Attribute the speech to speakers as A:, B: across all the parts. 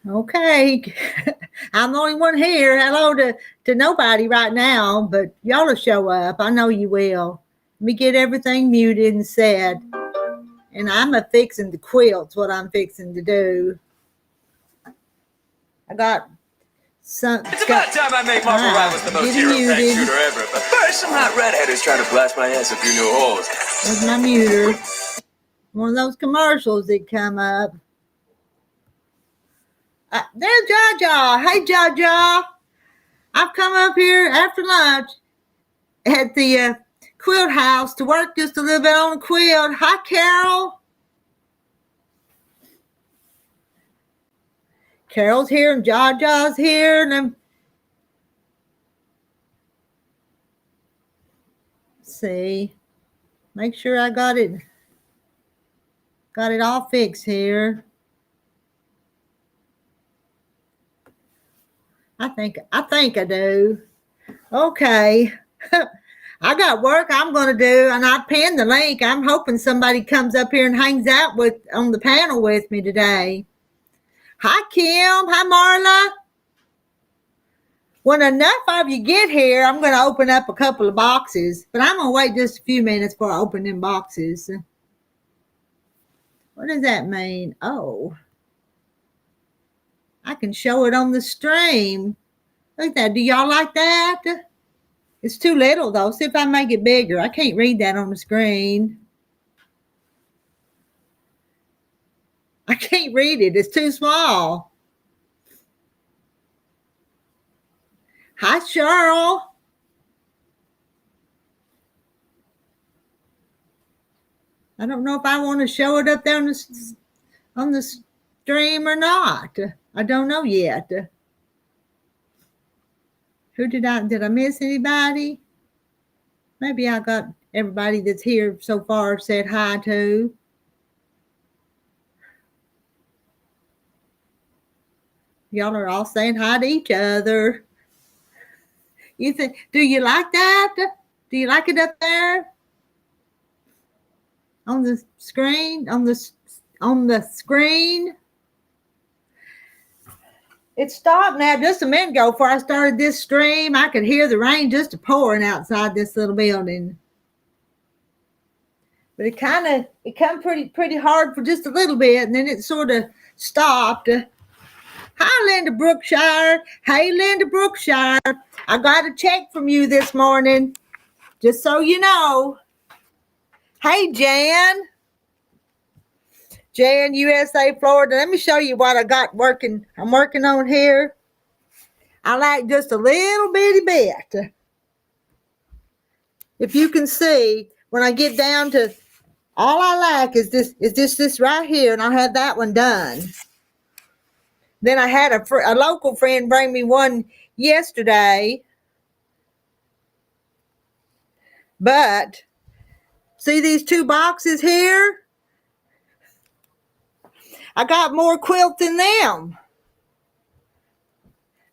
A: Okay. I'm the only one here. Hello to nobody right now, but y'all will show up. I know you will. Let me get everything muted and said. And I'm a fixing the quilts, what I'm fixing to do. I got some.
B: It's about time I made Marvel Rivals the most hero-packed shooter ever. But first, some hot redhead is trying to blast my ass a few new holes.
A: There's my muter. One of those commercials that come up. There's Jaja. Hey, Jaja. I've come up here after lunch at the quilt house to work just a little bit on a quilt. Hi, Carol. Carol's here and Jaja's here. And let's see. Make sure I got it all fixed here. I think I do. Okay. I got work I'm going to do, and I pinned the link. I'm hoping somebody comes up here and hangs out on the panel with me today. Hi, Kim. Hi, Marla. When enough of you get here, I'm going to open up a couple of boxes, but I'm going to wait just a few minutes before I open them boxes. What does that mean? Oh, I can show it on the stream. Look at that. Do y'all like that? It's too little, though. See if I make it bigger. I can't read that on the screen. I can't read it. It's too small. Hi, Cheryl. I don't know if I want to show it up there on the stream or not. I don't know yet. Who did I miss anybody? Maybe I got everybody that's here so far said hi to. Y'all are all saying hi to each other. You think, do you like that? Do you like it up there? On the screen? On the screen? It stopped now just a minute ago before I started this stream. I could hear the rain just pouring outside this little building. But it come pretty hard for just a little bit, and then it sort of stopped. Hi, Linda Brookshire. Hey, Linda Brookshire. I got a check from you this morning, just so you know. Hey, Jan. Jan, USA, Florida. Let me show you what I got working. I'm working on here. I like just a little bitty bit. If you can see, when I get down to all I like is this right here, and I had that one done. Then I had a local friend bring me one yesterday. But see these two boxes here? I got more quilts in them.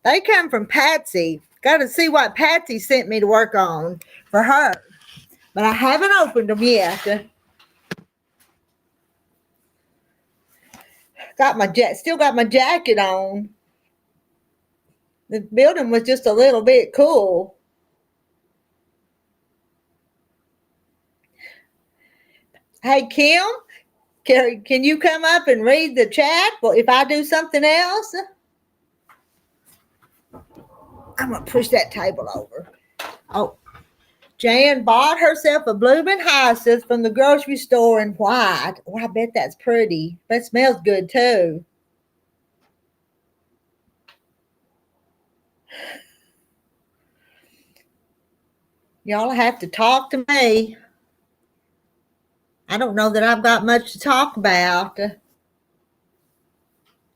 A: They come from Patsy. Got to see what Patsy sent me to work on for her. But I haven't opened them yet. Still got my jacket on. The building was just a little bit cool. Hey, Kim, can you come up and read the chat? Well, if I do something else, I'm going to push that table over. Oh, Jan bought herself a blooming hyacinth from the grocery store in white. Oh, I bet that's pretty. But it smells good, too. Y'all have to talk to me. I don't know that I've got much to talk about.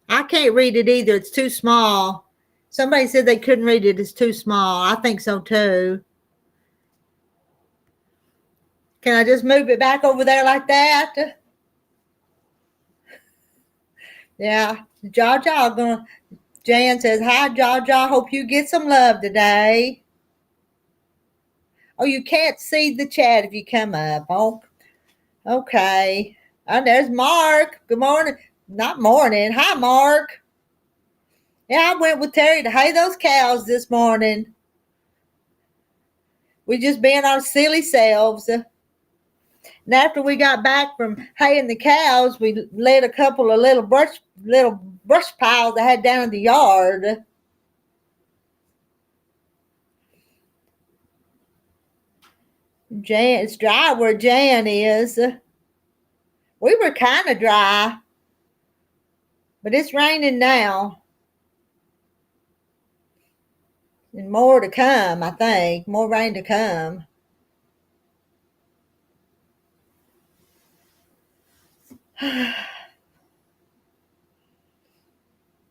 A: I can't read it either. It's too small. Somebody said they couldn't read it. It's too small. I think so, too. Can I just move it back over there like that? Yeah. Jaja, Jan says, hi, Jaja. Hope you get some love today. Oh, you can't see the chat if you come up. Oh, okay. Oh, there's Mark. Good morning. Not morning. Hi, Mark. Yeah, I went with Terry to hay those cows this morning. We just being our silly selves. And after we got back from haying the cows, we lit a couple of little brush piles I had down in the yard. It's dry where Jan is. We were kind of dry, but it's raining now. And more to come, I think. More rain to come.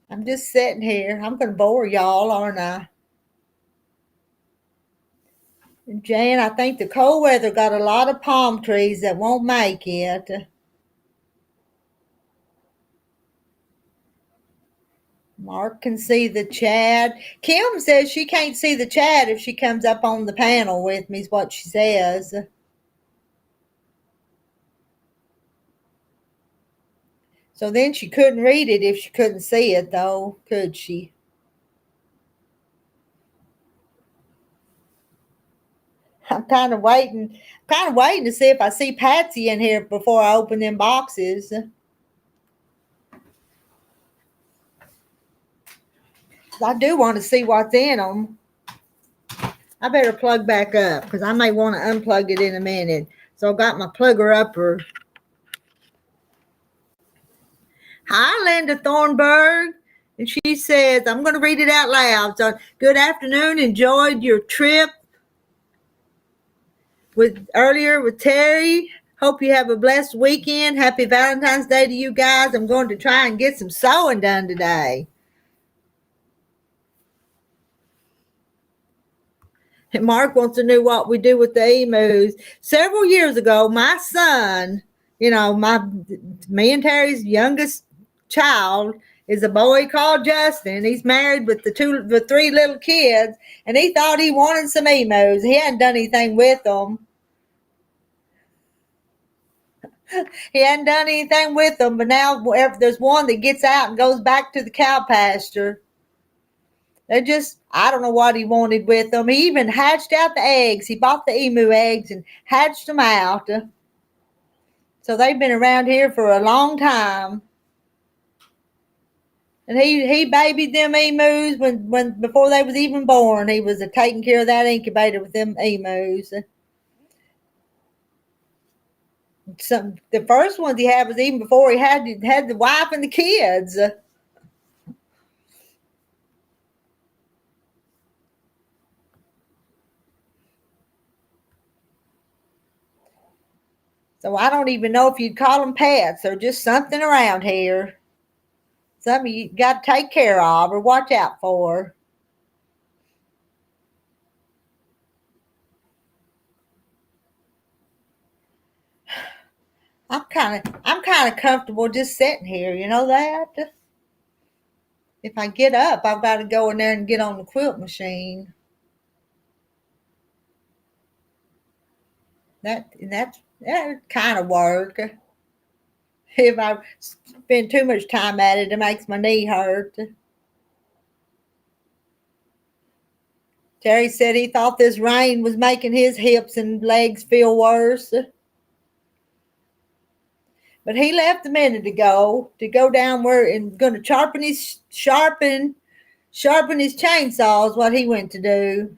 A: I'm just sitting here. I'm going to bore y'all, aren't I? Jan, I think the cold weather got a lot of palm trees that won't make it. Mark can see the chat. Kim says she can't see the chat if she comes up on the panel with me, is what she says. So then she couldn't read it if she couldn't see it, though, could she? I'm kind of waiting to see if I see Patsy in here before I open them boxes. I do want to see what's in them. I better plug back up because I may want to unplug it in a minute. So I got my plugger upper. Hi, Linda Thornburg. And she says, I'm going to read it out loud. So, good afternoon. Enjoyed your trip earlier with Terry. Hope you have a blessed weekend. Happy Valentine's Day to you guys. I'm going to try and get some sewing done today. And Mark wants to know what we do with the emus. Several years ago, my son, me and Terry's youngest child is a boy called Justin. He's married with the three little kids, and he thought he wanted some emus. He hadn't done anything with them. But now there's one that gets out and goes back to the cow pasture. I don't know what he wanted with them. He even hatched out the eggs. He bought the emu eggs and hatched them out. So they've been around here for a long time. And he babied them emus when before they was even born. He was taking care of that incubator with them emus. The first ones he had was even before he had the wife and the kids. So I don't even know if you'd call them pets or just something around here. Something you got to take care of or watch out for. I'm kind of comfortable just sitting here. You know that? If I get up, I've got to go in there and get on the quilt machine. That's kind of work. If I spend too much time at it, it makes my knee hurt. Terry said he thought this rain was making his hips and legs feel worse. But he left a minute ago to go down where and going to sharpen his chainsaw is what he went to do.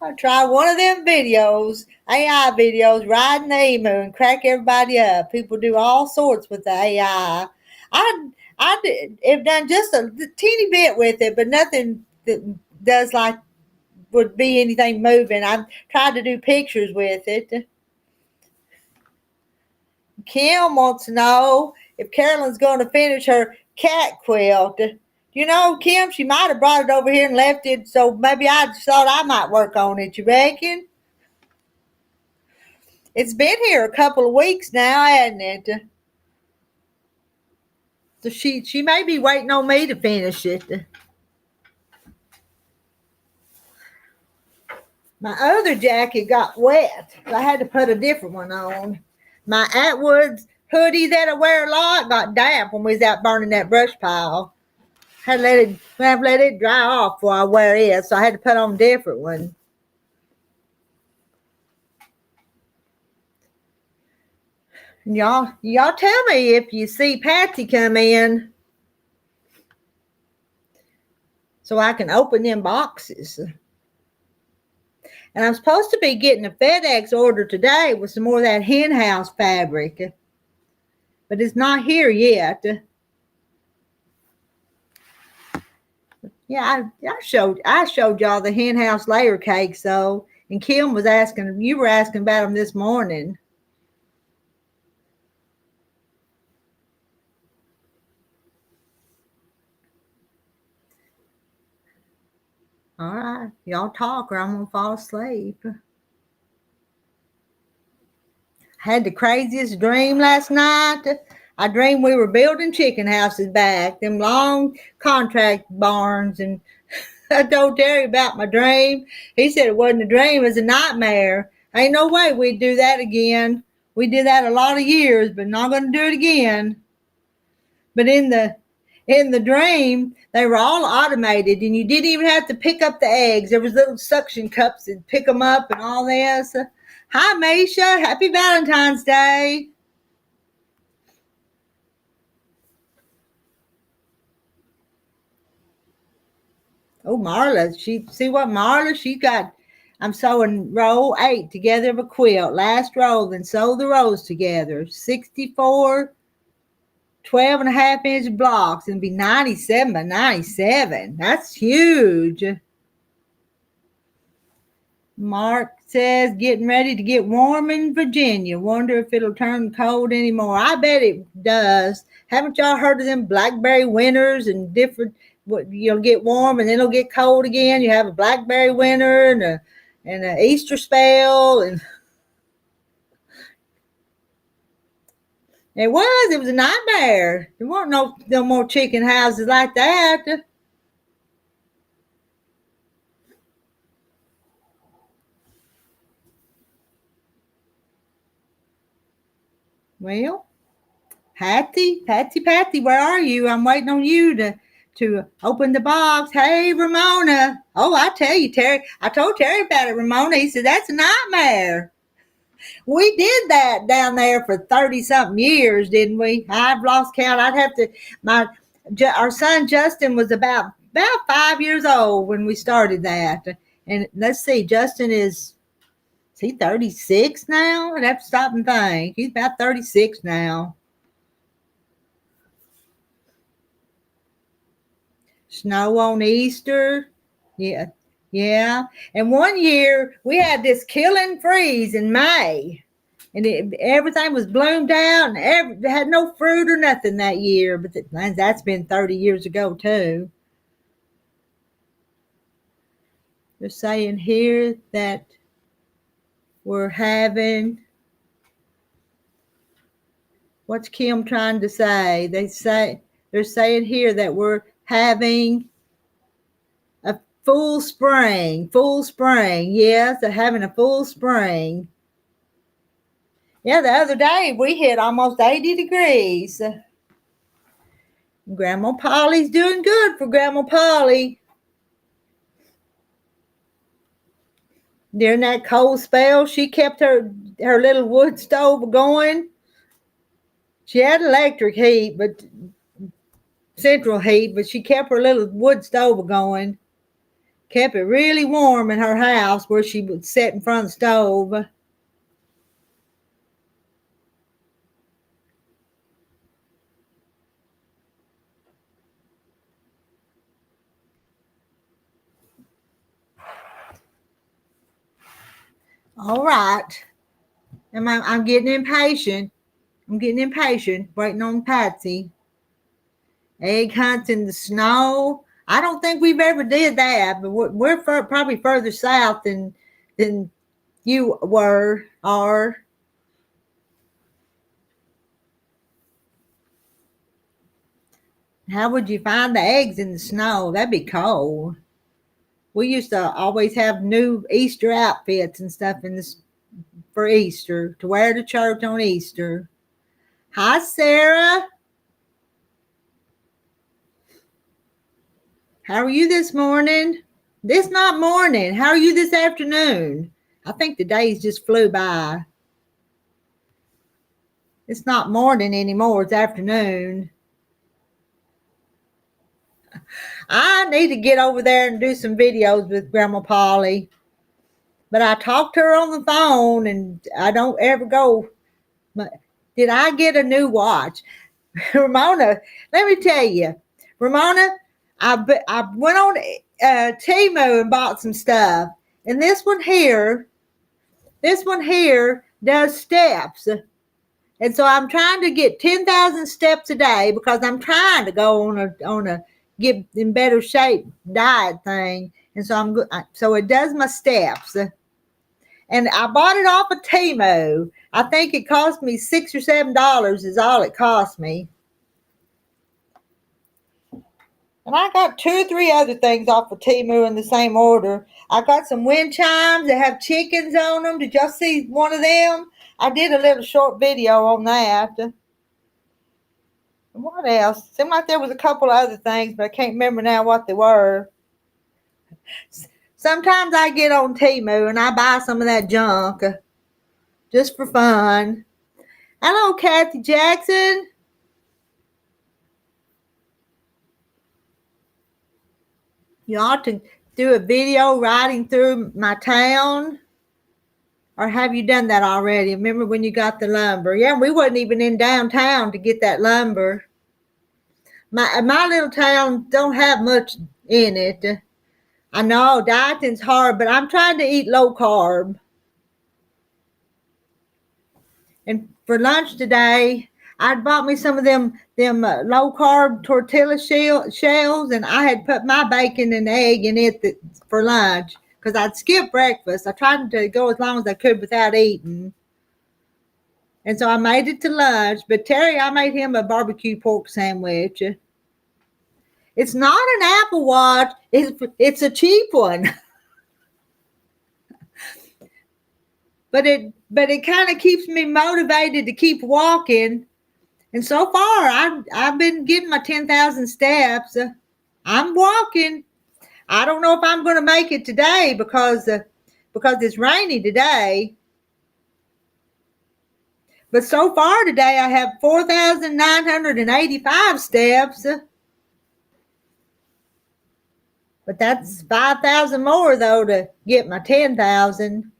A: I'll try one of them videos, AI videos, riding the emu and crack everybody up. People do all sorts with the AI. I've done just a teeny bit with it, but nothing that does like would be anything moving. I've tried to do pictures with it. Kim wants to know if Carolyn's going to finish her cat quilt. You know, Kim, she might have brought it over here and left it, so maybe I just thought I might work on it. You reckon? It's been here a couple of weeks now, hasn't it? So she may be waiting on me to finish it. My other jacket got wet, so I had to put a different one on. My Atwood's hoodie that I wear a lot got damp when we was out burning that brush pile. Had to let it dry off before I wear it, so I had to put on a different one. Y'all tell me if you see Patsy come in so I can open them boxes. And I'm supposed to be getting a FedEx order today with some more of that hen house fabric, but it's not here yet. Yeah, I showed y'all the hen house layer cakes, though, and Kim was asking, you were asking about them this morning. All right, y'all talk or I'm gonna fall asleep. Had the craziest dream last night. I dreamed we were building chicken houses back, them long contract barns, and I told Terry about my dream. He said it wasn't a dream, it was a nightmare. Ain't no way we'd do that again. We did that a lot of years, but not going to do it again. But in the dream, they were all automated, and you didn't even have to pick up the eggs. There was little suction cups and pick them up and all this. Hi, Misha. Happy Valentine's Day. Oh, Marla, she got. I'm sewing row 8 together of a quilt. Last row, then sew the rows together. 64 12.5-inch blocks and be 97 by 97. That's huge. Mark says, getting ready to get warm in Virginia. Wonder if it'll turn cold anymore. I bet it does. Haven't y'all heard of them blackberry winters and different, you'll get warm and then it'll get cold again. You have a blackberry winter and a Easter spell. And it was a nightmare. There weren't no more chicken houses like that. Well, Patty, where are you? I'm waiting on you to open the box. Hey, Ramona. Oh, I tell you, Terry, I told Terry about it, Ramona. He said, that's a nightmare. We did that down there for 30-something years, didn't we? I've lost count. Our son Justin was about 5 years old when we started that. And let's see, Justin is he 36 now? I'd have to stop and think. He's about 36 now. Snow on Easter. Yeah. And one year we had this killing freeze in May. And everything was bloomed out and had no fruit or nothing that year. But that's been 30 years ago too. They're saying here that we're having, what's Kim trying to say? They're saying here that we're having a full spring. Yes, they're having a full spring. Yeah, the other day we hit almost 80 degrees. Grandma Polly's doing good for Grandma Polly. During that cold spell, she kept her little wood stove going. She had electric heat, but central heat, but she kept her little wood stove going. Kept it really warm in her house where she would sit in front of the stove. All right. I'm getting impatient. Waiting on Patsy. Egg hunts in the snow. I don't think we've ever did that, but we're probably further south than you are. How would you find the eggs in the snow? That'd be cold. We used to always have new Easter outfits and stuff in this for Easter, to wear to church on Easter. Hi, Sarah. How are you this morning? This not morning. How are you this afternoon? I think the days just flew by. It's not morning anymore. It's afternoon. I need to get over there and do some videos with Grandma Polly. But I talked to her on the phone and I don't ever go. Did I get a new watch? Ramona, let me tell you. Ramona, I went on Temu and bought some stuff. And this one here does steps. And so I'm trying to get 10,000 steps a day because I'm trying to go on a get in better shape diet thing. And so it does my steps. And I bought it off of Temu. I think it cost me $6 or $7 is all it cost me. And I got 2 or 3 other things off of Temu in the same order. I got some wind chimes that have chickens on them. Did y'all see one of them? I did a little short video on that. What else? Seemed like there was a couple of other things, but I can't remember now what they were. Sometimes I get on Temu and I buy some of that junk just for fun. Hello, Kathy Jackson. You ought to do a video riding through my town. Or have you done that already? Remember when you got the lumber? Yeah, we wasn't even in downtown to get that lumber. My little town don't have much in it. I know dieting's hard, but I'm trying to eat low carb. And for lunch today, I bought me some of them low carb tortilla shells, and I had put my bacon and egg in it for lunch because I'd skip breakfast. I tried to go as long as I could without eating. And so I made it to lunch, but Terry, I made him a barbecue pork sandwich. It's not an Apple Watch. It's a cheap one. But it kind of keeps me motivated to keep walking. And so far, I've been getting my 10,000 steps. I'm walking. I don't know if I'm going to make it today because it's rainy today. But so far today, I have 4,985 steps. But that's 5,000 more, though, to get my 10,000.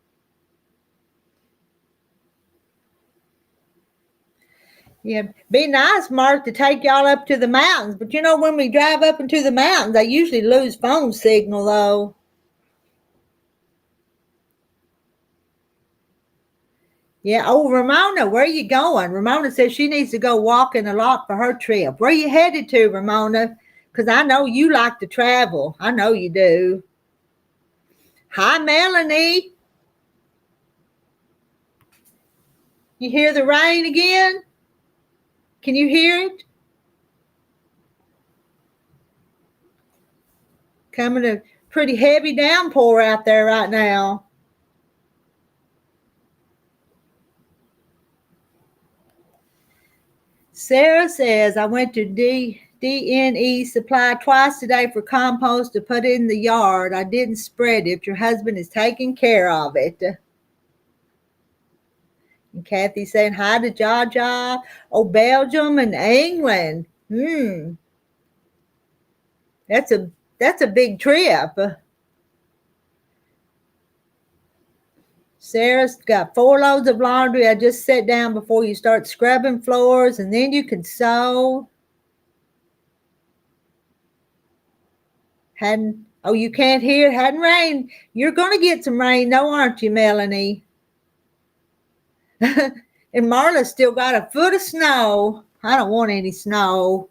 A: Yeah, be nice, Mark, to take y'all up to the mountains. But you know, when we drive up into the mountains, I usually lose phone signal, though. Yeah. Oh, Ramona, where are you going? Ramona says she needs to go walking a lot for her trip. Where are you headed to, Ramona? Because I know you like to travel. I know you do. Hi, Melanie. You hear the rain again? Can you hear it? Coming a pretty heavy downpour out there right now. Sarah says, I went to DNE Supply twice today for compost to put in the yard. I didn't spread it. Your husband is taking care of it. And Kathy saying hi to Jaja. Oh, Belgium and England. That's a big trip. Sarah's got 4 loads of laundry. I just sat down before you start scrubbing floors, and then you can sew. You can't hear? Hadn't rained. You're going to get some rain, though, aren't you, Melanie? And Marla's still got a foot of snow. I don't want any snow.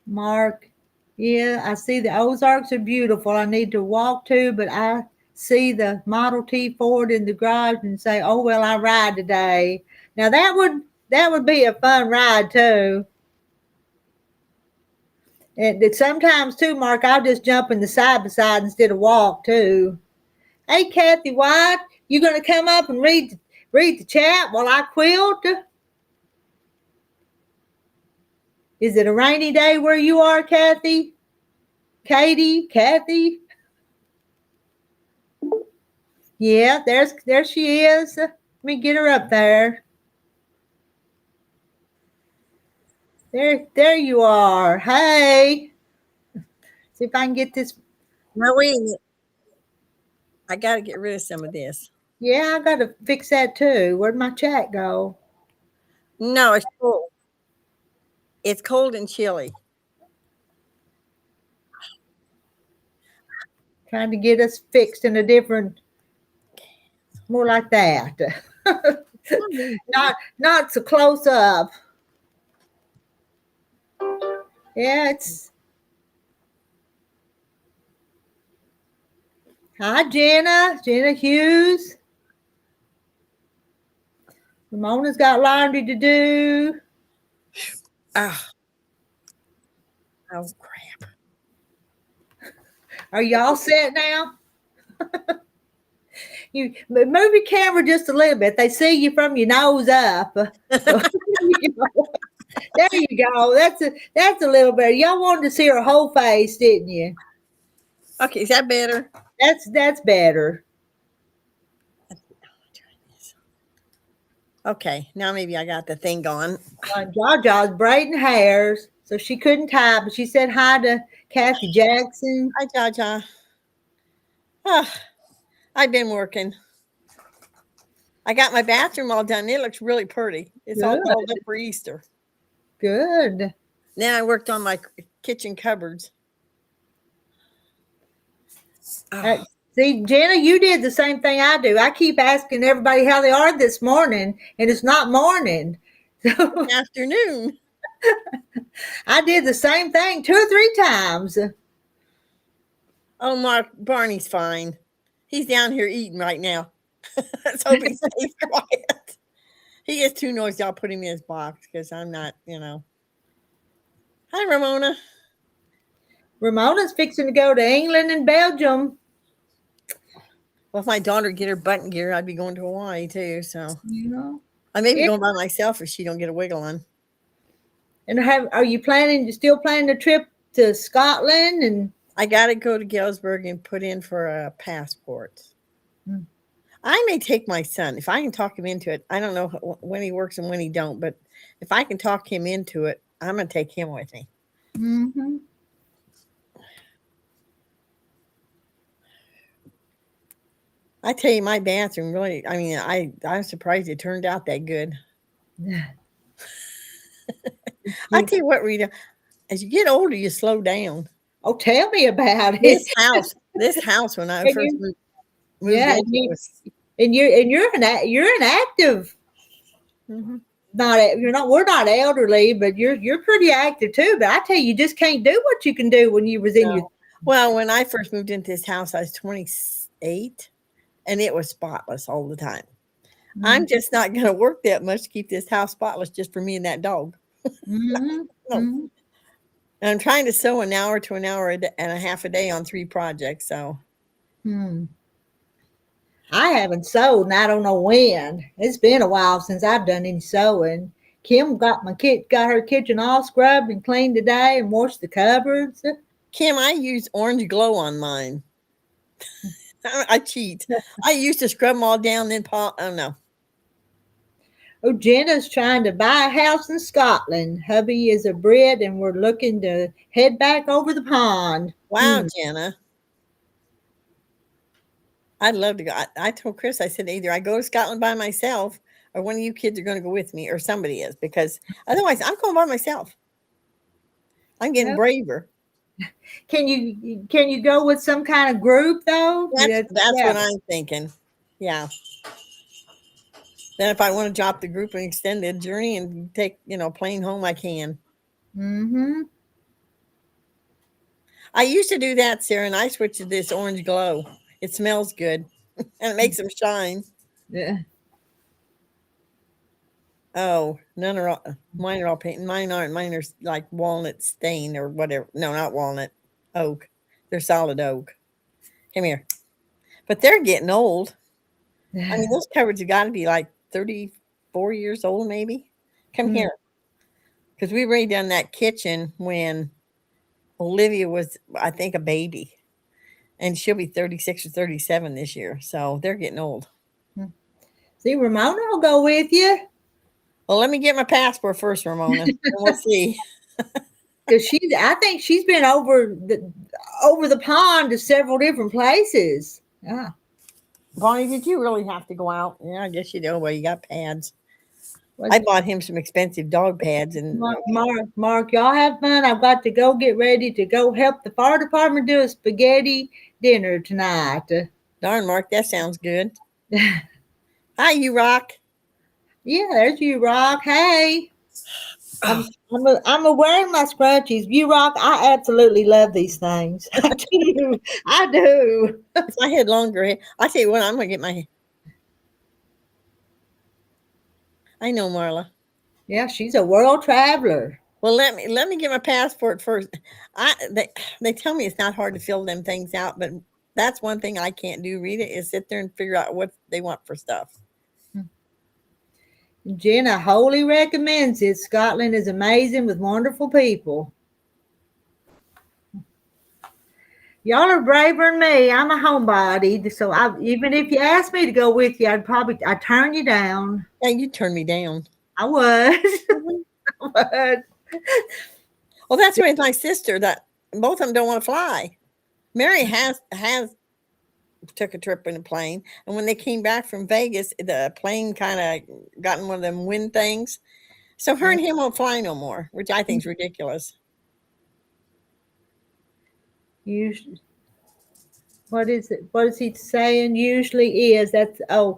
A: Mark, yeah, I see the Ozarks are beautiful. I need to walk to, but I see the Model T Ford in the garage and say, oh, well, I ride today. Now, that would be a fun ride, too. And sometimes, too, Mark, I'll just jump in the side-by-side instead of walk, too. Hey, Kathy White, you gonna come up and read the chat while I quilt? Is it a rainy day where you are, Kathy? Kathy? Yeah, there she is. Let me get her up there. There you are. Hey. See if I can get this.
C: No, wait. I got to get rid of some of this.
A: Yeah, I got to fix that too. Where'd my chat go?
C: No, it's cold. It's cold and chilly.
A: Trying to get us fixed in a different, more like that. not so close up. Yeah, it's. Hi, Jenna Hughes. Ramona's got laundry to do.
C: Oh crap.
A: Are y'all set now? You move your camera just a little bit. They see you from your nose up. So, there you go. That's a little better. Y'all wanted to see her whole face, didn't you?
C: Okay, is that better?
A: That's better.
C: Okay, now maybe I got the thing going.
A: Jaja's braiding hairs, so she couldn't tie, but she said hi to Kathy Jackson.
C: Hi, Jaja. I've been working. I got my bathroom all done. It looks really pretty. It's all walled up for Easter.
A: Good.
C: Then I worked on my kitchen cupboards.
A: See, Jenna, you did the same thing I do. I keep asking everybody how they are this morning, and it's not morning. So
C: afternoon.
A: I did the same thing 2 or 3 times.
C: Oh, Barney's fine. He's down here eating right now. Let's hope he stays quiet. He is too noisy. I'll put him in his box because I'm not, Hi, Ramona.
A: Ramona's fixing to go to England and Belgium.
C: Well, if my daughter get her button gear, I'd be going to Hawaii too. So I may be
A: Yeah.
C: going by myself if she don't get a wiggle on.
A: And are you still planning a trip to Scotland? And
C: I got to go to Galesburg and put in for a passport. I may take my son if I can talk him into it. I don't know when he works and when he don't, but if I can talk him into it, I'm going to take him with me.
A: Mm-hmm.
C: I tell you, my bathroom really, I'm surprised it turned out that good. I tell you what, Rita, as you get older, you slow down.
A: Oh, tell me about it.
C: This house when I first moved
A: and you're an active.
C: Mm-hmm.
A: We're not elderly, but you're pretty active too. But I tell you just can't do what you can do when you was in your.
C: Well, when I first moved into this house, I was 28. And it was spotless all the time. Mm-hmm. I'm just not going to work that much to keep this house spotless just for me and that dog.
A: Mm-hmm.
C: No. Mm-hmm. And I'm trying to sew an hour to an hour and a half a day on 3 projects. So
A: I haven't sewed, and I don't know when. It's been a while since I've done any sewing. Kim got her kitchen all scrubbed and cleaned today and washed the cupboards.
C: Kim, I use orange glow on mine. I cheat. I used to scrub them all down, then oh no.
A: Oh, Jenna's trying to buy a house in Scotland. Hubby is a Brit, and we're looking to head back over the pond.
C: Wow, Jenna. I'd love to go. I told Chris, I said, either I go to Scotland by myself or one of you kids are going to go with me or somebody is, because otherwise I'm going by myself. I'm getting braver.
A: Can you go with some kind of group though?
C: That's what I'm thinking. Yeah. Then if I want to drop the group and extend the journey and take, plane home, I can.
A: Mm-hmm.
C: I used to do that, Sarah, and I switched to this orange glow. It smells good and it makes them shine.
A: Yeah.
C: Oh, mine are all painted. Mine aren't. Mine are like walnut stain or whatever. No, not walnut. Oak. They're solid oak. Come here. But they're getting old. I mean, those cupboards have got to be like 34 years old, maybe. Come here. Because we redone that kitchen when Olivia was, I think, a baby. And she'll be 36 or 37 this year. So they're getting old.
A: See, Ramona will go with you.
C: Well, let me get my passport first, Ramona. And we'll see.
A: Because I think she's been over the pond to several different places. Yeah.
C: Bonnie, did you really have to go out? Yeah, I guess you do. Well, you got pads. I bought him some expensive dog pads. And
A: Mark, y'all have fun. I've got to go get ready to go help the fire department do a spaghetti dinner tonight.
C: Darn, Mark, that sounds good. Hi, you rock.
A: Yeah, there's you, Rock. Hey. I'm wearing my scrunchies. You Rock, I absolutely love these things. I do. I do.
C: If I had longer hair, I tell you what, I'm gonna get my. I know, Marla.
A: Yeah, she's a world traveler.
C: Well, let me get my passport first. They tell me it's not hard to fill them things out, but that's one thing I can't do. Read it is sit there and figure out what they want for stuff.
A: Jenna wholly recommends it. Scotland is amazing with wonderful people. Y'all are braver than me. I'm a homebody, so even if you asked me to go with you, I'd turn you down.
C: Yeah, you turn me down.
A: I would. I would.
C: Well, that's with my sister. That both of them don't want to fly. Mary has took a trip in a plane, and when they came back from Vegas, the plane kind of got in one of them wind things. So her and him won't fly no more, which I think is ridiculous.
A: Usually, what is it? What is he saying? Usually is that's the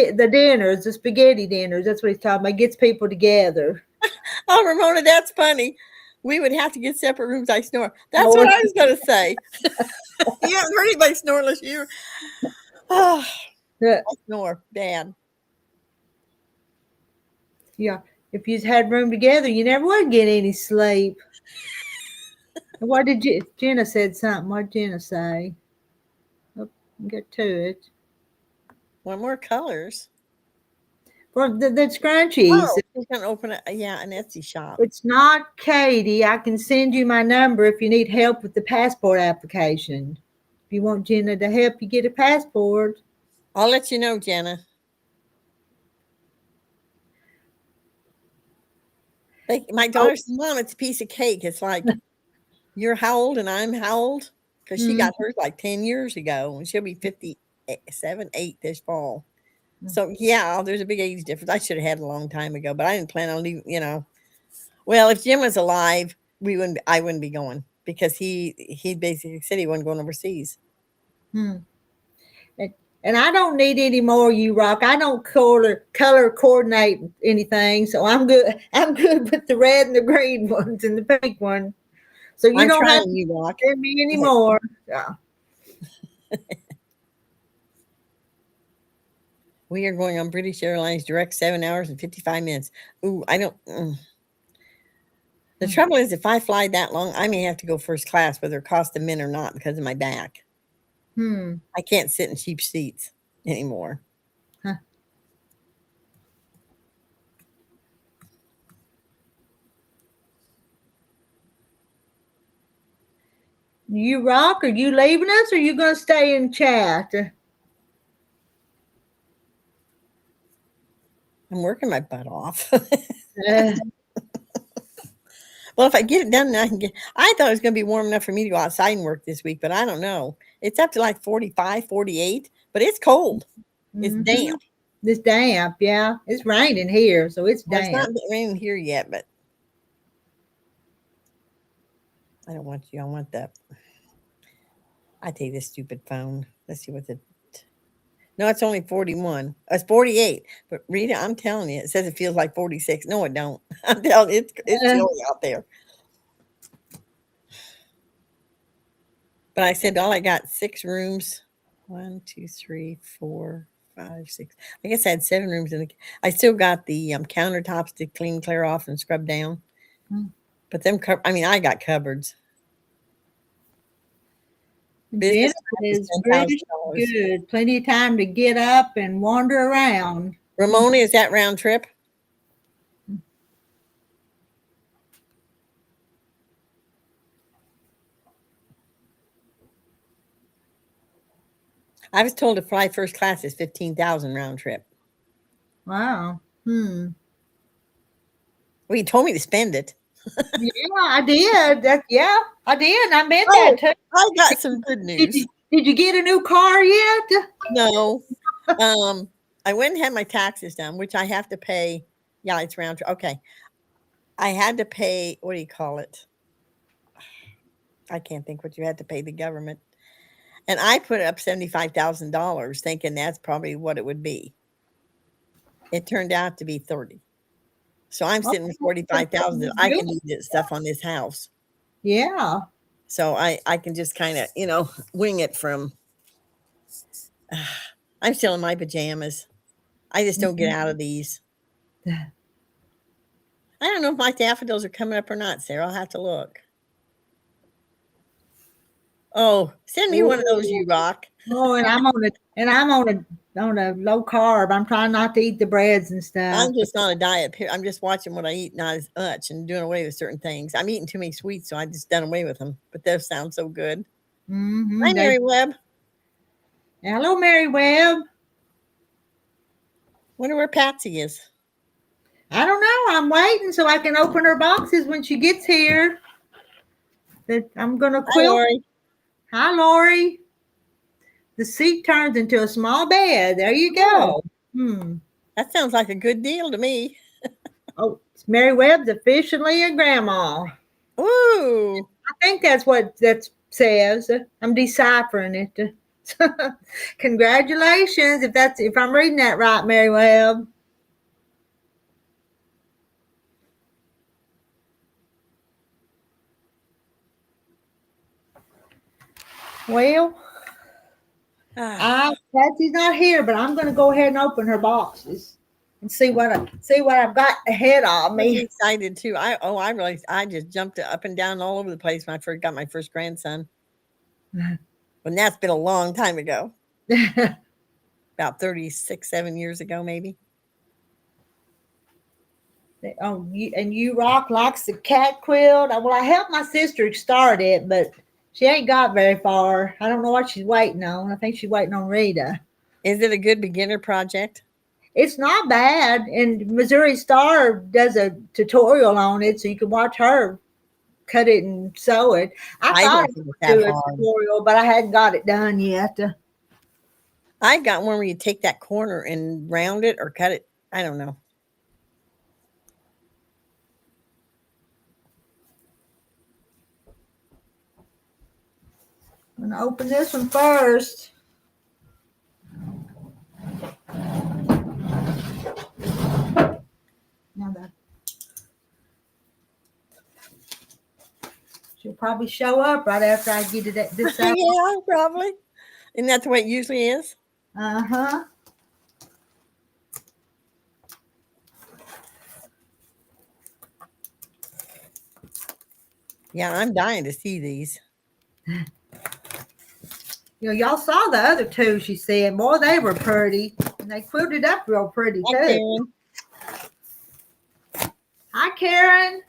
A: dinners, the spaghetti dinners. That's what he's talking about. Gets people together.
C: Oh, Ramona, that's funny. We would have to get separate rooms. I snore. That's what I was going to say. You haven't heard anybody snore unless you. Oh, I snore bad.
A: Yeah, if you had room together, you never would get any sleep. What did Jenna said something? What did Jenna say? Oh, get to it.
C: Want more colors?
A: Well, the scrunchies.
C: Oh, she's going to open an Etsy shop.
A: It's not Katie. I can send you my number if you need help with the passport application. If you want Jenna to help you get a passport.
C: I'll let you know, Jenna. My daughter said, Mom, it's a piece of cake. It's like, you're how old and I'm how old? Because she got hers like 10 years ago, and she'll be 57, 8 this fall. So, yeah, there's a big age difference. I should have had it a long time ago, but I didn't plan on leaving, Well, if Jim was alive, I wouldn't be going because he basically said he wasn't going overseas.
A: And I don't need any more, you Rock. I don't color coordinate anything, so I'm good. I'm good with the red and the green ones and the pink one. So you don't have to send me anymore. Yeah.
C: We are going on British Airlines direct 7 hours and 55 minutes. Ooh, I don't. The trouble is, if I fly that long, I may have to go first class, whether it costs a mint or not, because of my back. I can't sit in cheap seats anymore.
A: Huh. You Rock, are you leaving us or are you going to stay and chat?
C: I'm working my butt off. Well, if I get it done, I can get. I thought it was going to be warm enough for me to go outside and work this week, but I don't know. It's up to like 45, 48, but it's cold. It's damp.
A: It's damp, yeah. It's raining here, so it's damp.
C: It's not raining here yet, but I don't want you. I want that. I take this stupid phone. Let's see what the. No, it's only 41. It's 48. But Rita, I'm telling you, it says it feels like 46. No, it don't. I'm telling you, it's chilly out there. But I said, I got 6 rooms. 1, 2, 3, 4, 5, 6. I guess I had 7 rooms I still got the countertops to clear off and scrub down. But I got cupboards. Business
A: Jennifer is
C: is
A: pretty
C: $10,000.
A: good. Plenty of time to get up and wander around.
C: Ramona, is that round trip? I was told to fly first class is 15,000 round trip.
A: Wow.
C: Well, you told me to spend it.
A: Yeah, I did. Yeah, I did. I meant
C: Oh,
A: that too.
C: I got some good news.
A: Did you get a new car yet?
C: No. I went and had my taxes done, which I have to pay. Yeah, it's round trip. Okay. I had to pay, what do you call it? I can't think what you had to pay the government. And I put up $75,000 thinking that's probably what it would be. It turned out to be 30. So I'm sitting with 45,000 that I can do this stuff on this house.
A: Yeah.
C: So I can just kind of, wing it from I'm still in my pajamas. I just don't get out of these. I don't know if my daffodils are coming up or not, Sarah. I'll have to look. Oh, send me one of those, you rock.
A: Oh, and I'm on a low carb. I'm trying not to eat the breads and stuff.
C: I'm just on a diet. I'm just watching what I eat, not as much, and doing away with certain things. I'm eating too many sweets, so I just done away with them. But those sound so good. Hi, Mary Webb.
A: Hello, Mary Webb.
C: Wonder where Patsy is.
A: I don't know. I'm waiting so I can open her boxes when she gets here. That I'm gonna quilt.
C: Hi, Lori.
A: Hi, Lori. The seat turns into a small bed. There you go.
C: That sounds like a good deal to me.
A: Oh, Mary Webb's officially a grandma.
C: Ooh.
A: I think that's what that says. I'm deciphering it. Congratulations, if I'm reading that right, Mary Webb. Well, Patsy's not here, but I'm going to go ahead and open her boxes and see what I've got ahead of me.
C: I'm excited too. I just jumped up and down all over the place when I first got my first grandson. When that's been a long time ago. About 7 years ago, maybe.
A: Oh, you rock likes the cat quilt. Well, I helped my sister start it, but she ain't got very far. I don't know what she's waiting on. I think she's waiting on Rita.
C: Is it a good beginner project?
A: It's not bad. And Missouri Star does a tutorial on it, so you can watch her cut it and sew it. I thought I would do a tutorial, but I hadn't got it done yet.
C: I got one where you take that corner and round it or cut it. I don't know.
A: I'm going to open this one first. Now she'll probably show up right after I get it this out.
C: Yeah, probably. Isn't that the way it usually is?
A: Uh-huh.
C: Yeah, I'm dying to see these.
A: Y'all saw the other two, she said. Boy, they were pretty. And they quilted up real pretty, too. Hi, Karen.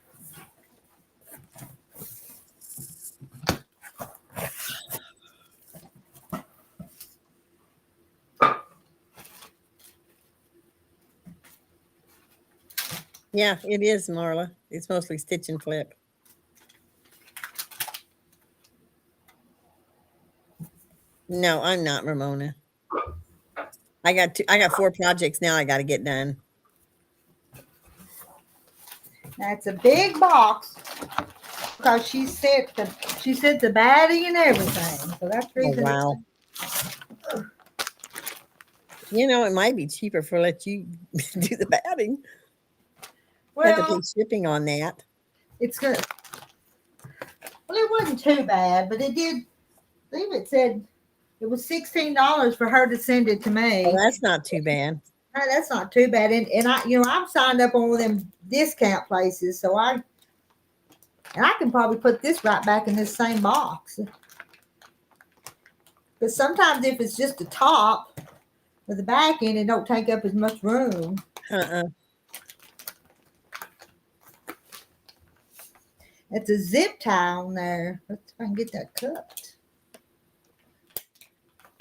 C: Yeah, it is, Marla. It's mostly stitch and flip. No, I'm not, Ramona. I got 4 projects now I got to get done.
A: That's a big box because she said the batting and everything. So that's the reason.
C: Oh, wow. It might be cheaper for let you do the batting. Well, have to pay shipping on that.
A: It's good. Well, it wasn't too bad, but it did. I believe it said it was $16 for her to send it to me.
C: Oh, that's not too bad.
A: No, that's not too bad. And I, I'm signed up on one of them discount places, so I can probably put this right back in this same box. Because sometimes if it's just the top or the back end, it don't take up as much room. It's a zip tie on there. Let's see if I can get that cut.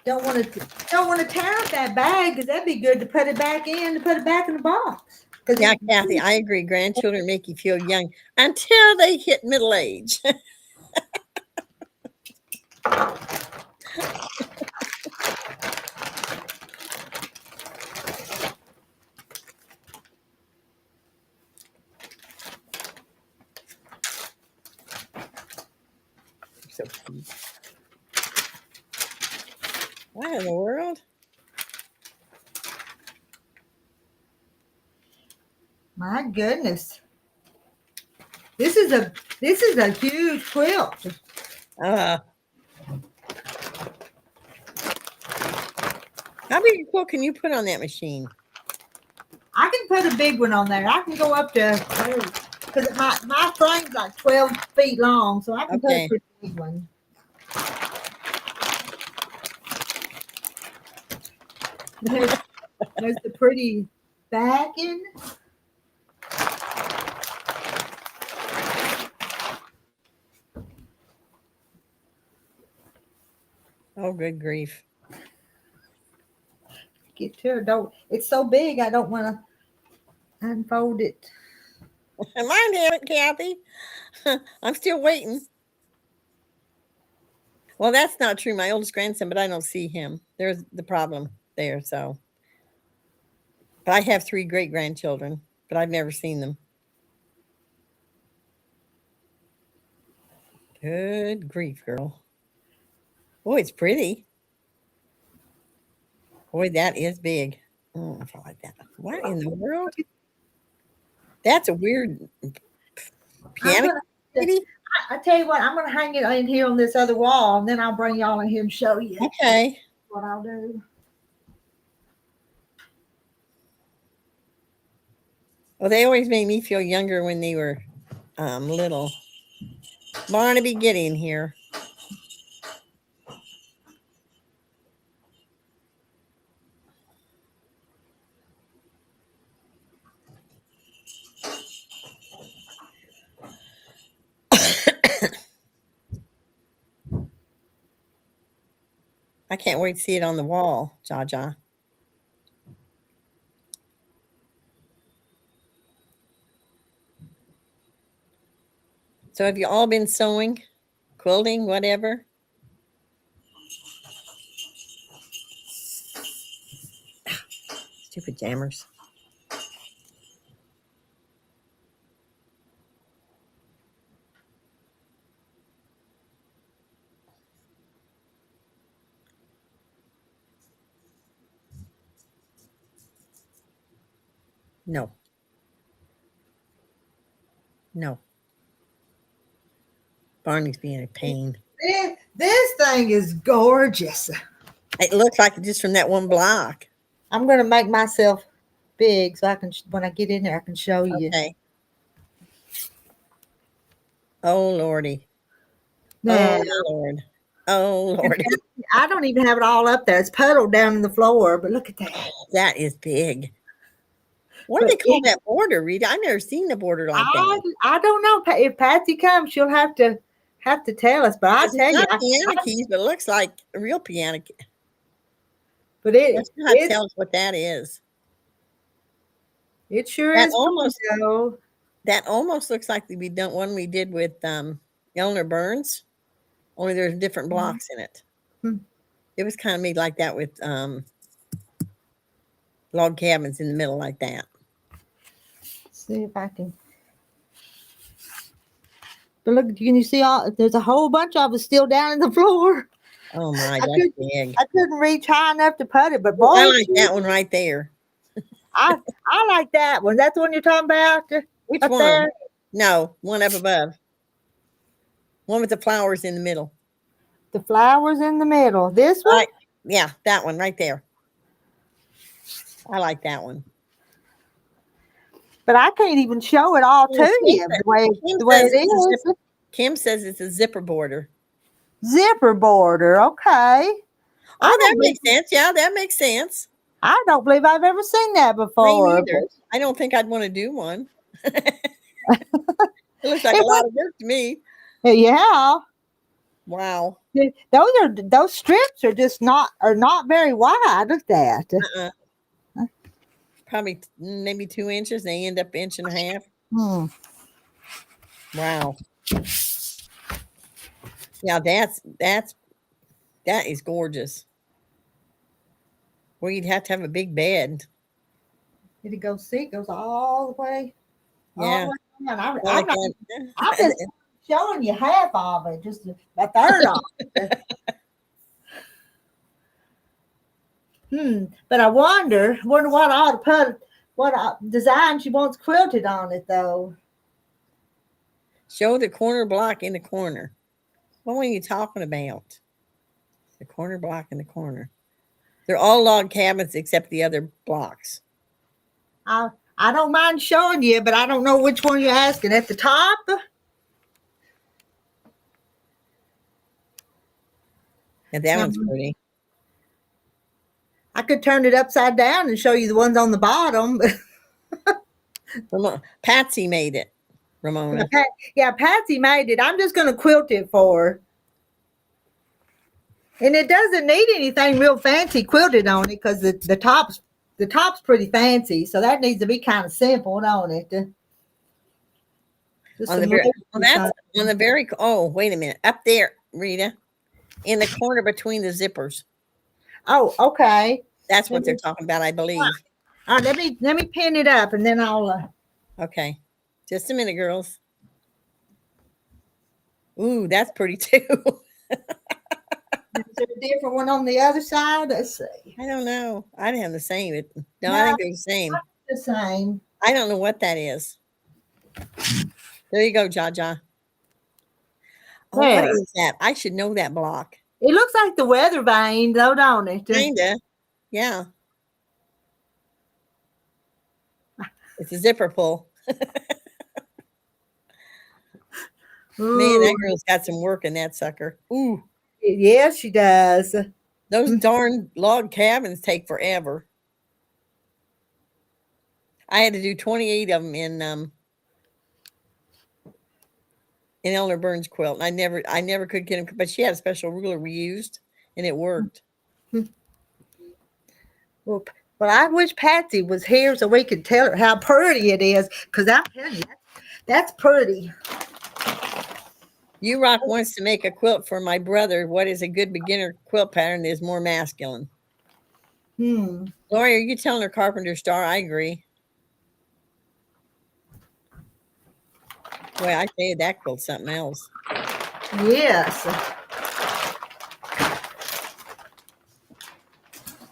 A: Don't want to tear up that bag because that'd be good to put it back in, the box.
C: Yeah, Kathy, I agree. Grandchildren make you feel young until they hit middle age. So cute. What in the world?
A: My goodness. This is a huge quilt.
C: How big a quilt can you put on that machine?
A: I can put a big one on there. I can go up to, because my frame's like 12 feet long, so I can put a pretty big one. There's the pretty backing.
C: Oh, good grief.
A: Get to it. It's so big, I don't want to unfold it.
C: Mine haven't, Kathy. I'm still waiting. Well, that's not true. My oldest grandson, but I don't see him. There's the problem there. So, but I have 3 great grandchildren, but I've never seen them. Good grief, girl. Oh, it's pretty. Boy, that is big. Oh, I like that. What in the world? That's a weird piano.
A: I tell you what, I'm going to hang it in here on this other wall, and then I'll bring y'all in here and show you.
C: Okay.
A: What I'll do.
C: Well, they always made me feel younger when they were little. Barnaby, get in here. I can't wait to see it on the wall, Jaja. So have you all been sewing, quilting, whatever? Stupid jammers. No. No. Barney's being a pain.
A: This thing is gorgeous.
C: It looks like it just from that one block.
A: I'm going to make myself big so I can, when I get in there, I can show you.
C: Okay. Oh, Lordy.
A: Now,
C: oh, Lord. Oh, Lordy.
A: I don't even have it all up there. It's puddled down in the floor, but look at that.
C: That is big. What do they call that border, Rita? I've never seen the border like that.
A: I don't know. If Patsy comes, she'll have to tell us. But I'll tell you,
C: piano keys, but it looks like a real piano key.
A: But it
C: tell us what that is.
A: It sure is.
C: That almost looks like the one we did with Eleanor Burns. Only there's different blocks in it. It was kind of made like that with log cabins in the middle like that.
A: See if I can. But look, can you see there's a whole bunch of it still down in the floor.
C: Oh my, that's big.
A: I couldn't reach high enough to put it, but boy,
C: I like that one right there.
A: I like that one. That's the one you're talking about?
C: Which one? There? No, one up above. One with the flowers in the middle.
A: The flowers in the middle. This one?
C: Yeah, that one right there. I like that one.
A: But I can't even show it all to you the way it is.
C: Kim says it's a zipper border.
A: Zipper border, okay.
C: Oh, that makes sense. Yeah, that makes sense.
A: I don't believe I've ever seen that
C: Me
A: before.
C: neither. I don't think I'd want to do one. It looks like a
A: It
C: lot of work to me.
A: Yeah.
C: Wow.
A: Those strips are not very wide. Look at that.
C: Probably maybe 2 inches. They end up inch and a half.
A: Hmm.
C: Wow. Yeah, that is gorgeous. Well, you'd have to have a big bed.
A: Did it go see? It goes all the way.
C: Yeah.
A: All the way down.
C: Well,
A: I'm just showing you half of it, just a third of it. But I wonder what I ought to put, design she wants quilted on it though.
C: show the corner block in the corner. What were you talking about? The corner block in the corner. They're all log cabins except the other blocks.
A: I don't mind showing you, but I don't know which one you're asking. At the top?
C: And that one's pretty.
A: I could turn it upside down and show you the ones on the bottom.
C: Patsy made it, Ramona.
A: Yeah, Patsy made it. I'm just going to quilt it for her. And it doesn't need anything real fancy quilted on it because the top's pretty fancy. So that needs to be kind of simple, don't it?
C: Oh, wait a minute. Up there, Rita, in the corner between the zippers.
A: Oh, okay.
C: That's what they're talking about, I believe.
A: All right, let me pin it up and then I'll.
C: Okay, just a minute, girls. Ooh, that's pretty too.
A: Is there a different one on the other side? Let's see.
C: I don't know. I'd have the same. No, I think they're the same.
A: The same.
C: I don't know what that is. There you go, Jaja. Oh, what is that? I should know that block.
A: It looks like the weather vane, though, don't it?
C: Kinda. Yeah. It's a zipper pull. Man, that girl's got some work in that sucker. Ooh.
A: Yeah, she does.
C: Those darn log cabins take forever. I had to do 28 of them in Eleanor Burns' quilt. And I never could get them, but she had a special ruler we used, and it worked.
A: Well, I wish Patsy was here so we could tell her how pretty it is. Because I'm telling you, that's pretty.
C: You Rock wants to make a quilt for my brother. What is a good beginner quilt pattern that is more masculine? Lori, are you telling her Carpenter Star? I agree. Well, I tell you, that quilt's something else.
A: Yes.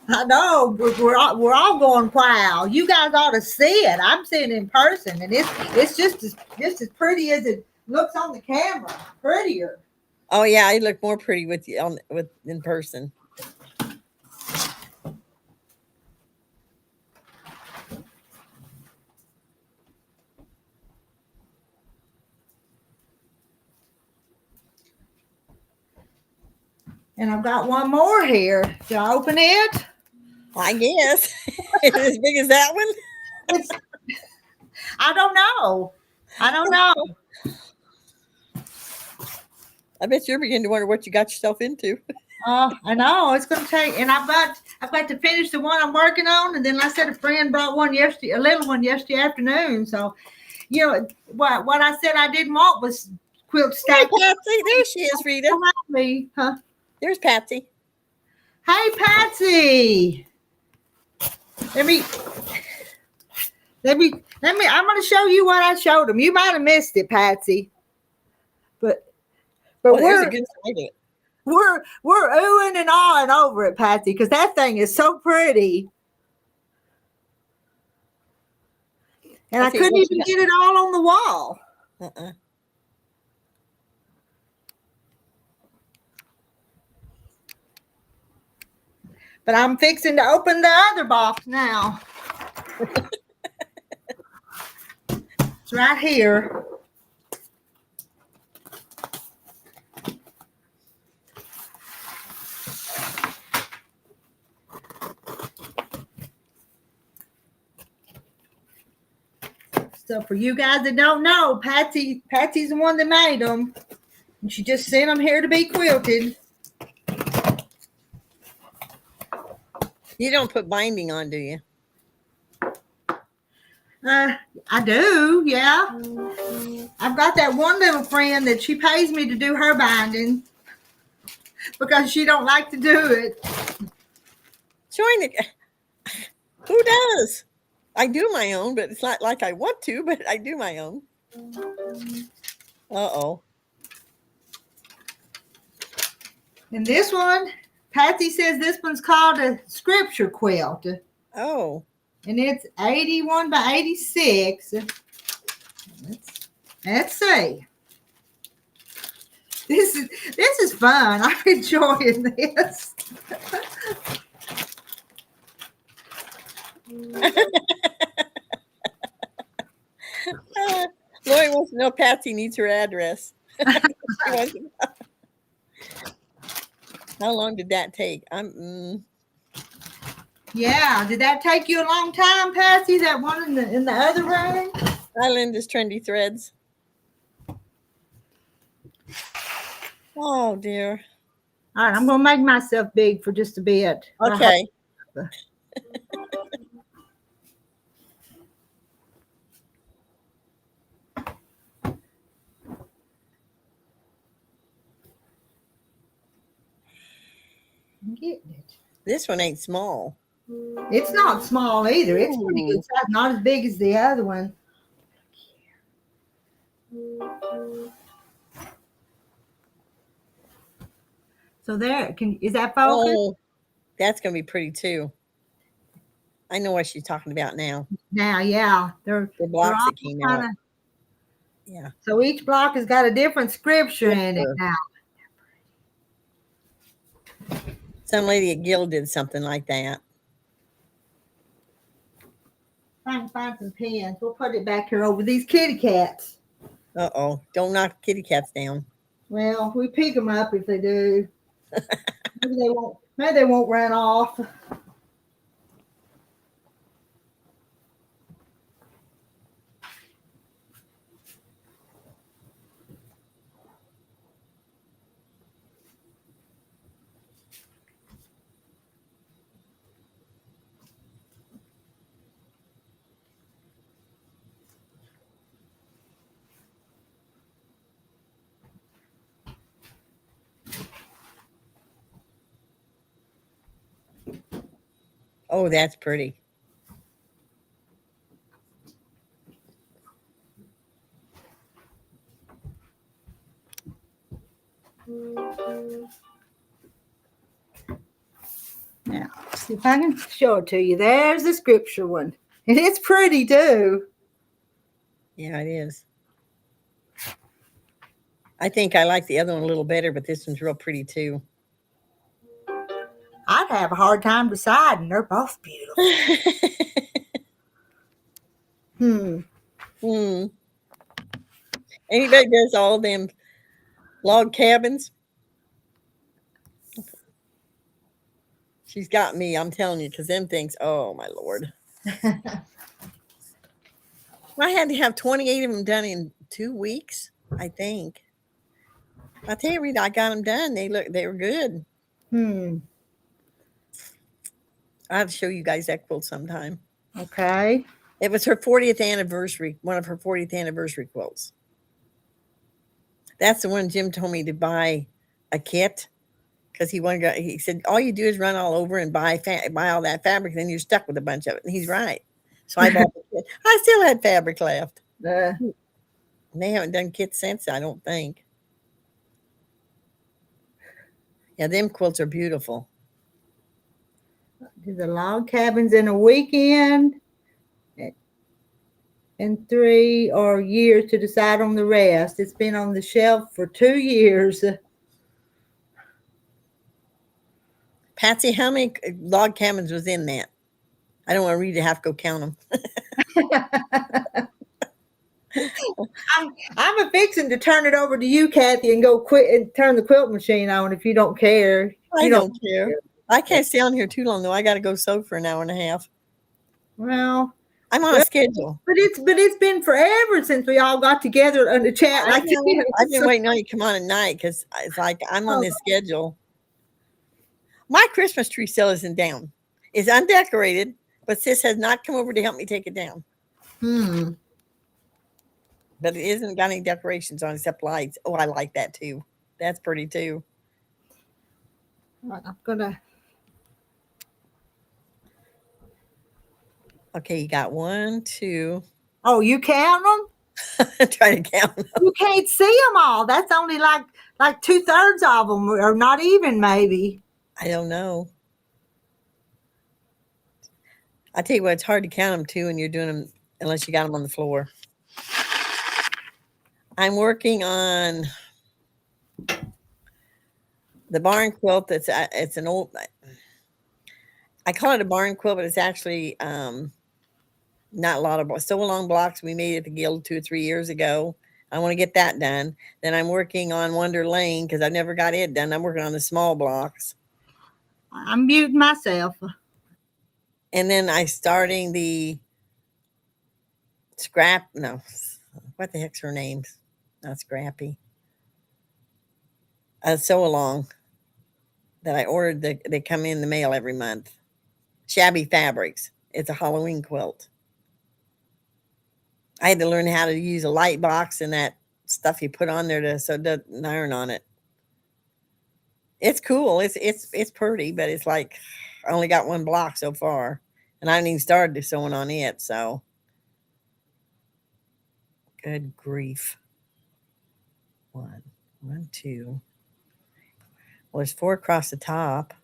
A: I know. We're all going, wow. You guys ought to see it. I'm seeing it in person, and it's just as pretty as it looks on the camera. Prettier.
C: Oh yeah, it looked more pretty with in person.
A: And I've got one more here. Did I open it?
C: I guess. Is it as big as that one?
A: I don't know.
C: I bet you're beginning to wonder what you got yourself into.
A: I know it's going to take, and I've got to finish the one I'm working on, and then like I said, a friend brought one yesterday, a little one yesterday afternoon. So, you know what I said I didn't want was quilt stack.
C: Hey, Patsy, there she is, Rita.
A: Me, huh?
C: There's Patsy.
A: Hey, Patsy. Let me. I'm going to show you what I showed them. You might have missed it, Patsy. But
C: there's a good side of it.
A: We're oohing and awing over it, Patsy, because that thing is so pretty. And I couldn't even get it all on the wall. But I'm fixing to open the other box now. It's right here. So for you guys that don't know, Patsy's the one that made them. And she just sent them here to be quilted.
C: You don't put binding on, do you?
A: I do, yeah. I've got that one little friend that she pays me to do her binding because she don't like to do it.
C: Join it. Who does? I do my own, but it's not like I want to, but I do my own. Uh-oh.
A: And this one, Patsy says this one's called a scripture quilt.
C: Oh.
A: And it's 81 by 86. Let's see. This is fun. I'm enjoying this.
C: Lori wants to know Patsy needs her address. How long did that take?
A: Yeah, did that take you a long time, Patsy? That one in the other room?
C: Linda's Trendy Threads. Oh dear.
A: All right, I'm gonna make myself big for just a bit.
C: Okay.
A: I'm getting it.
C: This one ain't small.
A: It's not small either. It's pretty good size. Not as big as the other one. So there, is that focused?
C: Oh, that's gonna be pretty too. I know what she's talking about now.
A: Now, yeah,
C: The blocks that came out. Yeah.
A: So each block has got a different scripture in it now.
C: Some lady at Gill did something like that.
A: I can find some pins. We'll put it back here over these kitty cats.
C: Uh-oh. Don't knock kitty cats down.
A: Well, we pick them up if they do. Maybe they won't run off.
C: Oh, that's pretty.
A: Now, see if I can show it to you. There's the scripture one. And it's pretty too.
C: Yeah, it is. I think I like the other one a little better, but this one's real pretty too.
A: I'd have a hard time deciding. They're both beautiful.
C: Anybody does all them log cabins? She's got me, I'm telling you, because them things, oh my Lord. I had to have 28 of them done in 2 weeks, I think. I tell you, Rita, I got them done. They were good. I have to show you guys that quilt sometime.
A: Okay.
C: It was her 40th anniversary, one of her 40th anniversary quilts. That's the one Jim told me to buy a kit because he said, all you do is run all over and buy all that fabric, then you're stuck with a bunch of it. And he's right. So I bought the kit. I still had fabric left. They haven't done kits since, I don't think. Yeah, them quilts are beautiful.
A: Do the log cabins in a weekend and 3 or years to decide on the rest. It's been on the shelf for 2 years.
C: Patsy, how many log cabins was in that? I don't want Rita to have to go count them.
A: I'm a fixing to turn it over to you, Kathy, and go quit and turn the quilt machine on if you don't care.
C: I don't care. I can't stay on here too long though. I got to go sew for an hour and a half.
A: Well,
C: I'm on a schedule.
A: But it's been forever since we all got together on the chat.
C: I
A: Like
C: know. I've been waiting on you to come on at night because it's like I'm on this schedule. My Christmas tree still isn't down. It's undecorated, but Sis has not come over to help me take it down. But it isn't got any decorations on except lights. Oh, I like that too. That's pretty too.
A: Right, I'm gonna.
C: Okay, you got 1, 2.
A: Oh, you count them?
C: Try to count them.
A: You can't see them all. That's only like 2/3 of them, or not even maybe.
C: I don't know. I tell you what, it's hard to count them too when you're doing them unless you got them on the floor. I'm working on the barn quilt. That's it's an old. I call it a barn quilt, but it's actually not a lot of sew along blocks. We made it at the Guild 2 or 3 years ago. I want to get that done. Then I'm working on Wonder Lane because I never got it done. I'm working on the small blocks.
A: I'm muting myself.
C: And then I starting the scrap. No, what the heck's her name? Not Scrappy. A sew along that I ordered. They come in the mail every month. Shabby Fabrics. It's a Halloween quilt. I had to learn how to use a light box and that stuff you put on there so it doesn't iron on it. It's cool. It's pretty, but it's like I only got 1 block so far, and I haven't even started sewing on it. So, good grief. 1, 2. Well, there's 4 across the top.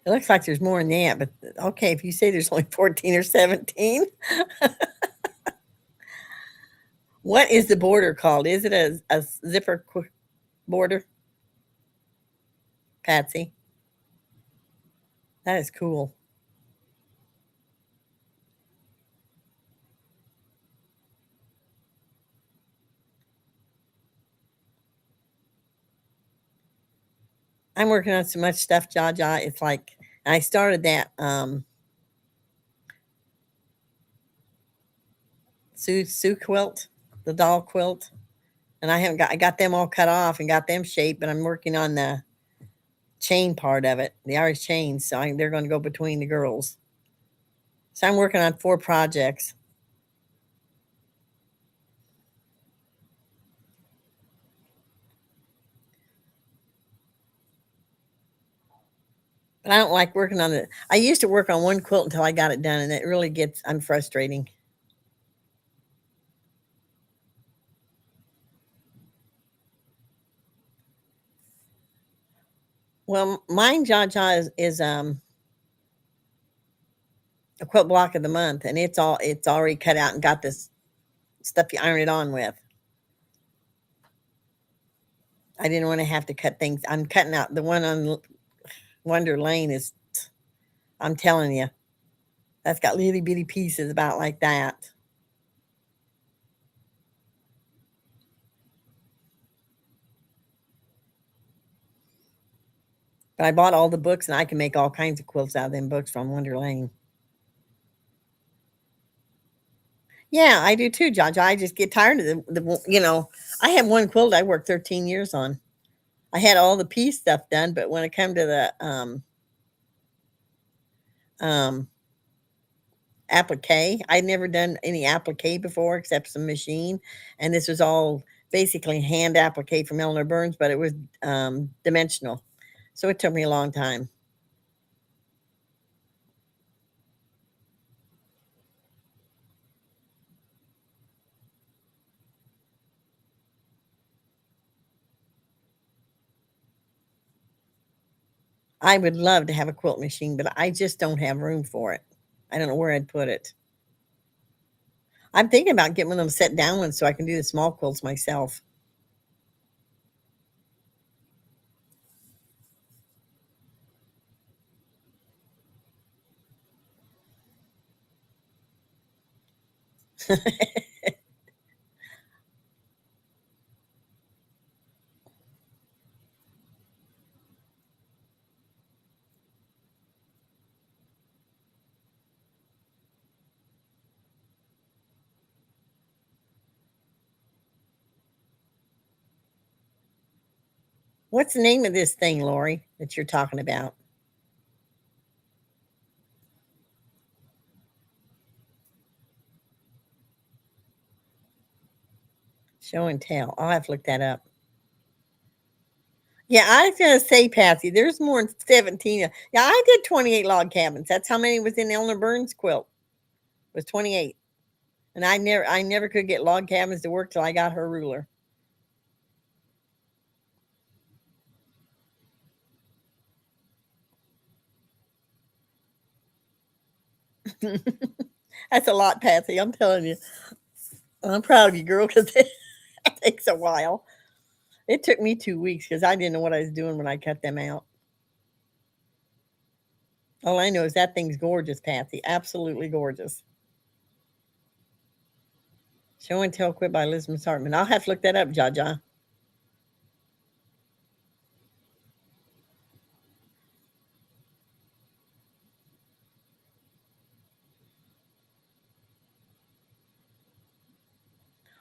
C: It looks like there's more than that, but okay, if you say there's only 14 or 17. What is the border called? Is it a zipper border? Patsy. That is cool. I'm working on so much stuff, Jaja. It's like I started that Sue quilt, the doll quilt, and I got them all cut off and got them shaped, but I'm working on the chain part of it, the Irish chains. So they're going to go between the girls. So I'm working on 4 projects. But I don't like working on it. I used to work on 1 quilt until I got it done, and it really gets unfrustrating. Well, mine, Jaja, is a quilt block of the month, and it's already cut out and got this stuff you iron it on with. I didn't want to have to cut things. I'm cutting out the one on Wonder Lane is, I'm telling you, that's got little bitty pieces about like that. But I bought all the books, and I can make all kinds of quilts out of them books from Wonder Lane. Yeah, I do too, Jaja. I just get tired of I have 1 quilt I worked 13 years on. I had all the piece stuff done, but when it came to the applique, I'd never done any applique before except some machine, and this was all basically hand applique from Eleanor Burns, but it was dimensional, so it took me a long time. I would love to have a quilt machine, but I just don't have room for it. I don't know where I'd put it. I'm thinking about getting one of them set down ones so I can do the small quilts myself. What's the name of this thing, Lori, that you're talking about? Show and tell. I'll have to look that up. Yeah, I was gonna say, Patsy, there's more than 17. Yeah, I did 28 log cabins. That's how many was in Eleanor Burns' quilt. Was 28. And I never could get log cabins to work till I got her ruler. That's a lot, Patsy. I'm telling you. I'm proud of you, girl, because it takes a while. It took me 2 weeks because I didn't know what I was doing when I cut them out. All I know is that thing's gorgeous, Patsy. Absolutely gorgeous. Show and Tell Quit by Elizabeth Hartman. I'll have to look that up, Jaja.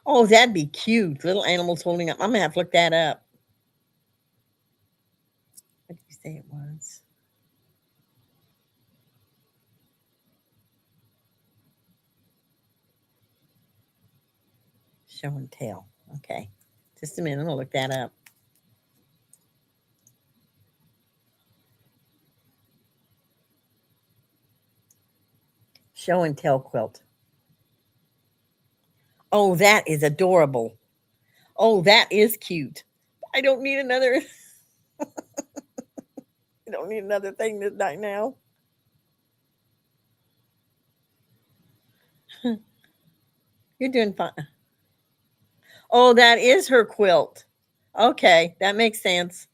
C: Oh, that'd be cute. Little animals holding up. I'm gonna have to look that up. What did you say it was? Show and Tell. Okay. Just a minute. I'm gonna look that up. Show and Tell quilt. Oh, that is adorable. Oh, that is cute. I don't need another. I don't need another thing this night now. You're doing fine. Oh, that is her quilt. Okay, that makes sense.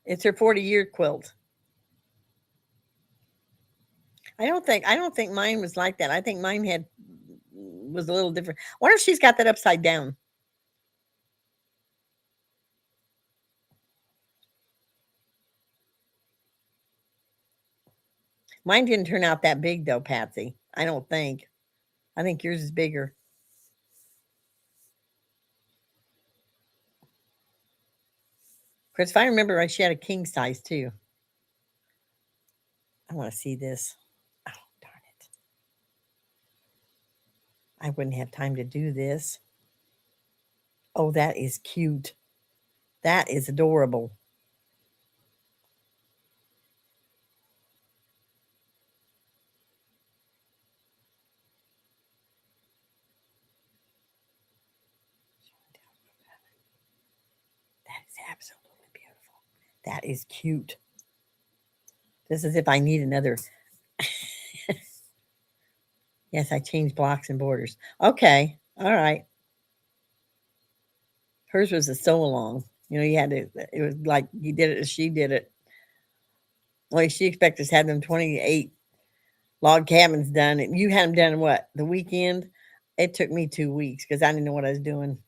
C: It's her 40-year quilt. I don't think mine was like that. I think mine was a little different. I wonder if she's got that upside down. Mine didn't turn out that big though, Patsy. I don't think. I think yours is bigger. Because if I remember right, she had a king size too. I want to see this. Oh, darn it. I wouldn't have time to do this. Oh, that is cute. That is adorable. That is absolutely beautiful. That is cute. This is if I need another. Yes, I changed blocks and borders. Okay. All right. Hers was a sew along. You know, you had to, it was like you did it as she did it. Well, she expected us to have them 28 log cabins done. And you had them done in what? The weekend? It took me 2 weeks because I didn't know what I was doing.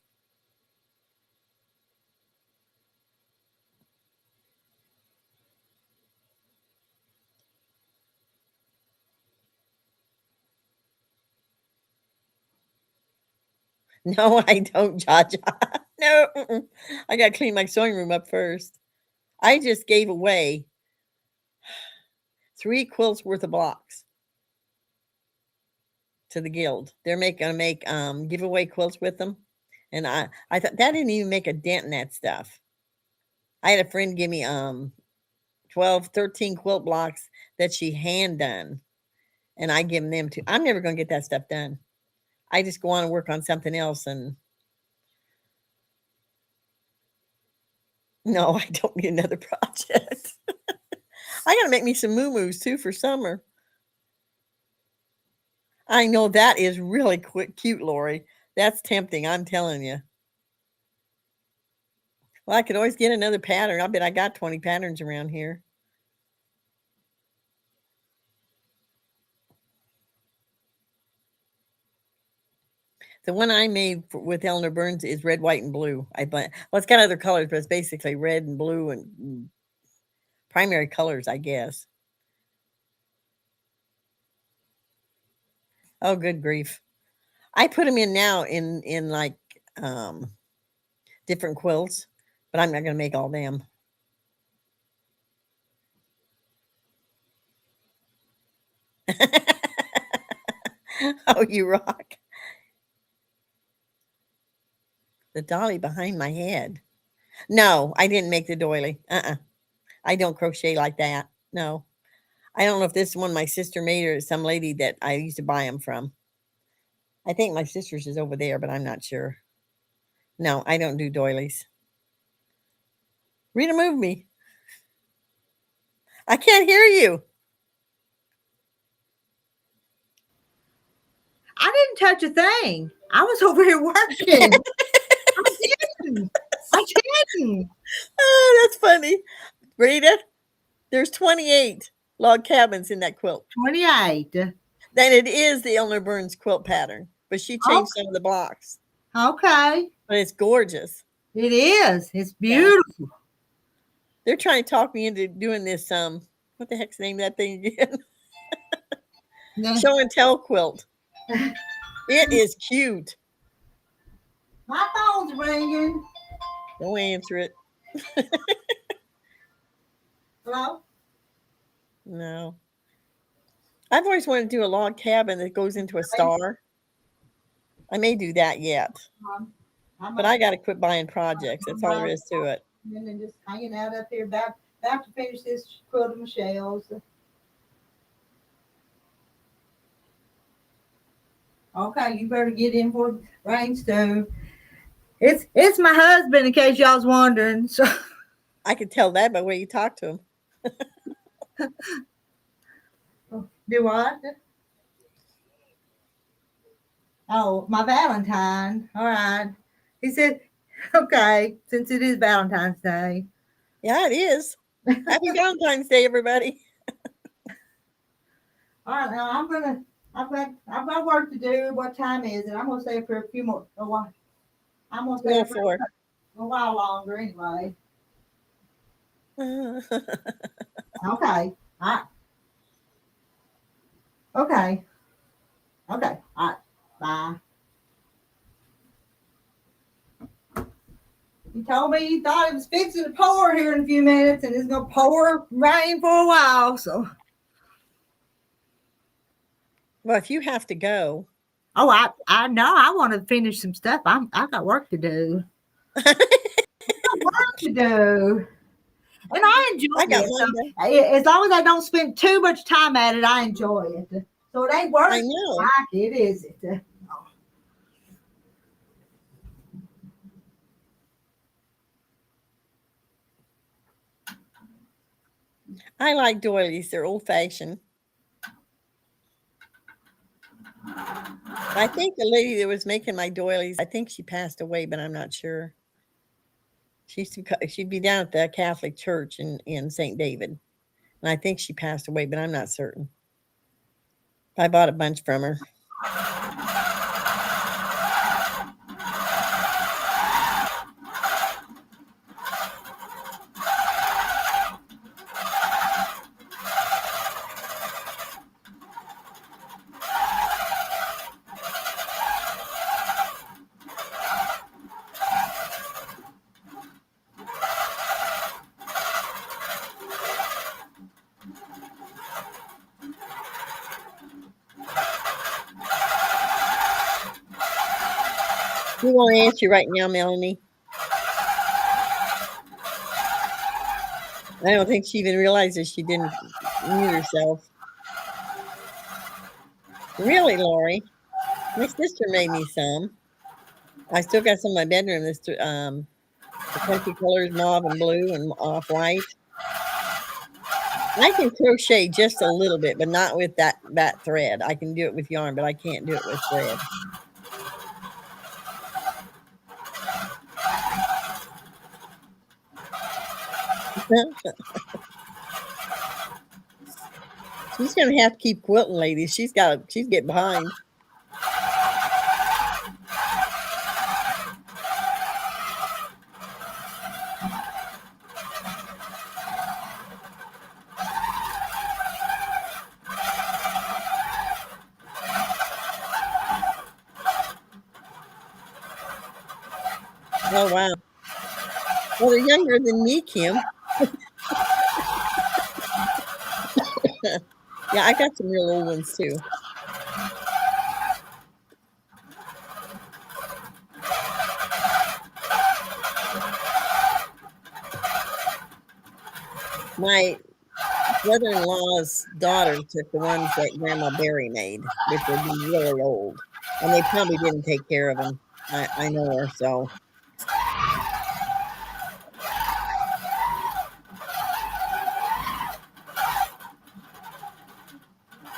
C: No, I don't, Jaja. No, I got to clean my sewing room up first. I just gave away 3 quilts worth of blocks to the guild. They're gonna make giveaway quilts with them. And I thought that didn't even make a dent in that stuff. I had a friend give me 12, 13 quilt blocks that she hand done. And I give them to. I'm never gonna get that stuff done. I just go on and work on something else. And no, I don't need another project. I gotta make me some moo-moos too for summer. I know that is really cute, Lori. That's tempting, I'm telling you. Well, I could always get another pattern. I bet I got 20 patterns around here. The one I made with Eleanor Burns is red, white, and blue. Well, it's got other colors, but it's basically red and blue and primary colors, I guess. Oh, good grief! I put them in now in like different quilts, but I'm not going to make all them. Oh, you rock. The dolly behind my head. No, I didn't make the doily. I don't crochet like that. No. I don't know if this one my sister made or some lady that I used to buy them from. I think my sister's is over there, but I'm not sure. No, I don't do doilies. Rita, move me. I can't hear you.
A: I didn't touch a thing. I was over here working. I didn't.
C: Oh, that's funny. Rita, there's 28 log cabins in that quilt.
A: 28.
C: Then it is the Eleanor Burns quilt pattern, but she changed some of the blocks.
A: Okay.
C: But it's gorgeous.
A: It is. It's beautiful.
C: Yeah. They're trying to talk me into doing this. What the heck's the name of that thing again? Show and tell quilt. It is cute.
A: My phone's ringing.
C: Don't answer it.
A: Hello?
C: No. I've always wanted to do a log cabin that goes into a star. I may do that yet. But I got to quit buying projects. That's all there is to it.
A: And then just hanging out up here, about to finish this quilt of Michelle's. Okay, you better get in for rain stove. It's my husband, in case y'all's wondering. So
C: I could tell that by the way you talk to him.
A: Do what? Oh, my Valentine. All right. He said, okay, since it is Valentine's Day.
C: Yeah, it is. Happy Valentine's Day, everybody.
A: All right, now I've got work to do. What time is it? I'm gonna stay for a few more a while. I'm gonna stay for a while longer anyway. Okay. All right. Okay. Okay. All right. Bye. He told me he thought it was fixing to pour here in a few minutes, and it's gonna pour rain for a while. So,
C: well, if you have to go,
A: oh, I know I want to finish some stuff. I got work to do. I got work to do, and I enjoy it. So, as long as I don't spend too much time at it, I enjoy it. So it ain't work.
C: I know.
A: Like it, is it?
C: I like doilies. They're old fashioned. I think the lady that was making my doilies, I think she passed away, but I'm not sure. She'd be down at the Catholic Church in St. David. And I think she passed away, but I'm not certain. I bought a bunch from her. You won't answer right now, Melanie. I don't think she even realizes she didn't mute herself. Really, Lori? My sister made me some. I still got some in my bedroom. The country colors, mauve and blue and off-white. I can crochet just a little bit, but not with that thread. I can do it with yarn, but I can't do it with thread. She's gonna have to keep quilting, ladies. She's getting behind. Oh wow. Well, they're younger than me, Kim. Yeah, I got some real old ones too. My brother-in-law's daughter took the ones that Grandma Barry made, which would be really old, and they probably didn't take care of them. I know her, so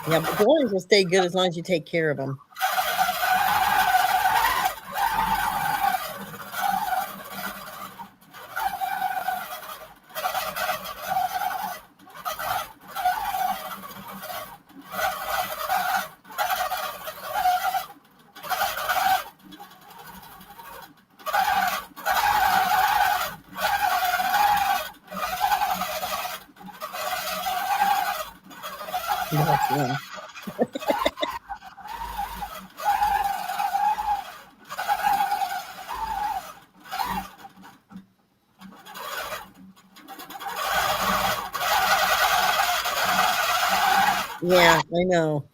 C: yeah. But the ones will stay good as long as you take care of them. That's one. Yeah, I know.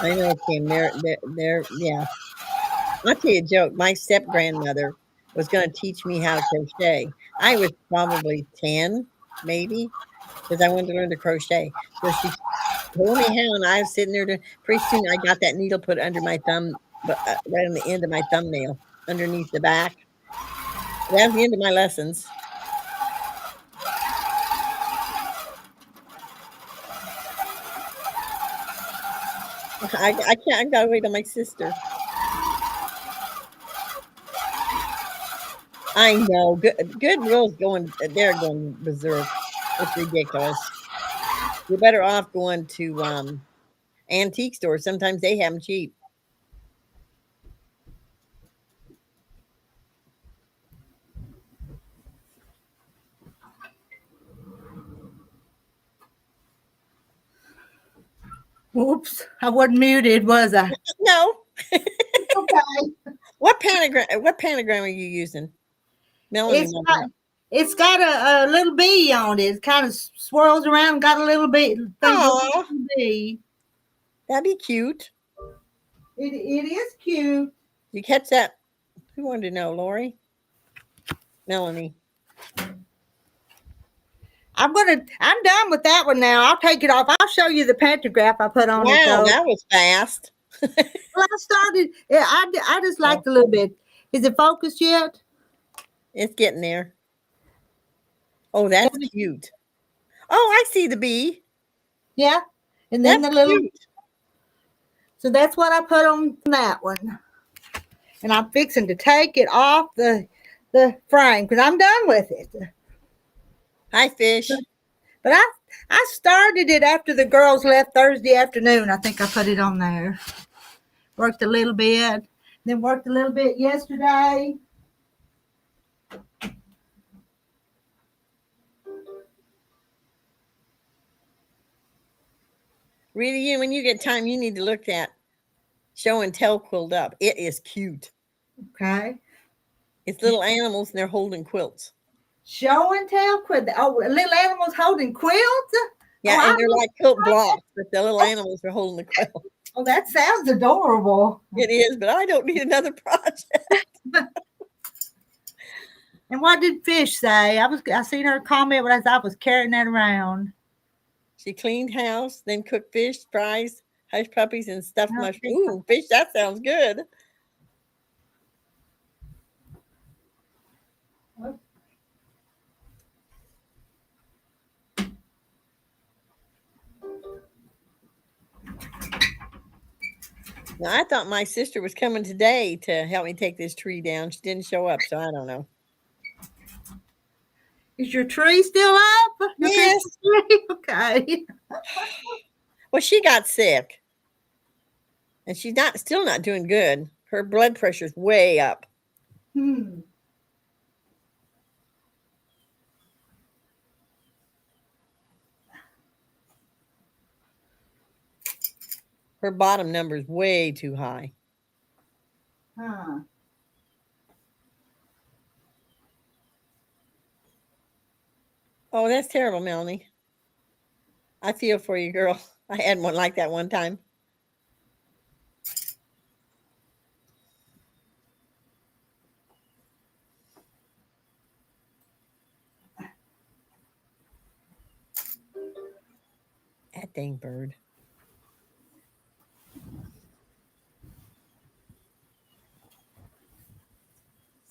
C: I know, Kim. Yeah. I'll tell you a joke. My step grandmother was going to teach me how to crochet. I was probably 10, maybe, because I wanted to learn to crochet. So she told me how, and I was sitting there. Pretty soon, I got that needle put under my thumb, but right on the end of my thumbnail, underneath the back. That was the end of my lessons. I can't. I gotta wait on my sister. I know. Goodwill's going. They're going berserk. It's ridiculous. You're better off going to antique stores. Sometimes they have them cheap.
A: Oops, I wasn't muted, was I?
C: No.
A: Okay.
C: What pentagram are you using? Melanie.
A: It's got a little bee on it. It kind of swirls around, got a little bee thing.
C: Aw.
A: Bee.
C: That'd be cute.
A: It is cute.
C: You catch that? Who wanted to know, Lori? Melanie.
A: I'm done with that one now. I'll take it off. I'll show you the pantograph I put on it.
C: Wow,
A: Though.
C: that was fast.
A: Well, I started. Yeah, I just liked a little bit. Is it focused yet?
C: It's getting there. Oh, that's cute. Oh, I see the bee.
A: Yeah, and then
C: That's
A: the little.
C: cute.
A: So that's what I put on that one, and I'm fixing to take it off the frame because I'm done with it.
C: Hi, fish.
A: But I started it after the girls left Thursday afternoon. I think I put it on there. Worked a little bit, then worked a little bit yesterday.
C: Really, when you get time, you need to look at Show and Tell Quilt Up. It is cute.
A: Okay.
C: It's little animals and they're holding quilts.
A: Show and Tell quilt. Oh, little animals holding quilts.
C: Yeah, and they're like quilt blocks, but the little animals are holding the quilt.
A: Oh, that sounds adorable.
C: It is, but I don't need another project.
A: And what did Fish say? I seen her comment when I was carrying that around.
C: She cleaned house, then cooked fish, fries, hush puppies, and stuffed mushrooms. Ooh, fish, that sounds good. Now, I thought my sister was coming today to help me take this tree down. She didn't show up, so I don't know.
A: Is your tree still up?
C: Yes.
A: Okay.
C: Well, she got sick. And she's still not doing good. Her blood pressure's way up. Her bottom number is way too high.
A: Huh.
C: Oh, that's terrible, Melanie. I feel for you, girl. I had one like that one time. That dang bird.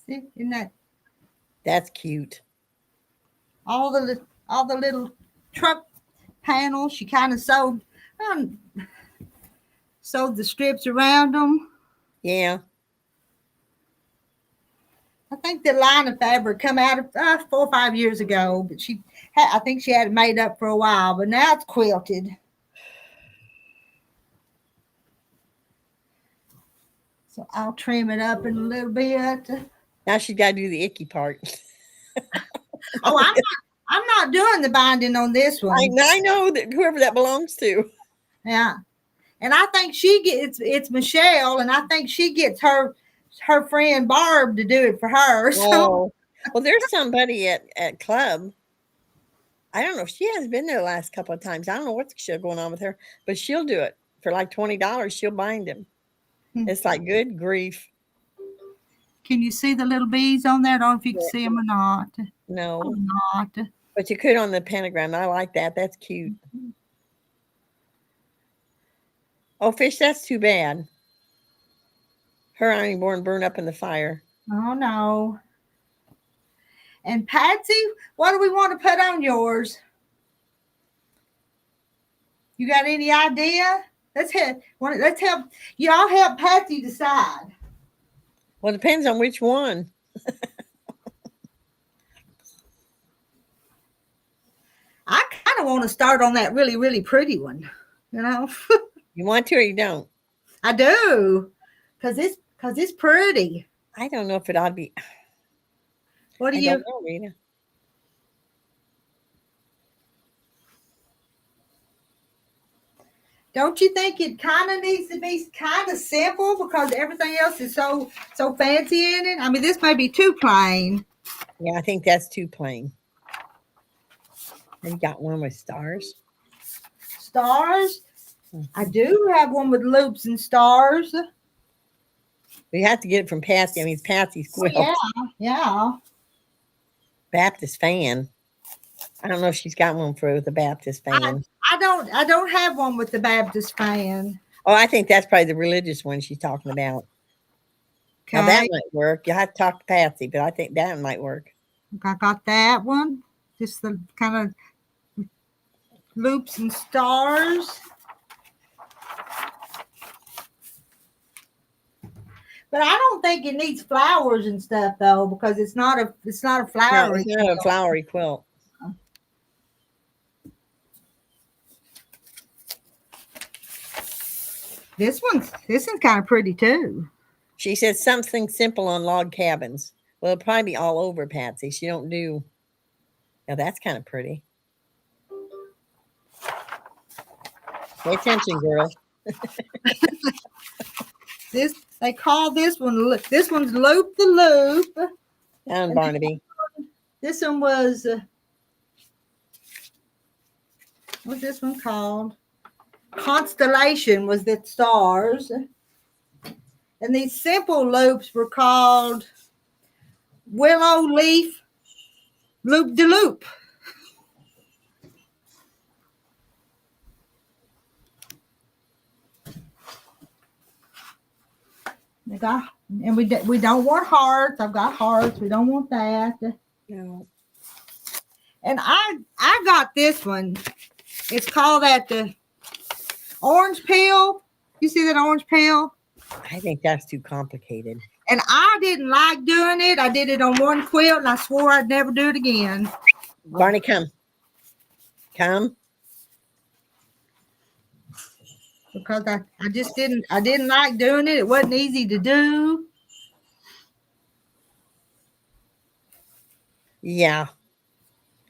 A: See, isn't that
C: That's cute.
A: all the little truck panels? She kind of sewed the strips around them.
C: Yeah.
A: I think the line of fabric come out of 4 or 5 years ago, but I think she had it made up for a while, but now it's quilted. So I'll trim it up in a little bit.
C: Now she's got to do the icky part.
A: Oh, I'm not doing the binding on this one.
C: I know that whoever that belongs to.
A: Yeah, and I think it's Michelle, and I think she gets her friend Barb to do it for her. So.
C: Oh. Well, there's somebody at club. I don't know if she has been there the last couple of times. I don't know what's going on with her, but she'll do it for like $20. She'll bind him. It's like, good grief.
A: Can you see the little bees on there? I don't know if you can see them or not.
C: No.
A: Or not.
C: But you could on the pentagram. I like that. That's cute. Oh, Fish, that's too bad. Her ironing board burned up in the fire.
A: Oh, no. And Patsy, what do we want to put on yours? You got any idea? Let's help y'all help Patsy decide.
C: Well, it depends on which one.
A: I kind of want to start on that really, really pretty one. You know?
C: You want to or you don't?
A: I do. Because it's pretty.
C: I don't know if it ought to be.
A: What do
C: I
A: you
C: don't know, Rita.
A: Don't you think it kind of needs to be kind of simple because everything else is so fancy in it? I mean, this may be too plain.
C: Yeah, I think that's too plain. And you got one with stars.
A: Stars? I do have one with loops and stars.
C: We have to get it from Patsy. I mean, it's Patsy's quilt.
A: Yeah.
C: Baptist fan. I don't know if she's got one with the Baptist fan.
A: I don't have one with the Baptist fan.
C: Oh, I think that's probably the religious one she's talking about. Okay. Now that might work. You'll have to talk to Patsy, but I think that might work.
A: I got that one. Just the kind of loops and stars. But I don't think it needs flowers and stuff though, because it's not a flowery.
C: No, it's not a flowery quilt.
A: This one's kind of pretty too.
C: She said something simple on log cabins. Well, it'll probably be all over Patsy. She don't do. Now that's kind of pretty. Pay attention, girl.
A: They call this one. This one's loop the loop.
C: Down, Barnaby.
A: This one was. What's this one called? Constellation was the stars. And these simple loops were called willow leaf loop de loop. And we don't want hearts. I've got hearts. We don't want that.
C: No.
A: And I got this one. It's called the orange peel. You see that orange peel?
C: I think that's too complicated.
A: And I didn't like doing it. I did it on one quilt, and I swore I'd never do it again.
C: Barney, come. Come.
A: Because I just didn't like doing it. It wasn't easy to do.
C: Yeah.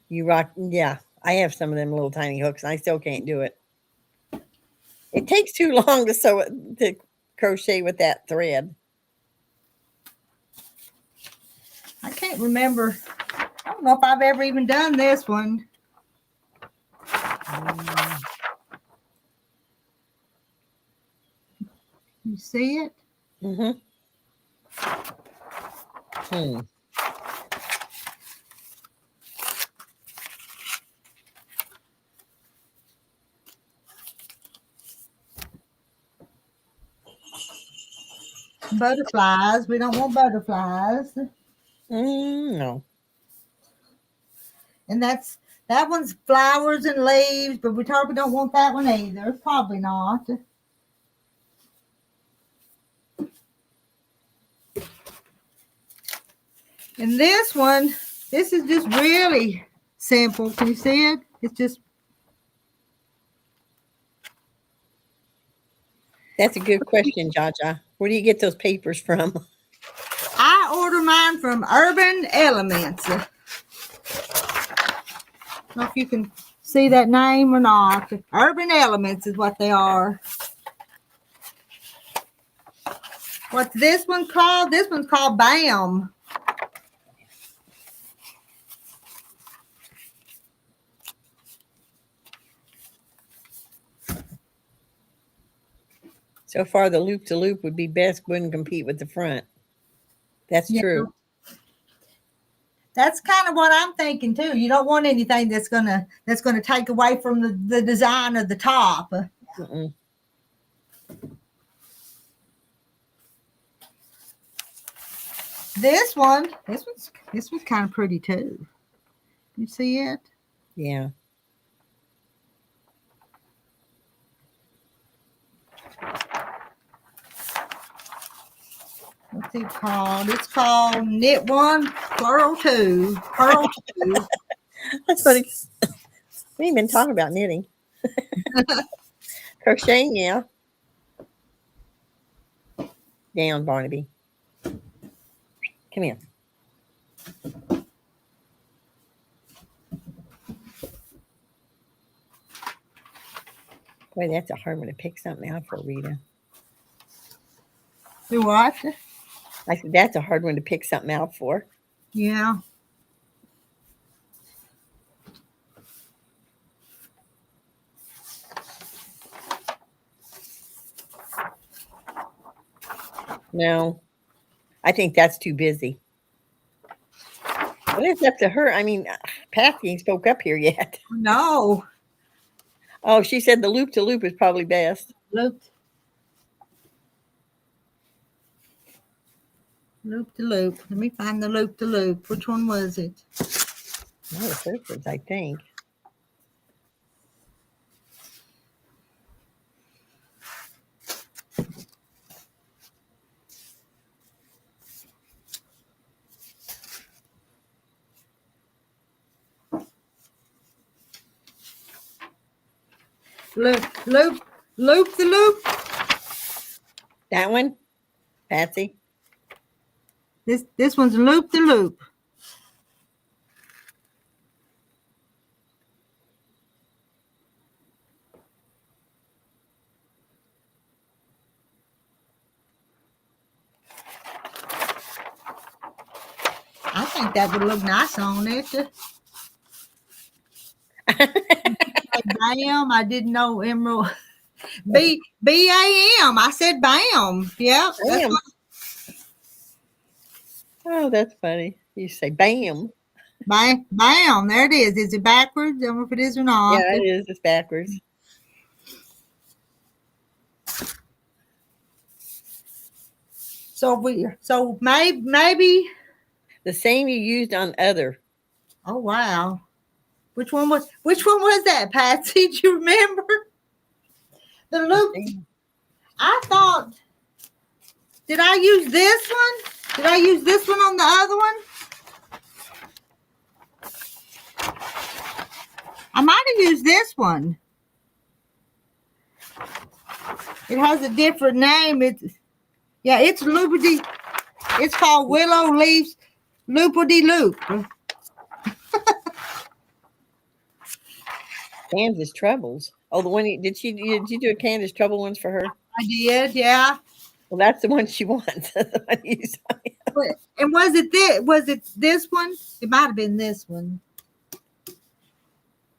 C: You rock. Yeah. I have some of them little tiny hooks, and I still can't do it. It takes too long to crochet with that thread.
A: I can't remember I don't know if I've ever even done this one. You see it?
C: Mm-hmm.
A: Butterflies. We don't want butterflies.
C: No.
A: And that one's flowers and leaves, but we probably don't want that one either. Probably not. And this one, this is just really simple. Can you see it? It's just.
C: That's a good question, Jaja. Where do you get those papers from?
A: I order mine from Urban Elements. I don't know if you can see that name or not. Urban Elements is what they are. What's this one called? This one's called BAM.
C: So far, the loop-to-loop would be best. Wouldn't compete with the front. That's true.
A: That's kind of what I'm thinking too. You don't want anything that's gonna take away from the design of the top.
C: Mm-mm.
A: This one's kind of pretty too. You see it?
C: Yeah.
A: What's it called? It's called Knit One, Purl Two. Purl Two.
C: That's funny. We ain't been talking about knitting. Crocheting, yeah. Down, Barnaby. Come here. Boy, that's a hard one to pick something out for, Rita.
A: Do what?
C: I said, that's a hard one to pick something out for.
A: Yeah.
C: No, I think that's too busy. But it's up to her. I mean, Patty ain't spoke up here yet.
A: No.
C: Oh, she said the loop-to-loop is probably best.
A: Loop to loop. Let me find the loop to loop. Which one was it?
C: One of the first ones, I think.
A: Loop to loop.
C: That one, Patsy.
A: This one's loop to loop. I think that would look nice on it. Bam! I didn't know emerald. BAM. I said BAM. Yep.
C: Bam. Oh, that's funny. You say bam.
A: Bam. There it is. Is it backwards? I don't know if it is or not.
C: Yeah, it is. It's backwards.
A: So maybe
C: the same you used on other.
A: Oh wow. Which one was that, Patsy? Do you remember? The loop. I thought, did I use this one? Did I use this one on the other one? I might have used this one. It has a different name. It's loopity. It's called Willow Leaves Loopity Loop.
C: Candace Troubles. Oh, the one did you do a Candace Trouble ones for her?
A: I did, yeah.
C: Well, that's the one she wants. The one you saw.
A: And was it this one? It might have been this one.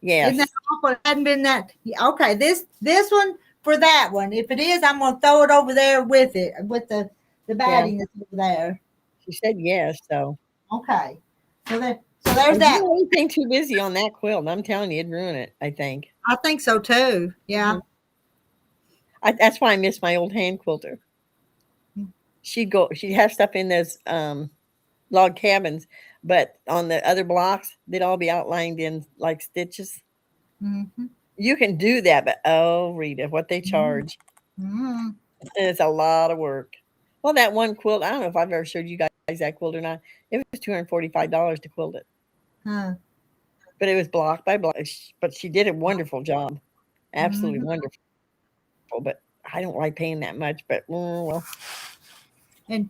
C: Yes.
A: Isn't that awful? It hadn't been that. Okay, this one for that one. If it is, I'm gonna throw it over there with it, with the batting that's over there.
C: She said yes, so.
A: Okay. So there's
C: If
A: that.
C: you do anything too busy on that quilt, I'm telling you, it'd ruin it, I think.
A: I think so too. Yeah.
C: That's why I miss my old hand quilter. She'd have stuff in those log cabins, but on the other blocks, they'd all be outlined in like stitches.
A: Mm-hmm.
C: You can do that, but oh, Rita, what they charge.
A: Mm-hmm.
C: It's a lot of work. Well, that one quilt, I don't know if I've ever showed you guys that quilt or not. It was $245 to quilt it.
A: Huh.
C: But it was block by block. But she did a wonderful job. Absolutely wonderful. But I don't like paying that much. But well.
A: And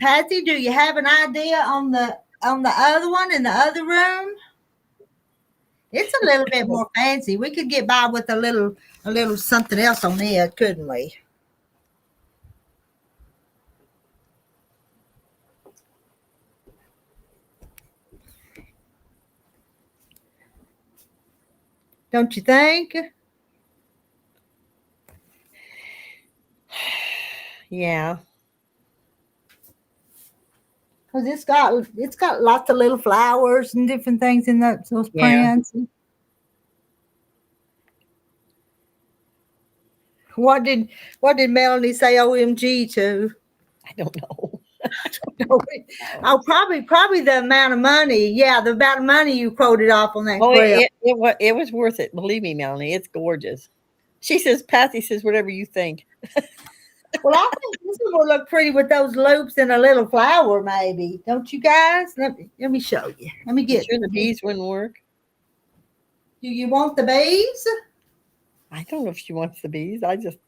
A: Patsy, do you have an idea on the other one in the other room? It's a little bit more fancy. We could get by with a little something else on it, couldn't we? Don't you think?
C: Yeah.
A: Because it's got lots of little flowers and different things in those prints. What did Melanie say OMG to?
C: I don't know.
A: Oh, probably the amount of money. Yeah, the amount of money you quoted off on that quilt.
C: It was worth it. Believe me, Melanie, it's gorgeous. She says, Patsy says, whatever you think.
A: Well, I think this one will look pretty with those loops and a little flower, maybe. Don't you guys? Let me show you. Let me get.
C: Sure the bees wouldn't work.
A: Do you want the bees?
C: I don't know if she wants the bees. I just.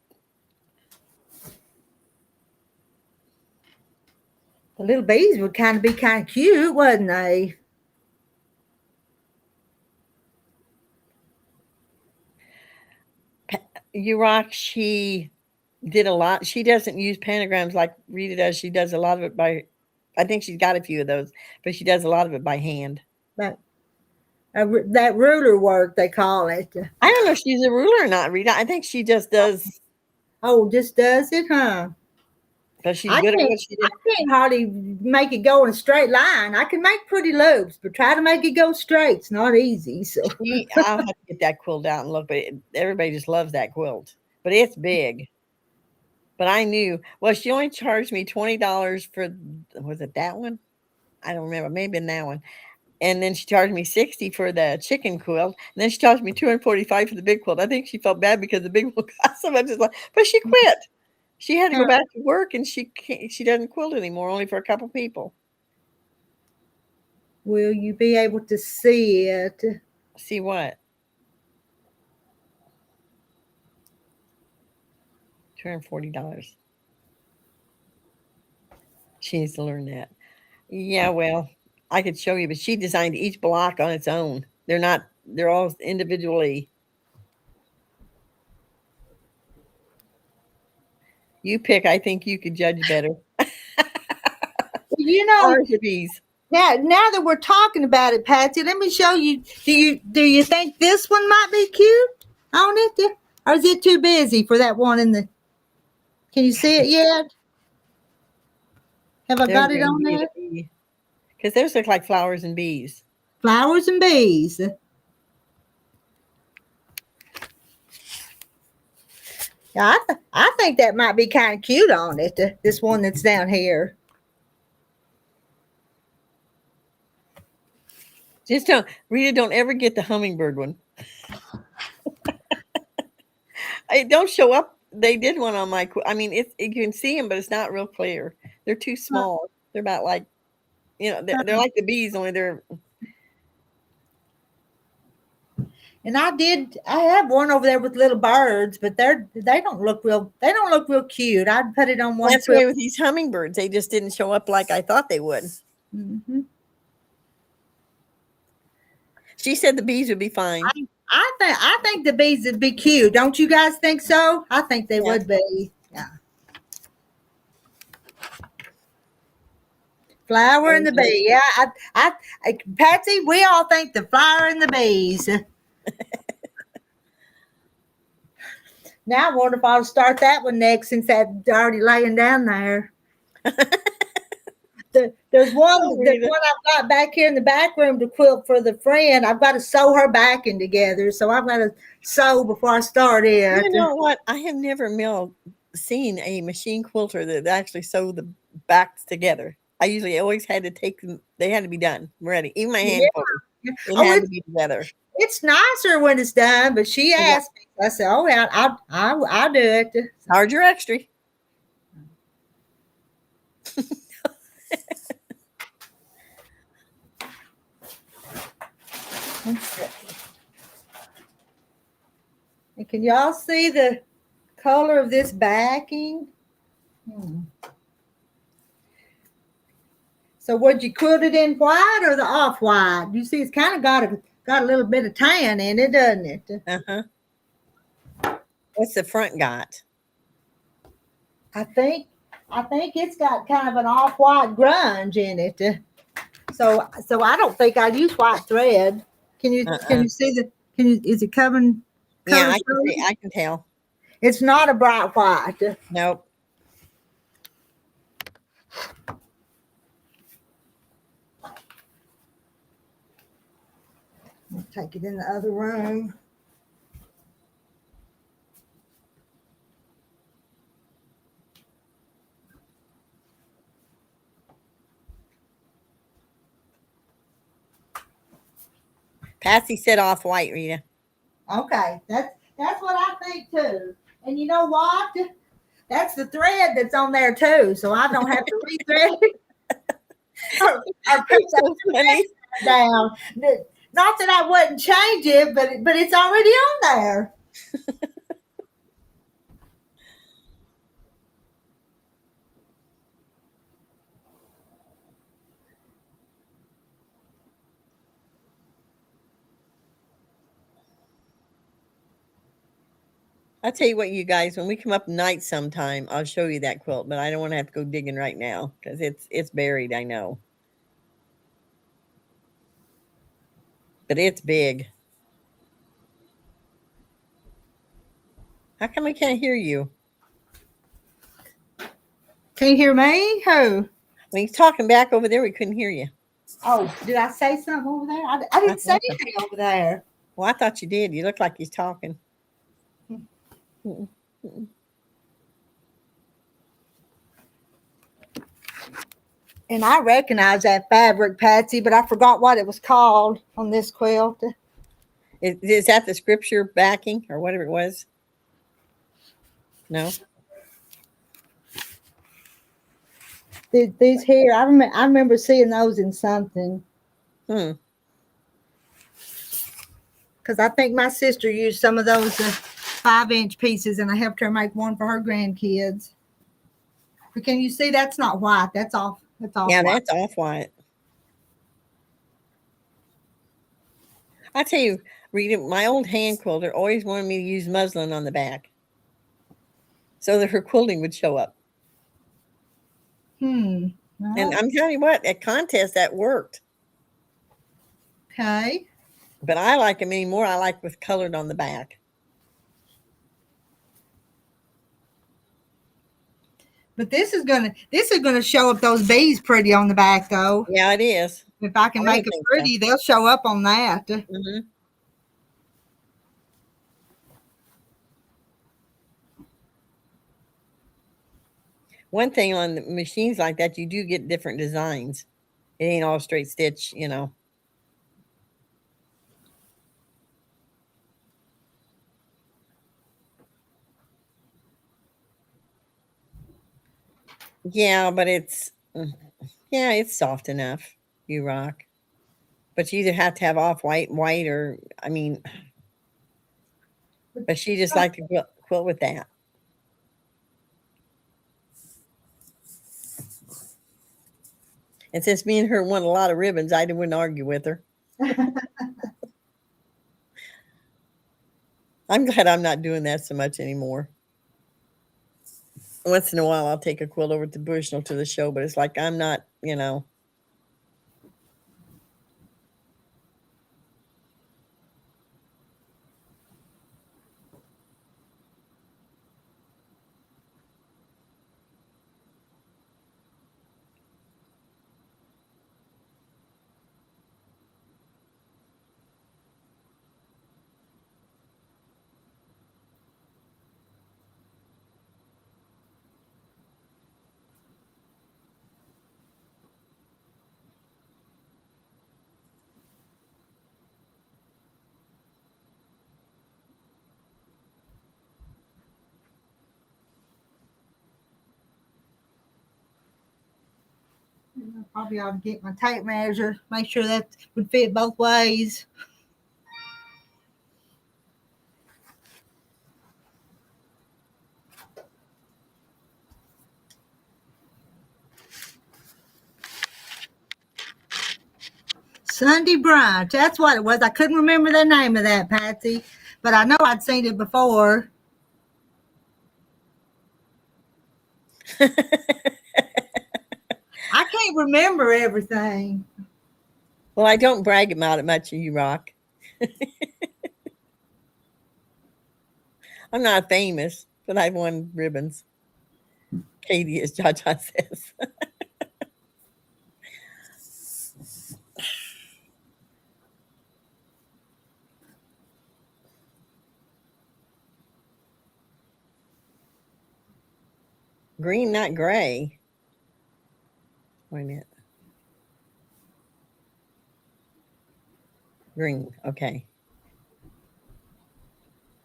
A: The little bees would be kind of cute, wouldn't they?
C: Rock, she did a lot. She doesn't use pentagrams like Rita does. She does a lot of it by, I think she's got a few of those, but she does a lot of it by hand.
A: That ruler work, they call it.
C: I don't know if she's a ruler or not, Rita. I think she just does.
A: Oh, just does it, huh?
C: But she's good at what she does.
A: I can't hardly make it go in a straight line. I can make pretty loops, but try to make it go straight. It's not easy. So
C: I'll have to get that quilt out and look, but everybody just loves that quilt. But it's big. But I knew, well, she only charged me $20 for, was it that one? I don't remember, maybe in that one. And then she charged me $60 for the chicken quilt. And then she charged me $245 for the big quilt. I think she felt bad because the big one cost so much. But she quit. She had to go back to work, and she doesn't quilt anymore, only for a couple people.
A: Will you be able to see it?
C: See what? $240. She needs to learn that. Yeah, well, I could show you, but she designed each block on its own. They're all individually. You pick. I think you could judge better.
A: You know,
C: bees.
A: now that we're talking about it, Patsy, let me show you. Do you think this one might be cute on it, or is it too busy for that one in the? Can you see it yet? Have I got it on there?
C: Because those look like flowers and bees.
A: Flowers and bees. Yeah, I think that might be kind of cute on it. This one that's down here.
C: Just don't ever get the hummingbird one. It don't show up. They did one on my. I mean, you can see them, but it's not real clear. They're too small. They're about like, they're like the bees, only they're.
A: And I have one over there with little birds, but they don't look real cute. I'd put it on one.
C: That's the way with these hummingbirds. They just didn't show up like I thought they would.
A: Mm-hmm.
C: She said the bees would be fine.
A: I think the bees would be cute. Don't you guys think so? I think they would be. Yeah. Flower and the
C: Okay.
A: bee. Yeah, Patsy, we all think the flower and the bees. Now I wonder if I'll start that one next since that's already laying down there. There's one
C: Oh, Rita.
A: I've got back here in the back room to quilt for the friend. I've got to sew her backing together, so I've got to sew before I start it.
C: You know what? I have never seen a machine quilter that actually sewed the backs together. I usually always had to take them; they had to be done ready. Even my hand quilter,
A: Yeah.
C: it
A: Oh,
C: had to be together.
A: it's nicer when it's done. But she
C: Yeah.
A: asked me. I said, "Oh, yeah, I'll do it."
C: Charge your extra.
A: And can y'all see the color of this backing? So would you quilt it in white or the off-white? You see, it's kind of got a little bit of tan in it, doesn't it?
C: What's the front got?
A: I think it's got kind of an off-white grunge in it. So I don't think I'd use white thread. Can you see is it coming?
C: Yeah, I can tell.
A: It's not a bright white.
C: Nope.
A: I'll take it in the other room.
C: Patsy said off white, Rita.
A: Okay, that's what I think too. And you know what? That's the thread that's on there too, so I don't have to rethread it. or put
C: So funny.
A: down. Not that I wouldn't change it, but it's already on there.
C: I'll tell you what, you guys, when we come up night sometime, I'll show you that quilt, but I don't want to have to go digging right now because it's buried, I know. But it's big. How come I can't hear you?
A: Can you hear me? Who?
C: When he's talking back over there, we couldn't hear you.
A: Oh, did I say something over there? I didn't say anything over there.
C: Well, I thought you did. You look like he's talking.
A: And I recognize that fabric, Patsy, but I forgot what it was called on this quilt.
C: Is that the scripture backing or whatever it was? No.
A: These here, I remember seeing those in something. Because I think my sister used some of those 5-inch pieces, and I helped her make one for her grandkids. But can you see that's not white? That's off.
C: Yeah,
A: white.
C: that's off white. I tell you, Rita, my old hand quilter always wanted me to use muslin on the back so that her quilting would show up.
A: Well,
C: And I'm telling you what, at contests that worked.
A: okay.
C: But I like them anymore. I like with colored on the back.
A: But this is gonna show up those bees pretty on the back though.
C: Yeah, it is.
A: If I can make them pretty, they'll show up on that.
C: One thing on the machines like that, you do get different designs. It ain't all straight stitch, you know. Yeah, but it's soft enough. You rock. But you either have to have off white, or I mean, but she just liked to quilt with that. And since me and her won a lot of ribbons, I wouldn't argue with her. I'm glad I'm not doing that so much anymore. Once in a while, I'll take a quilt over to Bushnell to the show, but it's like I'm not, you know.
A: Probably ought to get my tape measure, make sure that would fit both ways. Sunday brunch. That's what it was. I couldn't remember the name of that, Patsy, but I know I'd seen it before. I can't remember everything.
C: Well, I don't brag about it much, you rock. I'm not famous, but I've won ribbons. Katie, as Jaja says. Green, not gray. Wait a minute. Green, okay.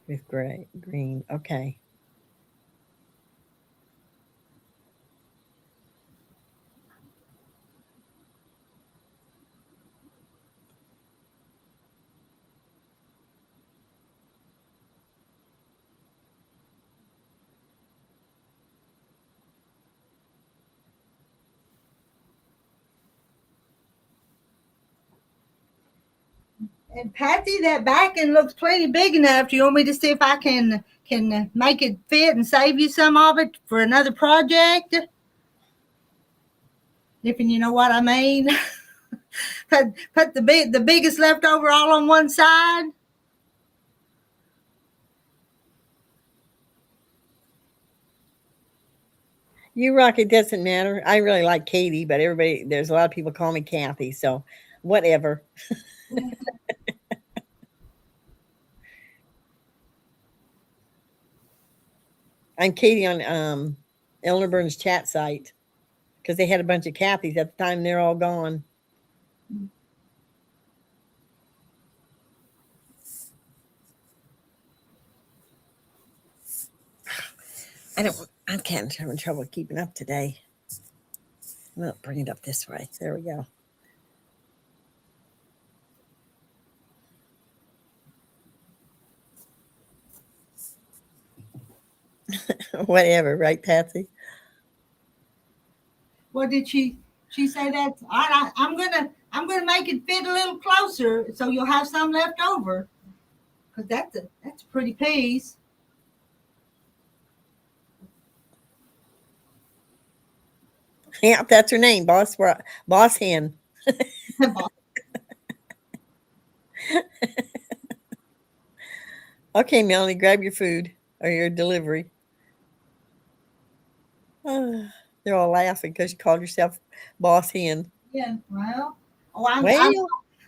C: With gray, green, okay.
A: And Patsy, that backing looks plenty big enough. Do you want me to see if I can make it fit and save you some of it for another project? If you know what I mean. put the biggest leftover all on one side.
C: You rock, it doesn't matter. I really like Katie, but there's a lot of people call me Kathy, so whatever. I'm Katie on Eleanor Burns' chat site because they had a bunch of Kathys at the time. They're all gone. I can't having trouble keeping up today. Well, bring it up this way. There we go. Whatever, right, Patsy?
A: What did she say? That I'm gonna make it fit a little closer so you'll have some left over. Cause that's a pretty piece.
C: Yeah, that's her name, Boss Hen. Okay, Melanie, grab your food or your delivery. They're all laughing because you called yourself Boss Hen.
A: Yeah, well,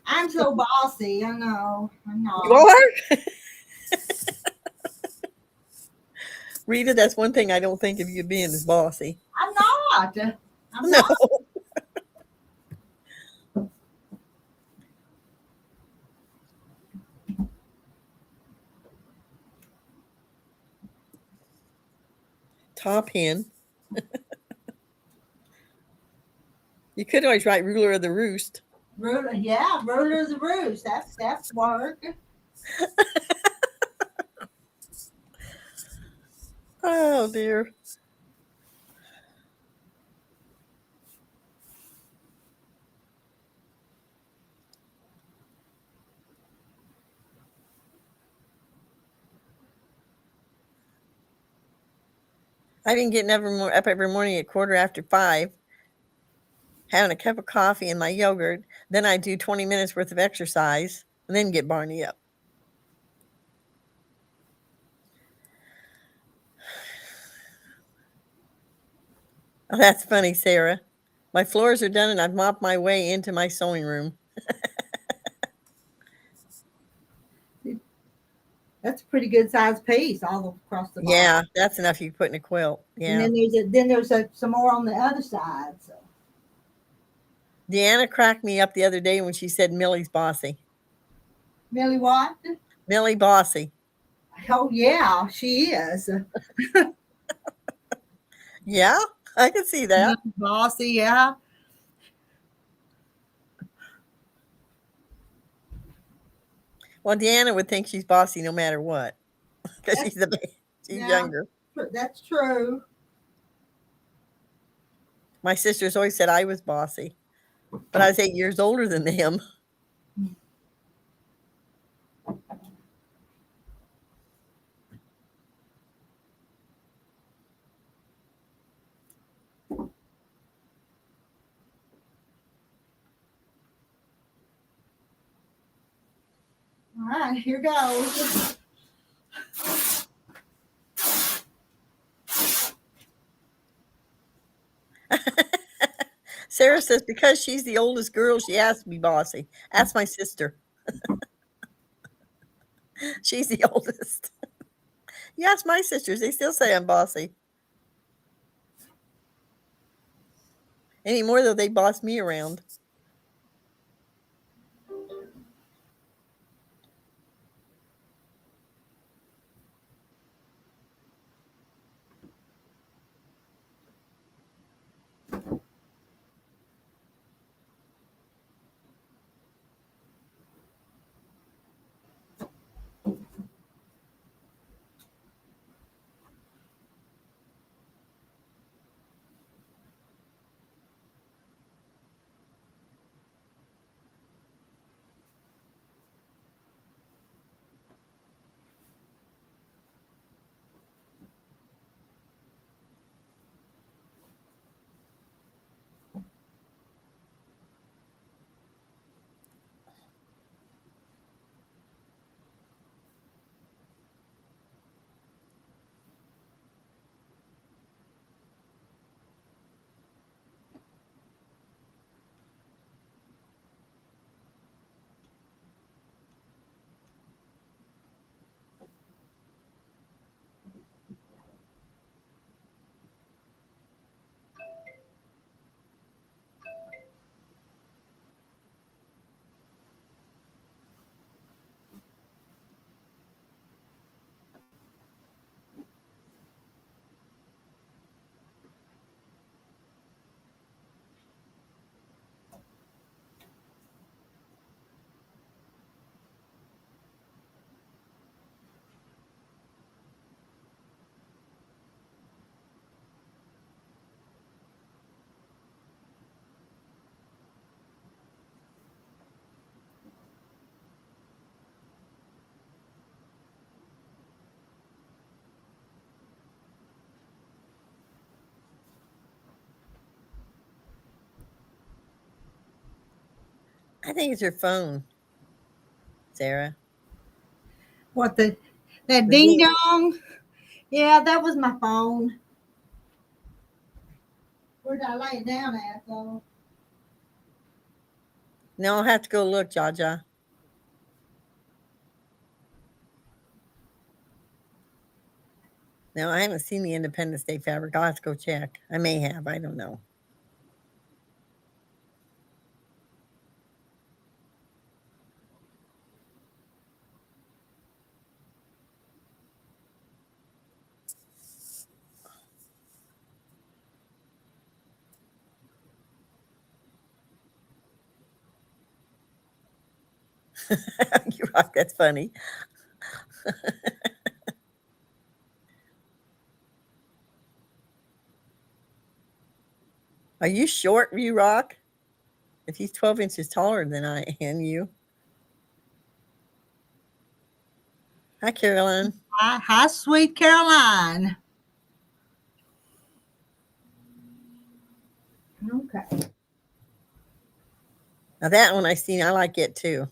A: I'm so bossy. I know.
C: You are? Rita, that's one thing I don't think of you being as bossy.
A: I'm not. I'm
C: No.
A: not.
C: Top hen. You could always write ruler of the roost.
A: Ruler of the roost. That's work.
C: Oh dear. I've been getting up every morning at 5:15, having a cup of coffee and my yogurt. Then I do 20 minutes worth of exercise and then get Barney up. Oh, that's funny, Sarah. My floors are done and I've mopped my way into my sewing room.
A: That's a pretty good sized piece all across the bottom.
C: Yeah, that's enough you can put in a quilt. Yeah.
A: And then there's some more on the other side. So.
C: Deanna cracked me up the other day when she said Millie's bossy.
A: Millie what?
C: Millie bossy.
A: Oh yeah, she is.
C: Yeah, I can see that.
A: Bossy, yeah.
C: Well, Deanna would think she's bossy no matter what, because she's she's
A: Yeah,
C: younger.
A: that's true.
C: My sisters always said I was bossy, but I was 8 years older than them.
A: All right, here goes.
C: Sarah says because she's the oldest girl, she has to be bossy. Ask my sister. She's the oldest. You ask my sisters, they still say I'm bossy. Anymore though, they boss me around. I think it's your phone, Sarah.
A: What that
C: The
A: ding
C: ding.
A: dong? Yeah, that was my phone. Where did I lay it down at though?
C: Now I'll have to go look, Jaja. No, I haven't seen the Independence Day fabric. I'll have to go check. I may have. I don't know. You rock. That's funny. Are you short, you rock? If he's 12 inches taller than I am, you. Hi, Carolyn.
A: Hi, sweet Caroline. Okay.
C: Now that one I seen, I like it too.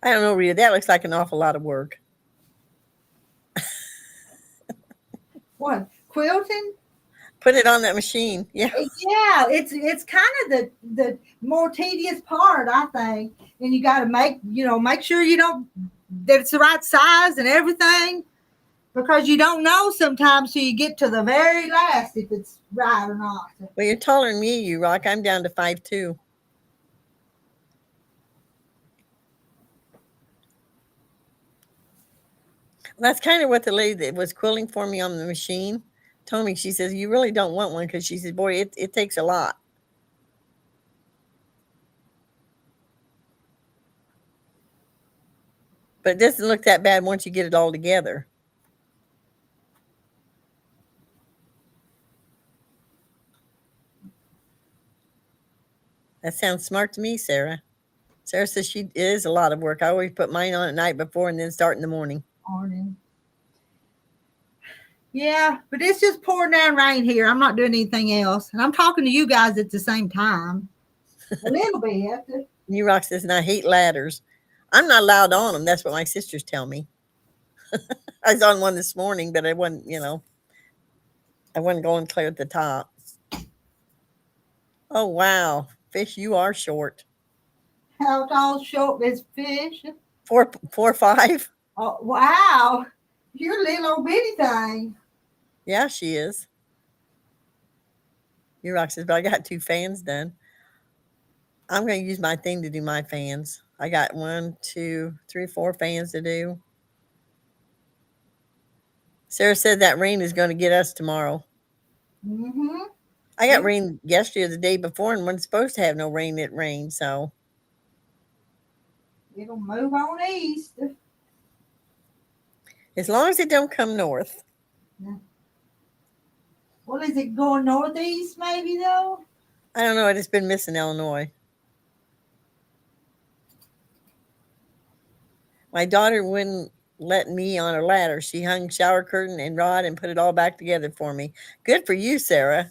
C: I don't know, Rita. That looks like an awful lot of work.
A: What, quilting?
C: Put it on that machine. Yeah.
A: Yeah, it's kind of the more tedious part, I think. And you got to make sure you don't that it's the right size and everything, because you don't know sometimes till you get to the very last if it's right or not.
C: Well, you're taller than me, you rock. I'm down to 5'2". That's kind of what the lady that was quilting for me on the machine told me. She says, you really don't want one because she says, boy, it takes a lot. But it doesn't look that bad once you get it all together. That sounds smart to me, Sarah. Sarah says it is a lot of work. I always put mine on at night before and then start in the morning.
A: Morning. Yeah, but it's just pouring down rain here. I'm not doing anything else. And I'm talking to you guys at the same time. A little bit.
C: New Rock says, and I hate ladders. I'm not allowed on them. That's what my sisters tell me. I was on one this morning, but I wasn't, I wasn't going clear at the top. Oh, wow. Fish, you are short.
A: How tall short is fish?
C: 4'5".
A: Oh, wow. You're a little old bitty thing.
C: Yeah, she is. New Rock says, but I got 2 fans done. I'm going to use my thing to do my fans. I got 1, 2, 3, 4 fans to do. Sarah said that rain is going to get us tomorrow.
A: Mm-hmm.
C: I got rain yesterday or the day before and wasn't supposed to have no rain. It rained, so.
A: It'll move on east.
C: As long as it don't come north.
A: Yeah. Well, is it going northeast maybe, though?
C: I don't know. I just been missing Illinois. My daughter wouldn't let me on her ladder. She hung shower curtain and rod and put it all back together for me. Good for you, Sarah.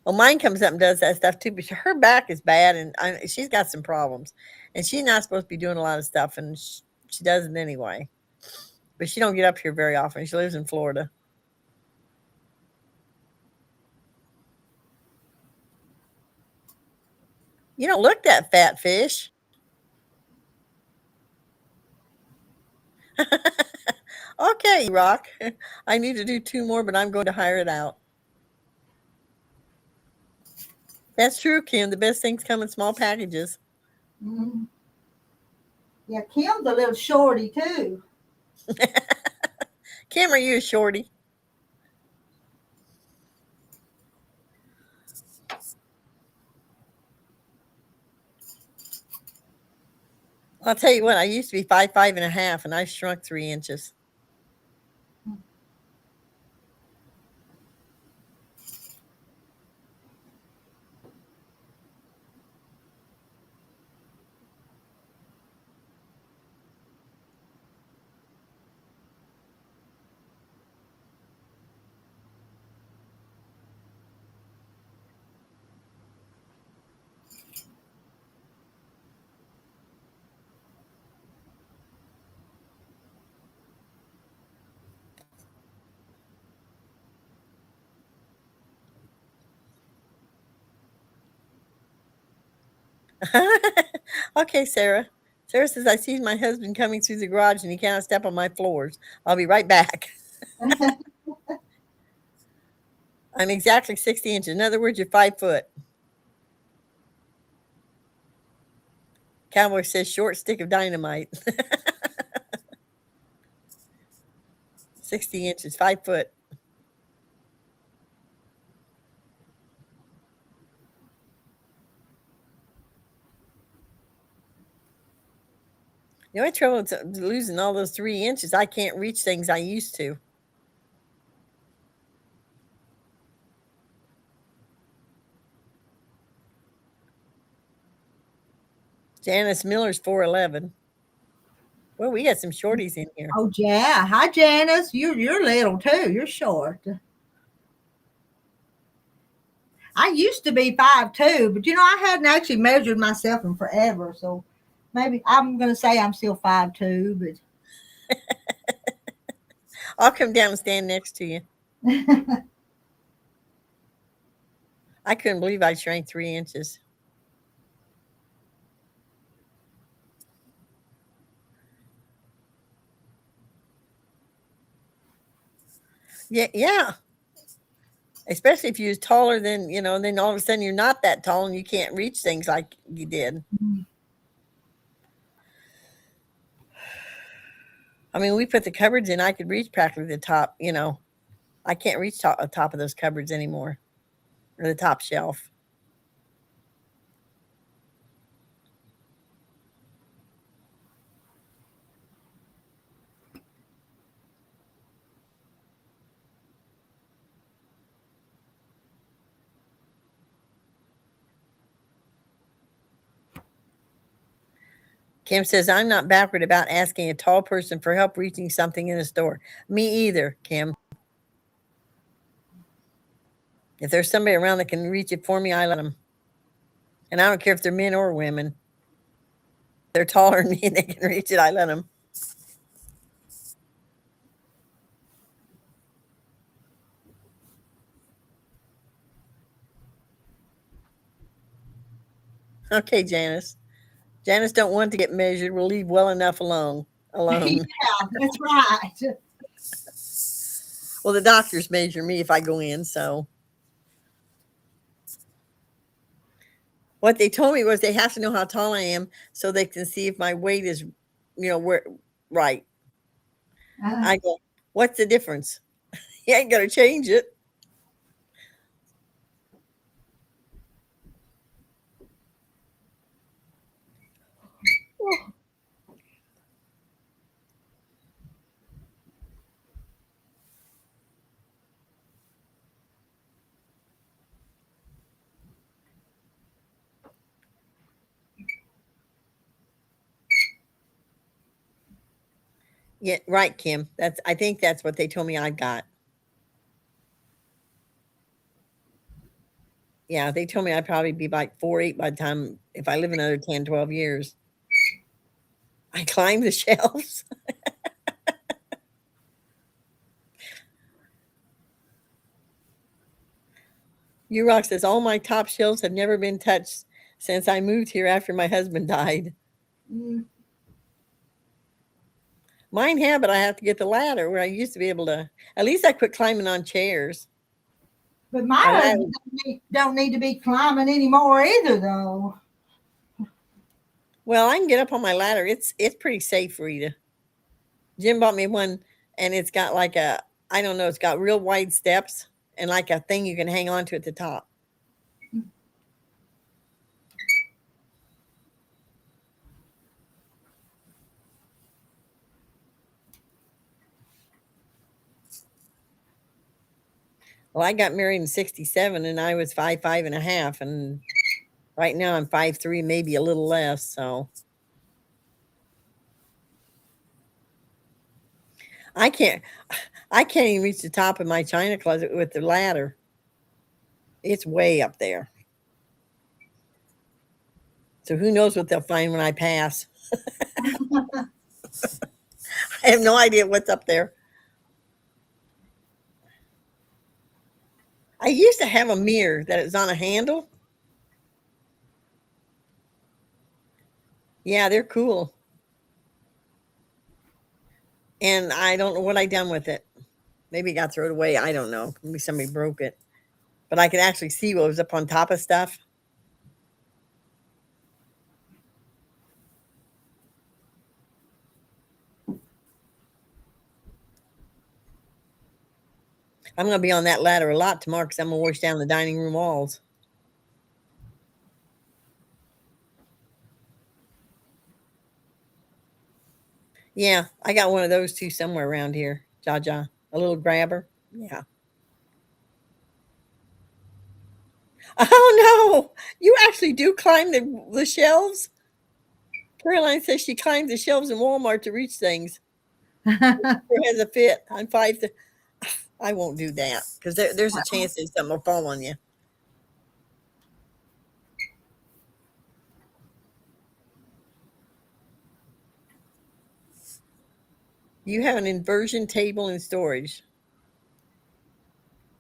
C: Well, mine comes up and does that stuff too, but her back is bad and she's got some problems. And she's not supposed to be doing a lot of stuff, and she does it anyway. But she don't get up here very often. She lives in Florida. You don't look that fat, Fish. Okay, Rock. I need to do 2 more, but I'm going to hire it out. That's true, Kim. The best things come in small packages.
A: Mm-hmm. Yeah, Kim's a little shorty, too.
C: Kim, are you a shorty? I'll tell you what, I used to be 5'5.5", and I shrunk 3 inches. Okay, Sarah. Sarah says, I see my husband coming through the garage and he cannot step on my floors. I'll be right back. I'm exactly 60 inches. In other words, you're 5 foot. Cowboy says, short stick of dynamite. 60 inches, 5 foot. The only trouble is losing all those 3 inches. I can't reach things I used to. Janice Miller's 4'11". Well, we got some shorties in here.
A: Oh, yeah. Hi, Janice. You're little, too. You're short. I used to be 5'2", but, I hadn't actually measured myself in forever, so maybe I'm going to say I'm still 5'2", but.
C: I'll come down and stand next to you. I couldn't believe I shrank 3 inches. Yeah. Especially if you're taller than, then all of a sudden you're not that tall and you can't reach things like you did. Mm-hmm. I mean, we put the cupboards in. I could reach practically the top. You know, I can't reach top of those cupboards anymore, or the top shelf. Kim says, I'm not backward about asking a tall person for help reaching something in a store. Me either, Kim. If there's somebody around that can reach it for me, I let them. And I don't care if they're men or women. If they're taller than me and they can reach it, I let them. Okay, Janice. Janice don't want to get measured. We'll leave well enough alone.
A: Yeah, that's right.
C: Well, the doctors measure me if I go in, so. What they told me was they have to know how tall I am so they can see if my weight is, where right. I go, what's the difference? You ain't gonna change it. Yeah, right, Kim. I think that's what they told me I got. Yeah, they told me I'd probably be like 4'8" by the time if I live another 10, 12 years. I climb the shelves. U-Rock says all my top shelves have never been touched since I moved here after my husband died. Mine have, but I have to get the ladder where I used to be able to. At least I quit climbing on chairs.
A: But my husband don't need to be climbing anymore either, though.
C: Well, I can get up on my ladder. It's pretty safe, Rita. Jim bought me one, and it's got like I don't know, it's got real wide steps and like a thing you can hang on to at the top. Well, I got married in 67 and I was 5'5.5", and right now I'm 5'3", maybe a little less. So I can't even reach the top of my china closet with the ladder. It's way up there. So who knows what they'll find when I pass. I have no idea what's up there. I used to have a mirror that is on a handle. Yeah, they're cool. And I don't know what I done with it. Maybe it got thrown away. I don't know. Maybe somebody broke it. But I could actually see what was up on top of stuff. I'm going to be on that ladder a lot tomorrow because I'm going to wash down the dining room walls. Yeah, I got one of those too somewhere around here. Jaja, a little grabber. Yeah. Oh no, you actually do climb the shelves? Caroline says she climbs the shelves in Walmart to reach things. It has a fit. I'm I won't do that because there's a chance that something will fall on you. You have an inversion table in storage.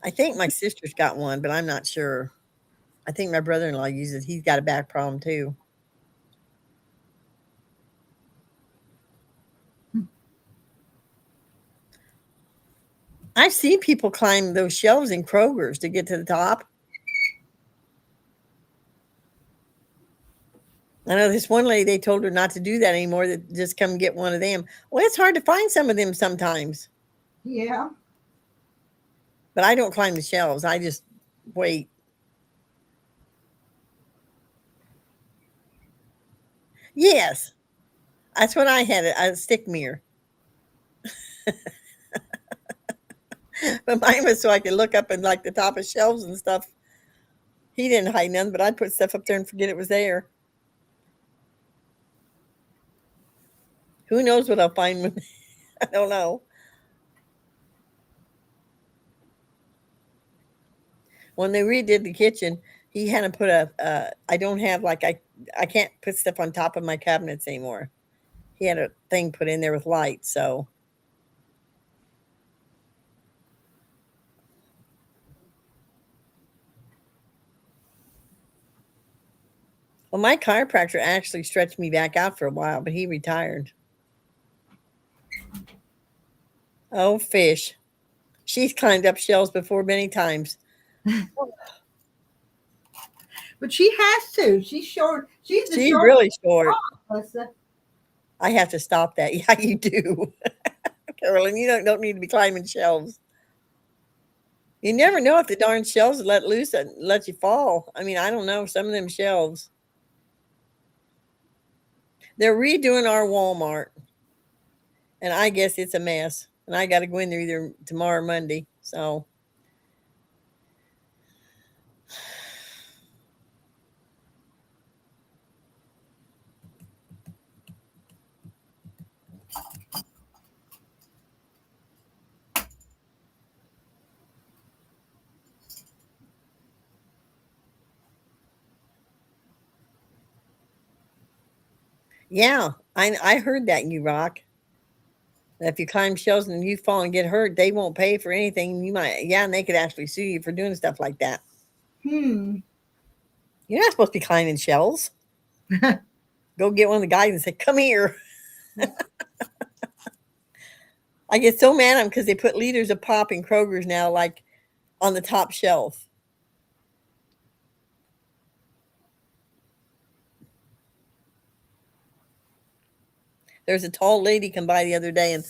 C: I think my sister's got one, but I'm not sure. I think my brother-in-law uses it. He's got a back problem too. I've seen people climb those shelves in Kroger's to get to the top. I know this one lady, they told her not to do that anymore, that just come get one of them. Well, it's hard to find some of them sometimes.
A: Yeah.
C: But I don't climb the shelves. I just wait. Yes. That's what I had, a stick mirror. But mine was so I could look up and like the top of shelves and stuff. He didn't hide none, but I'd put stuff up there and forget it was there. Who knows what I'll find when I don't know. When they redid the kitchen, he had to put I don't have like I can't put stuff on top of my cabinets anymore. He had a thing put in there with lights, so well, my chiropractor actually stretched me back out for a while, but he retired. Oh, fish. She's climbed up shelves before many times.
A: But she has to. She's short. She's the
C: She's
A: short.
C: really short.
A: Melissa.
C: I have to stop that. Yeah, you do. Carolyn, you don't need to be climbing shelves. You never know if the darn shelves let loose and let you fall. I mean, I don't know. Some of them shelves. They're redoing our Walmart. And I guess it's a mess. And I got to go in there either tomorrow or Monday. So. Yeah, I heard that, you rock. That if you climb shelves and you fall and get hurt, they won't pay for anything. You might, yeah, and they could actually sue you for doing stuff like that.
A: Hmm.
C: You're not supposed to be climbing shelves. Go get one of the guys and say, "Come here." I get so mad at them because they put liters of pop in Kroger's now, like on the top shelf. There's a tall lady come by the other day, and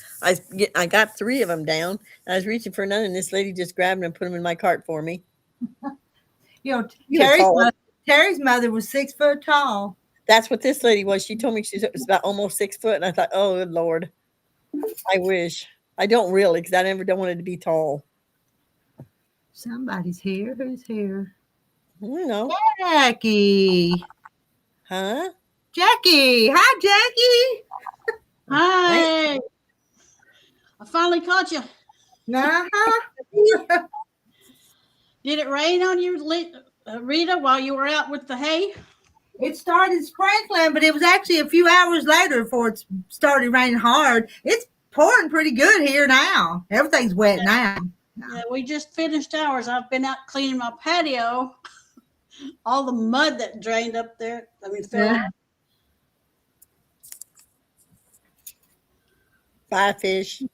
C: I got 3 of them down. And I was reaching for another, and this lady just grabbed them and put them in my cart for me.
A: You know,
C: You
A: Terry's mother was 6 foot tall.
C: That's what this lady was. She told me she was about almost 6 foot, and I thought, oh, good Lord. I wish. I don't really, because I never wanted to be tall.
A: Somebody's here. Who's here?
C: I don't know.
A: Jackie.
C: Huh?
A: Jackie. Hi, Jackie.
D: Hi. I finally caught you.
A: Uh-huh.
D: Did it rain on you, Rita, while you were out with the hay?
A: It started sprinkling, but it was actually a few hours later before it started raining hard. It's pouring pretty good here now. Everything's wet now.
D: Yeah, we just finished ours. I've been out cleaning my patio. All the mud that drained up there. Fell out.
C: Bye, fish.
A: Do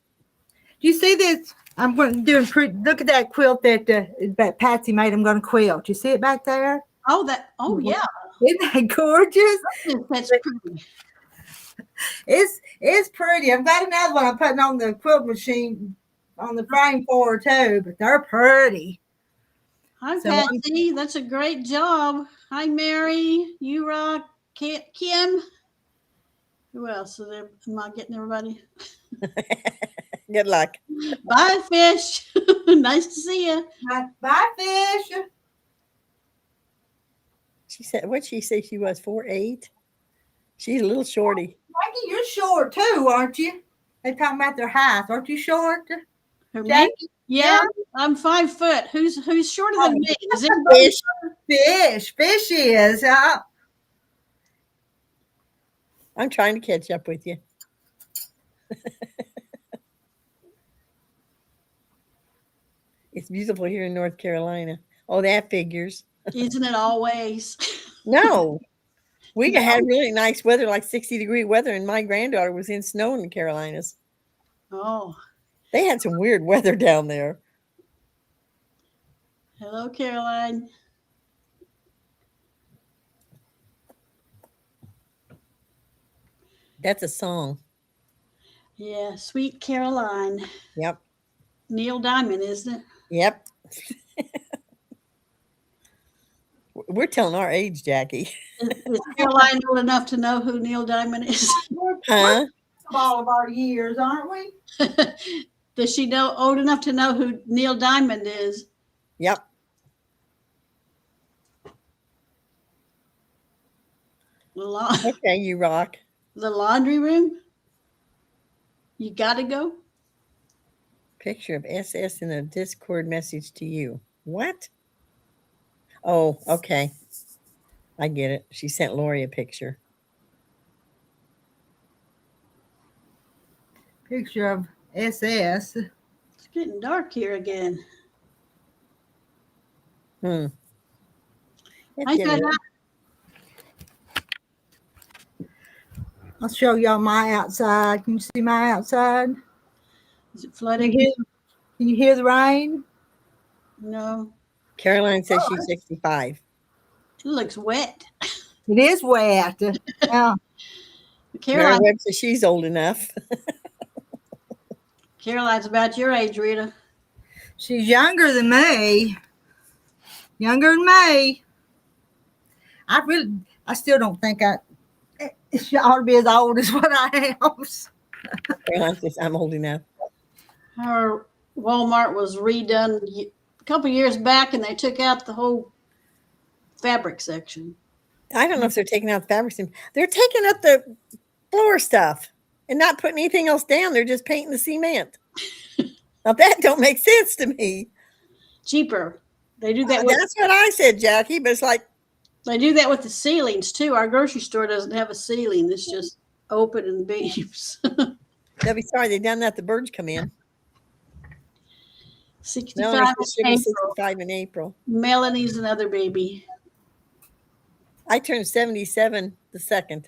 A: you see this? I'm going to do. Look at that quilt that Patsy made. I'm going to quilt. You see it back there?
D: Oh yeah.
A: Isn't that gorgeous?
D: That's pretty.
A: It's pretty. I've got another one I'm putting on the quilt machine on the frame for her too, but they're pretty.
D: Hi, Patsy. That's a great job. Hi, Mary. You rock. Kim. Who else? Am I getting everybody?
C: Good luck.
D: Bye, fish. Nice to see you.
A: Bye, fish.
C: She said, what'd she say she was, 4'8"? She's a little shorty.
A: Mikey, you're short too, aren't you? They talking about their height. Aren't you short?
D: Jackie? Yeah, I'm 5 foot. Who's shorter than me? Is it
A: Fish? Fish is.
C: I'm trying to catch up with you. It's beautiful here in North Carolina. Oh, that figures.
D: Isn't it always?
C: No. We had really nice weather, like 60-degree weather, and my granddaughter was in snow in the Carolinas.
D: Oh.
C: They had some weird weather down there.
D: Hello, Caroline.
C: That's a song.
D: Yeah, Sweet Caroline.
C: Yep.
D: Neil Diamond, isn't it?
C: Yep. We're telling our age, Jackie.
D: Is Caroline old enough to know who Neil Diamond is?
C: Huh?
A: All of our years, aren't we?
D: Does she know old enough to know who Neil Diamond is?
C: Yep. Okay, you rock.
D: The laundry room? You gotta go?
C: Picture of SS in a Discord message to you. What? Oh, okay. I get it. She sent Lori a picture.
A: Picture of SS.
D: It's getting dark here again.
C: Hmm.
D: I said,
A: I'll show y'all my outside. Can you see my outside?
D: is it
A: Can
D: flooding?
A: you hear the rain?
D: No.
C: Caroline says she's 65.
D: It looks wet.
A: It is wet. Yeah.
C: Mary
D: Caroline,
C: Webb says she's old enough.
D: Caroline's about your age, Rita.
A: She's younger than me. Younger than me. I still don't think she ought to be as old as what I am.
C: Caroline says I'm old enough.
D: Our Walmart was redone a couple years back, and they took out the whole fabric section.
C: I don't know if they're taking out the fabrics. They're taking up the floor stuff and not putting anything else down. They're just painting the cement. Now that don't make sense to me.
D: Cheaper. They do that.
C: That's what I said, Jackie. But it's like
D: they do that with the ceilings too. Our grocery store doesn't have a ceiling. It's just open and beams.
C: they'll be sorry they done that. The birds come in.
D: 65
C: No,
D: in April.
C: 65 in April.
D: Melanie's another baby.
C: I turned 77 the 2nd.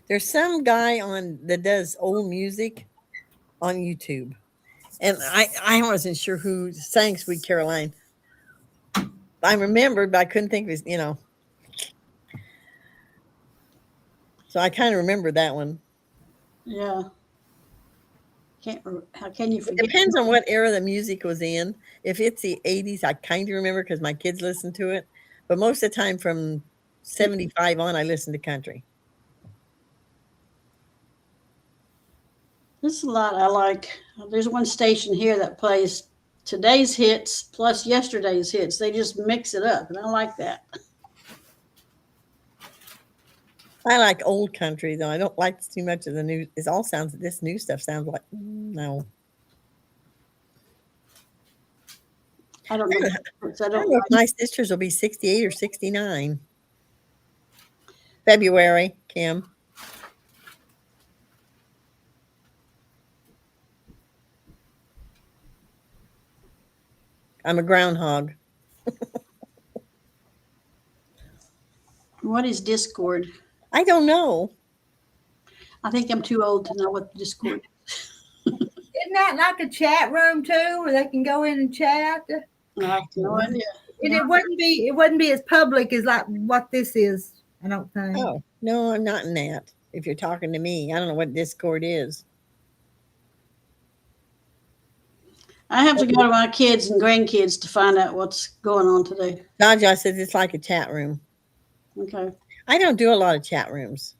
C: There's some guy that does old music on YouTube. And I wasn't sure who sang Sweet Caroline. I remembered, but I couldn't think of his, So I kind of remember that one.
D: Yeah. How can you forget?
C: It depends on what era the music was in. If it's the 80s, I kind of remember because my kids listen to it. But most of the time from 75 on, I listen to country.
D: There's a lot I like. There's one station here that plays today's hits plus yesterday's hits. They just mix it up, and I like that.
C: I like old country, though. I don't like too much of the new. This new stuff sounds like, no.
D: I don't know.
C: I don't know if my sisters will be 68 or 69. February, Kim. I'm a groundhog.
D: What is Discord?
C: I don't know.
D: I think I'm too old to know what Discord is.
A: Isn't that like a chat room too, where they can go in and chat?
D: I have no idea.
A: And it wouldn't be as public as like what this is, I don't think.
C: Oh, no, I'm not in that. If you're talking to me, I don't know what Discord is.
D: I have to go to my kids and grandkids to find out what's going on today.
C: Naja says it's like a chat room.
D: Okay.
C: I don't do a lot of chat rooms.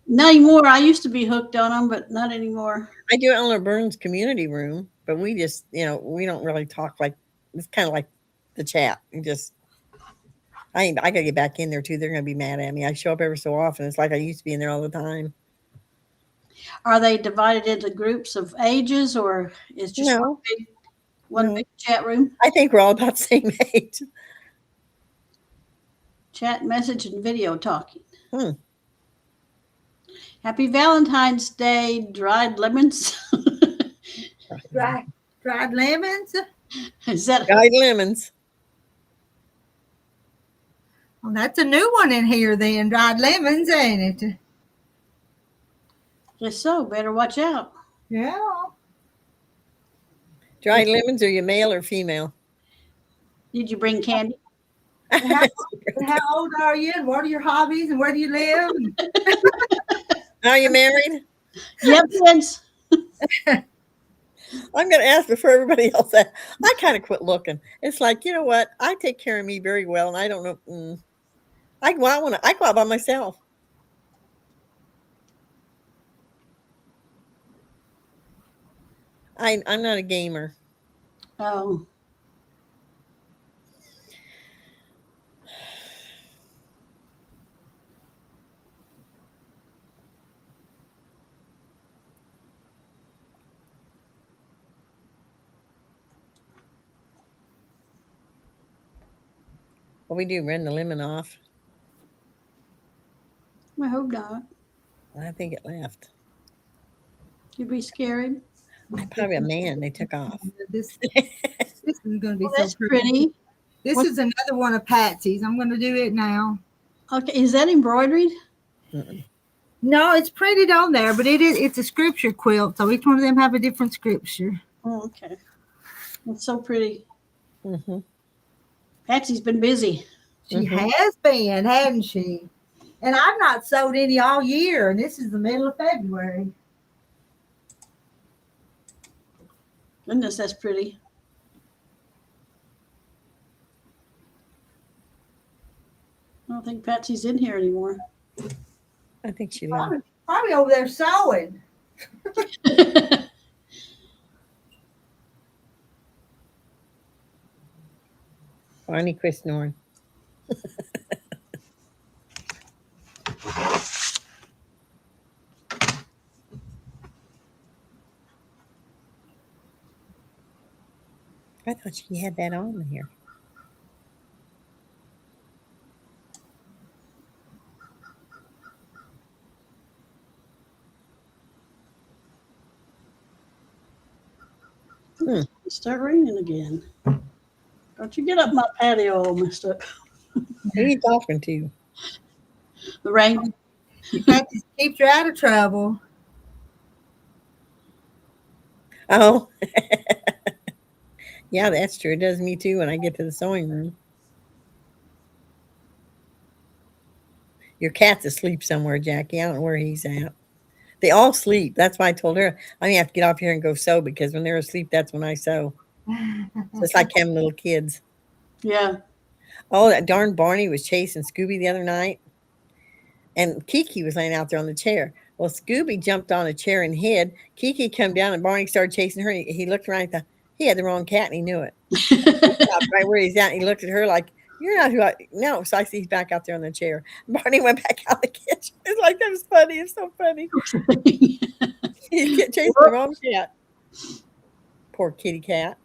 D: Not anymore. I used to be hooked on them, but not anymore.
C: I do it on a Burns community room, but we just, we don't really talk like, it's kind of like the chat. I got to get back in there too. They're going to be mad at me. I show up every so often. It's like I used to be in there all the time.
D: Are they divided into groups of ages, or is just
C: No.
D: one big chat room?
C: I think we're all about the same age.
D: Chat, message, and video talking.
C: Hmm.
D: Happy Valentine's Day, dried lemons.
A: Dried lemons?
D: Is that
C: Dried lemons.
A: Well, that's a new one in here then, dried lemons, ain't it?
D: Guess so. Better watch out.
A: Yeah.
C: Dried lemons, are you male or female?
D: Did you bring candy?
A: And how old are you? And what are your hobbies? And where do you live?
C: Are you married?
D: Yep, kids.
C: I'm going to ask before everybody else. I kind of quit looking. It's like, you know what? I take care of me very well, and I don't know. I go out by myself. I'm not a gamer.
D: Oh,
C: What we do, run the lemon off.
D: I hope not.
C: I think it left.
D: You'd be scared.
C: Probably a man. They took off.
A: This is going to be
D: Well,
A: so
D: that's pretty.
A: This is another one of Patsy's. I'm going to do it now.
D: Okay, is that embroidered?
C: Mm-mm.
A: No, it's printed on there, but it's a scripture quilt. So each one of them have a different scripture.
D: Oh, okay. It's so pretty.
C: Mm-hmm.
D: Patsy's been busy.
A: She has been, hasn't she? And I've not sewed any all year, and this is the middle of February.
D: Goodness, that's pretty. I don't think Patsy's in here anymore.
C: I think she left.
A: Probably over there sewing.
C: Barney quit snoring. I thought she had that on here.
D: Start raining again. Don't you get up my patio all messed up.
C: Who are you talking to?
D: The rain.
A: Patsy keeps you out of trouble.
C: Oh. Yeah, that's true. It does me too when I get to the sewing room. Your cat's asleep somewhere, Jackie. I don't know where he's at. They all sleep. That's why I told her I'm gonna have to get off here and go sew because when they're asleep, that's when I sew. So it's like having little kids.
D: Yeah.
C: Oh, that darn Barney was chasing Scooby the other night. And Kiki was laying out there on the chair. Well, Scooby jumped on a chair and hid. Kiki come down and Barney started chasing her. He looked around and thought he had the wrong cat and he knew it. He stopped right where he's at. And he looked at her like, "You're not who I." No, so I see he's back out there on the chair. Barney went back out the kitchen. It's like that was funny. It's so funny. He chasing the wrong cat. Poor kitty cat.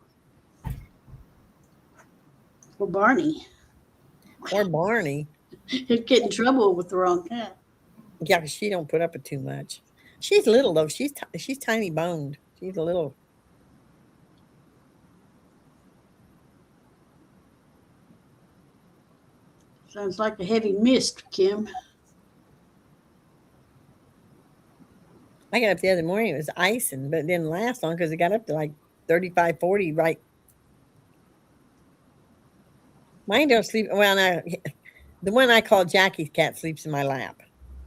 D: Well, Barney.
C: Or Barney.
D: He'd get in trouble with the wrong cat.
C: Yeah, because she don't put up with too much. She's little though. She's tiny boned. She's a little.
D: Sounds like a heavy mist, Kim.
C: I got up the other morning. It was icing, but it didn't last long because it got up to like 35, 40. Right. Mine don't sleep. Well, now the one I call Jackie's cat sleeps in my lap,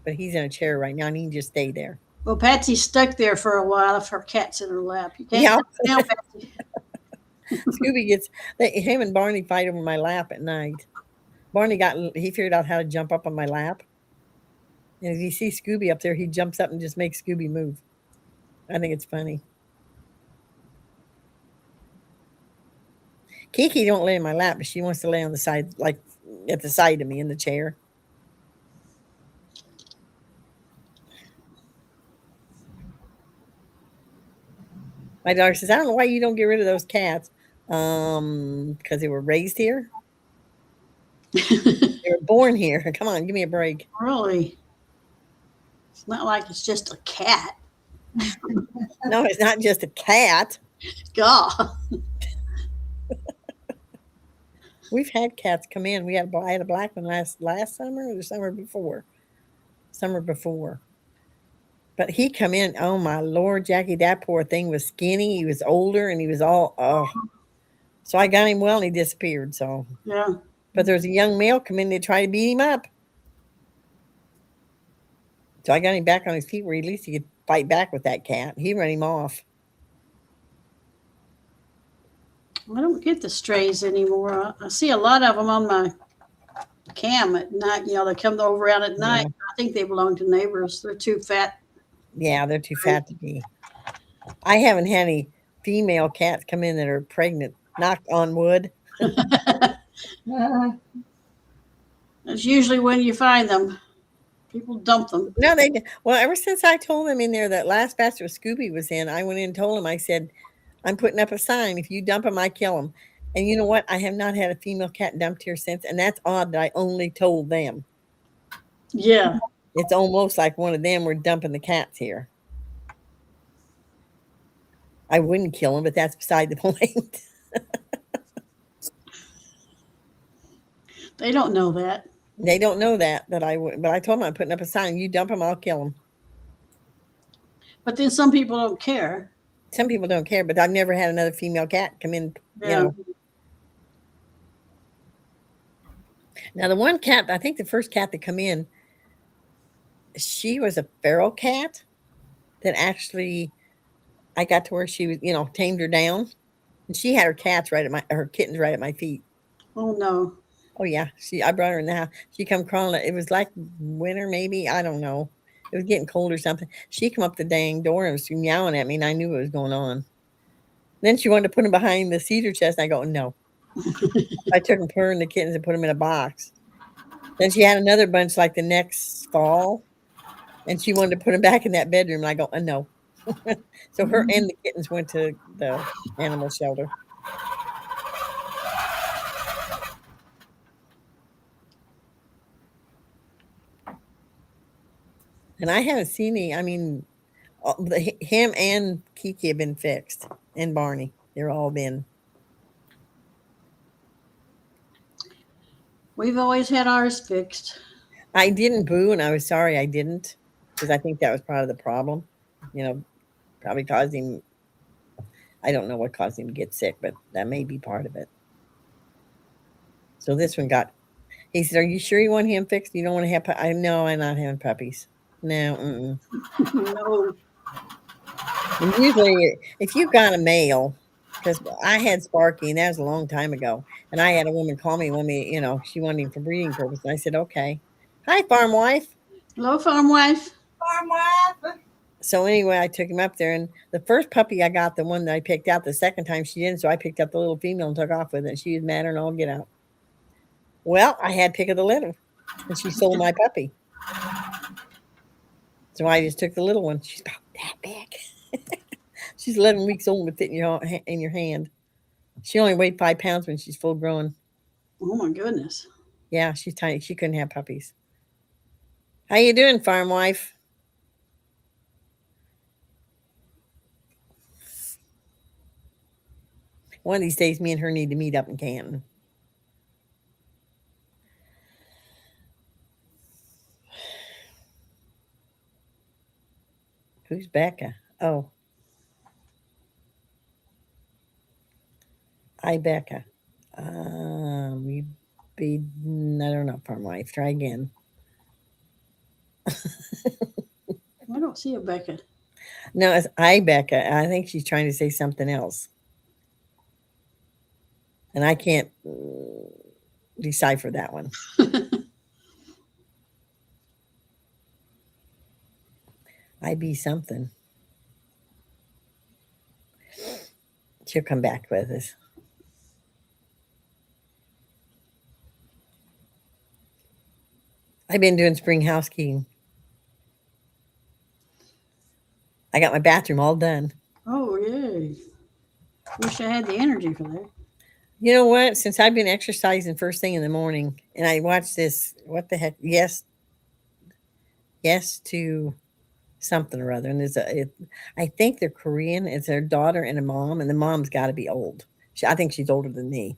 C: but he's in a chair right now and he can just stay there.
D: Well, Patsy's stuck there for a while if her cat's in her lap. You can't
C: Yeah.
D: now, Patsy.
C: Scooby him and Barney fight over my lap at night. Barney he figured out how to jump up on my lap. And if you see Scooby up there, he jumps up and just makes Scooby move. I think it's funny. Kiki don't lay in my lap, but she wants to lay on the side, like at the side of me in the chair. My daughter says, "I don't know why you don't get rid of those cats." Because they were raised here. They were born here. Come on, give me a break.
D: Really? It's not like it's just a cat.
C: No, it's not just a cat.
D: God.
C: We've had cats come in. I had a black one last summer or the summer before. Summer before. But he come in. Oh my Lord, Jackie, that poor thing was skinny. He was older and he was all So I got him well and he disappeared. So,
D: Yeah.
C: but there was a young male come in to try to beat him up. So I got him back on his feet where at least he could fight back with that cat. He ran him off.
D: I don't get the strays anymore. I see a lot of them on my cam at night. You know, they come over out at night.
C: Yeah.
D: I think they belong to neighbors. They're too fat.
C: Yeah, they're too fat to be. I haven't had any female cats come in that are pregnant. Knock on wood.
D: That's usually when you find them. People dump them.
C: No, they well, ever since I told them in there that last batch of Scooby was in, I went in and told them, I said, I'm putting up a sign. If you dump them, I kill them. And you know what? I have not had a female cat dumped here since. And that's odd that I only told them.
D: Yeah.
C: It's almost like one of them were dumping the cats here. I wouldn't kill them, but that's beside the point.
D: They don't know that.
C: They don't know that I would, but I told them I'm putting up a sign. You dump them, I'll kill them.
D: But then some people don't care.
C: Some people don't care, but I've never had another female cat come in.
D: Yeah.
C: You know. Now the one cat, I think the first cat that come in, she was a feral cat that actually I got to where she was, tamed her down, and she had her kittens right at my feet.
D: Oh no.
C: Oh yeah, I brought her in the house. She come crawling. It was like winter, maybe, I don't know. It was getting cold or something. She come up the dang door and was meowing at me, and I knew what was going on. Then she wanted to put him behind the cedar chest, and I go, no. I took her and the kittens and put them in a box. Then she had another bunch like the next fall, and she wanted to put them back in that bedroom. And I go, no. So her and the kittens went to the animal shelter. And I haven't seen any. I mean, him and Kiki have been fixed, and Barney. They're all been.
D: We've always had ours fixed.
C: I didn't boo, and I was sorry I didn't, because I think that was part of the problem. Probably caused him. I don't know what caused him to get sick, but that may be part of it. So this one he said, are you sure you want him fixed? You don't want to have, I know I'm not having puppies. No.
D: No.
C: And usually, if you've got a male, because I had Sparky, and that was a long time ago, and I had a woman call me when she wanted him for breeding purpose, and I said, okay. Hi, farm wife.
D: Hello, farm wife.
A: Farm wife.
C: So anyway, I took him up there, and the first puppy I got, the one that I picked out, the second time she didn't, so I picked up the little female and took off with it. She was madder than all get out. Well, I had pick of the litter, and she sold my puppy. So I just took the little one. She's about that big. She's 11 weeks old and fit in your hand. She only weighed 5 pounds when she's full grown.
D: Oh my goodness.
C: Yeah, she's tiny. She couldn't have puppies. How you doing, farm wife? One of these days, me and her need to meet up in Canton. Who's Becca? Oh. Hi, Becca. I don't know, farm wife. Try again.
D: I don't see a Becca.
C: No, it's I, Becca. I think she's trying to say something else. And I can't decipher that one. I be something. She'll come back with us. I've been doing spring housekeeping. I got my bathroom all done.
D: Oh, yay. Wish I had the energy for that.
C: You know what? Since I've been exercising first thing in the morning, and I watched this, what the heck? Yes to something or other. And I think they're Korean. It's their daughter and a mom, and the mom's got to be old. I think she's older than me.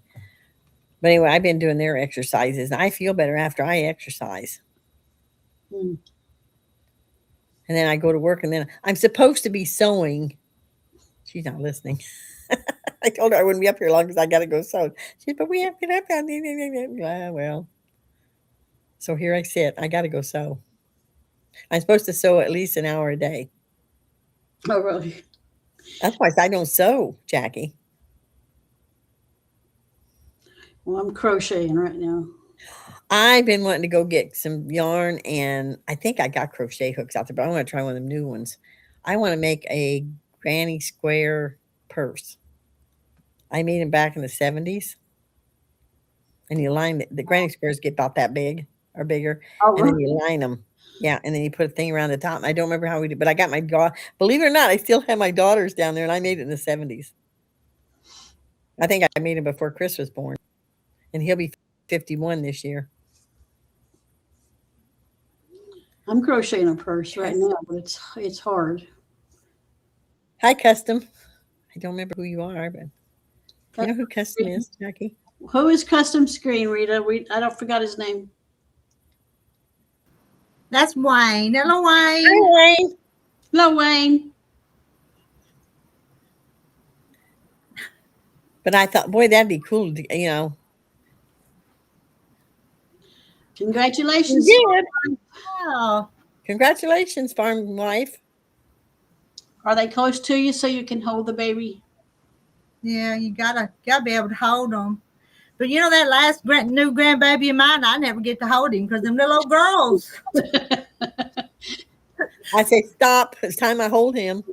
C: But anyway, I've been doing their exercises, and I feel better after I exercise.
D: Mm.
C: And then I go to work, and then I'm supposed to be sewing. She's not listening. I told her I wouldn't be up here long because I got to go sew. She said, but we have to get up. Well, so here I sit. I got to go sew. I'm supposed to sew at least an hour a day.
D: Oh, really?
C: Otherwise, I don't sew, Jackie.
D: Well, I'm crocheting right now.
C: I've been wanting to go get some yarn, and I think I got crochet hooks out there, but I want to try one of them new ones. I want to make a granny square purse. I made them back in the 70s. And you line the granny squares get about that big or bigger,
D: Oh,
C: and then
D: really?
C: you line them. Yeah, and then you put a thing around the top. And I don't remember how we did, but I got my believe it or not, I still have my daughters down there, and I made it in the 70s. I think I made him before Chris was born, and he'll be 51 this year.
D: I'm crocheting a purse right now, but it's hard.
C: Hi, Custom. I don't remember who you are, but you know who Custom is, Jackie?
D: Who is Custom Screen, Rita? I don't forgot his name.
A: That's Wayne. Hello, Wayne.
C: Hi, Wayne.
D: Hello, Wayne.
C: But I thought, boy, that'd be cool to,
D: Congratulations.
C: You did.
A: Oh,
C: Congratulations, farm wife.
D: Are they close to you so you can hold the baby?
A: yeah, you gotta be able to hold them. But you know that last new grandbaby of mine, I never get to hold him because them little old girls.
C: I say, stop. It's time I hold him.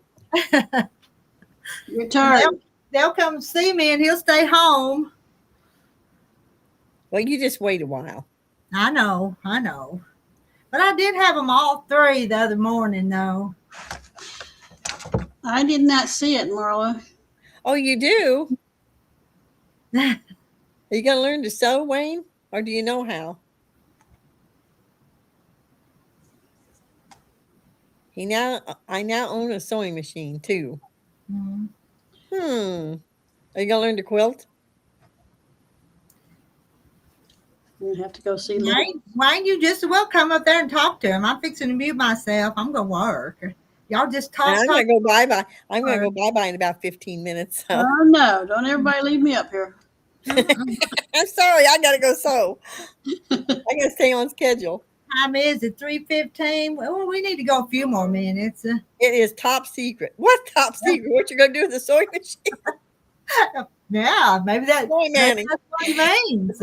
D: Your turn.
A: They'll come see me and he'll stay home.
C: Well, you just wait a while.
A: I know. But I did have them all three the other morning, though.
D: I did not see it, Marla.
C: Oh, you do? Are you going to learn to sew, Wayne? Or do you know how? I now own a sewing machine, too.
A: Mm-hmm.
C: Are you going to learn to quilt?
D: You have to go see
A: Wayne, you just as well come up there and talk to him. I'm fixing to mute myself. I'm going to work. Y'all just talk.
C: And I'm going to go bye-bye. I'm going to go bye-bye in about 15 minutes. So.
D: Oh, no. Don't everybody leave me up here.
C: I'm sorry. I got to go sew. I got to stay on schedule.
A: Time is it 3:15? Well, we need to go a few more minutes.
C: It is top secret. What top secret? What you going to do with the sewing machine?
A: Yeah, maybe that's what he means.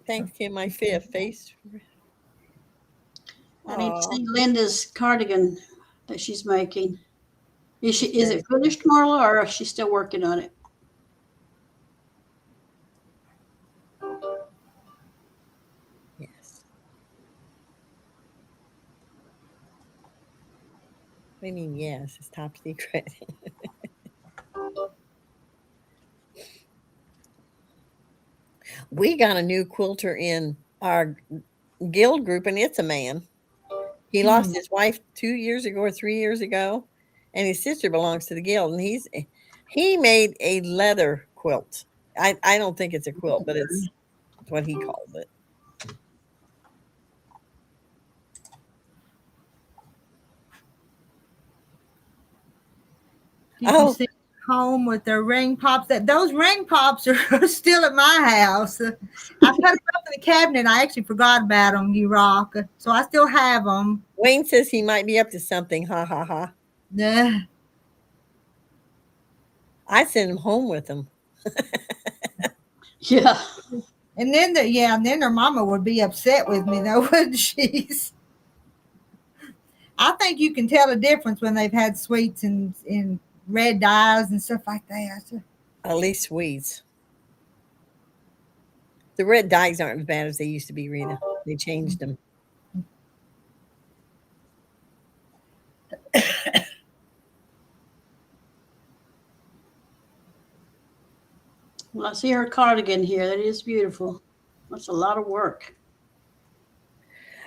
C: Thanks to my fifth face.
D: I need to see Linda's cardigan that she's making. Is it finished, Marla, or is she still working on it?
C: Yes. What do you mean, yes? It's top secret. We got a new quilter in our guild group, and it's a man. He lost his wife 2 years ago or 3 years ago, and his sister belongs to the guild, and he made a leather quilt. I don't think it's a quilt, but it's what he called it.
A: You see home with their ring pops. Those ring pops are still at my house. I put them up in the cabinet. I actually forgot about them. You rock. So I still have them.
C: Wayne says he might be up to something. Ha ha ha.
A: Yeah.
C: I send him home with them.
D: Yeah.
A: And then their mama would be upset with me though, wouldn't she? I think you can tell the difference when they've had sweets and red dyes and stuff like that.
C: At least sweets. The red dyes aren't as bad as they used to be, Rita. They changed them.
D: Well, I see her cardigan here. That is beautiful. That's a lot of work.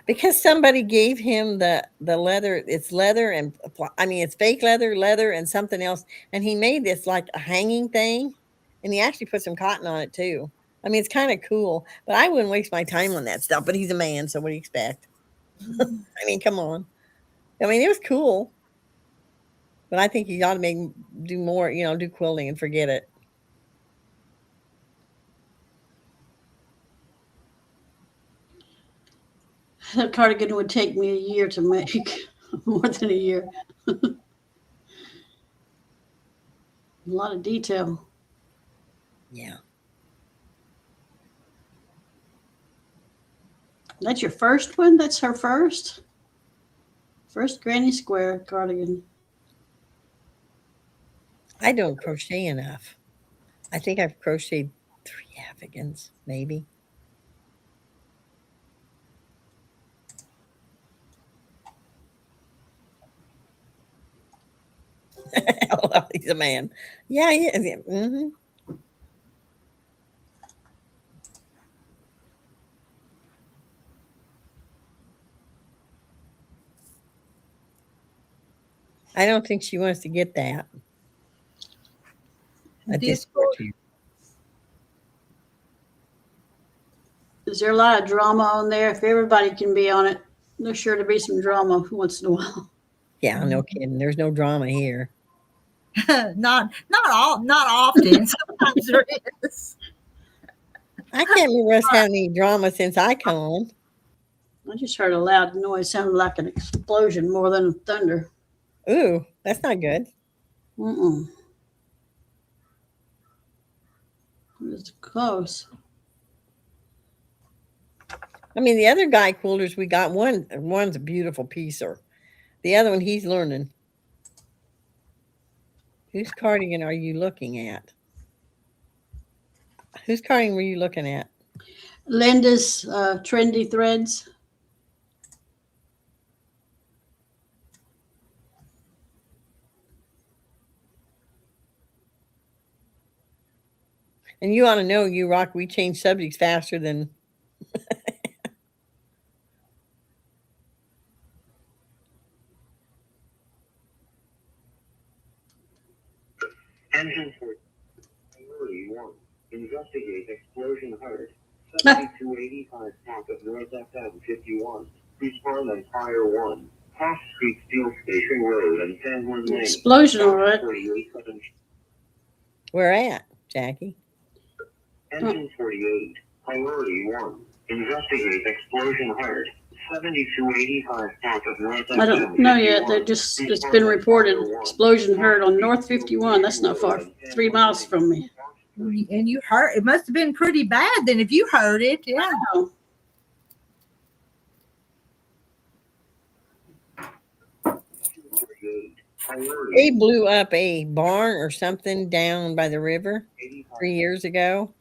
C: Because somebody gave him the leather. It's leather and it's fake leather and something else. And he made this like a hanging thing, and he actually put some cotton on it too. I mean, it's kind of cool, but I wouldn't waste my time on that stuff. But he's a man, so what do you expect? I mean, come on. I mean, it was cool, but I think you got to do more. Do quilting and forget it.
D: That cardigan would take me a year to make, more than a year. A lot of detail.
C: Yeah.
D: That's your first one? That's her first? First granny square cardigan.
C: I don't crochet enough. I think I've crocheted 3 Afghans, maybe. Oh, he's a man. Yeah, he is. Yeah. Mm-hmm. I don't think she wants to get that. A Discord.
D: Is there a lot of drama on there? If everybody can be on it, there's sure to be some drama once in a while.
C: Yeah, no kidding. There's no drama here.
A: not often. Sometimes there is.
C: I can't remember us having any drama since I come on.
D: I just heard a loud noise. Sounded like an explosion more than thunder.
C: Ooh, that's not good.
D: Mm-mm. It was close.
C: I mean, the other guy quilters we got, one's a beautiful piecer. The other one, he's learning. Whose cardigan are you looking at? Whose cardigan were you looking at?
D: Linda's Trendy Threads.
C: And you ought to know, you rock, we change subjects faster than...
E: Engine for priority 1. Investigate explosion heard. 7285 south of North FM 51. Respond on fire 1. Half Street Steel Station Road and San Juan Lane.
D: Explosion, all right.
C: Where at, Jackie?
E: Engine 48. Priority 1. Investigate explosion heard. 7285 south of North FM.
D: I don't know yet. It's been reported. Explosion heard on North 51. That's not far. 3 miles from me.
A: And you heard it must have been pretty bad then if you heard it. Yeah.
D: Wow.
C: They blew up a barn or something down by the river 3 years ago.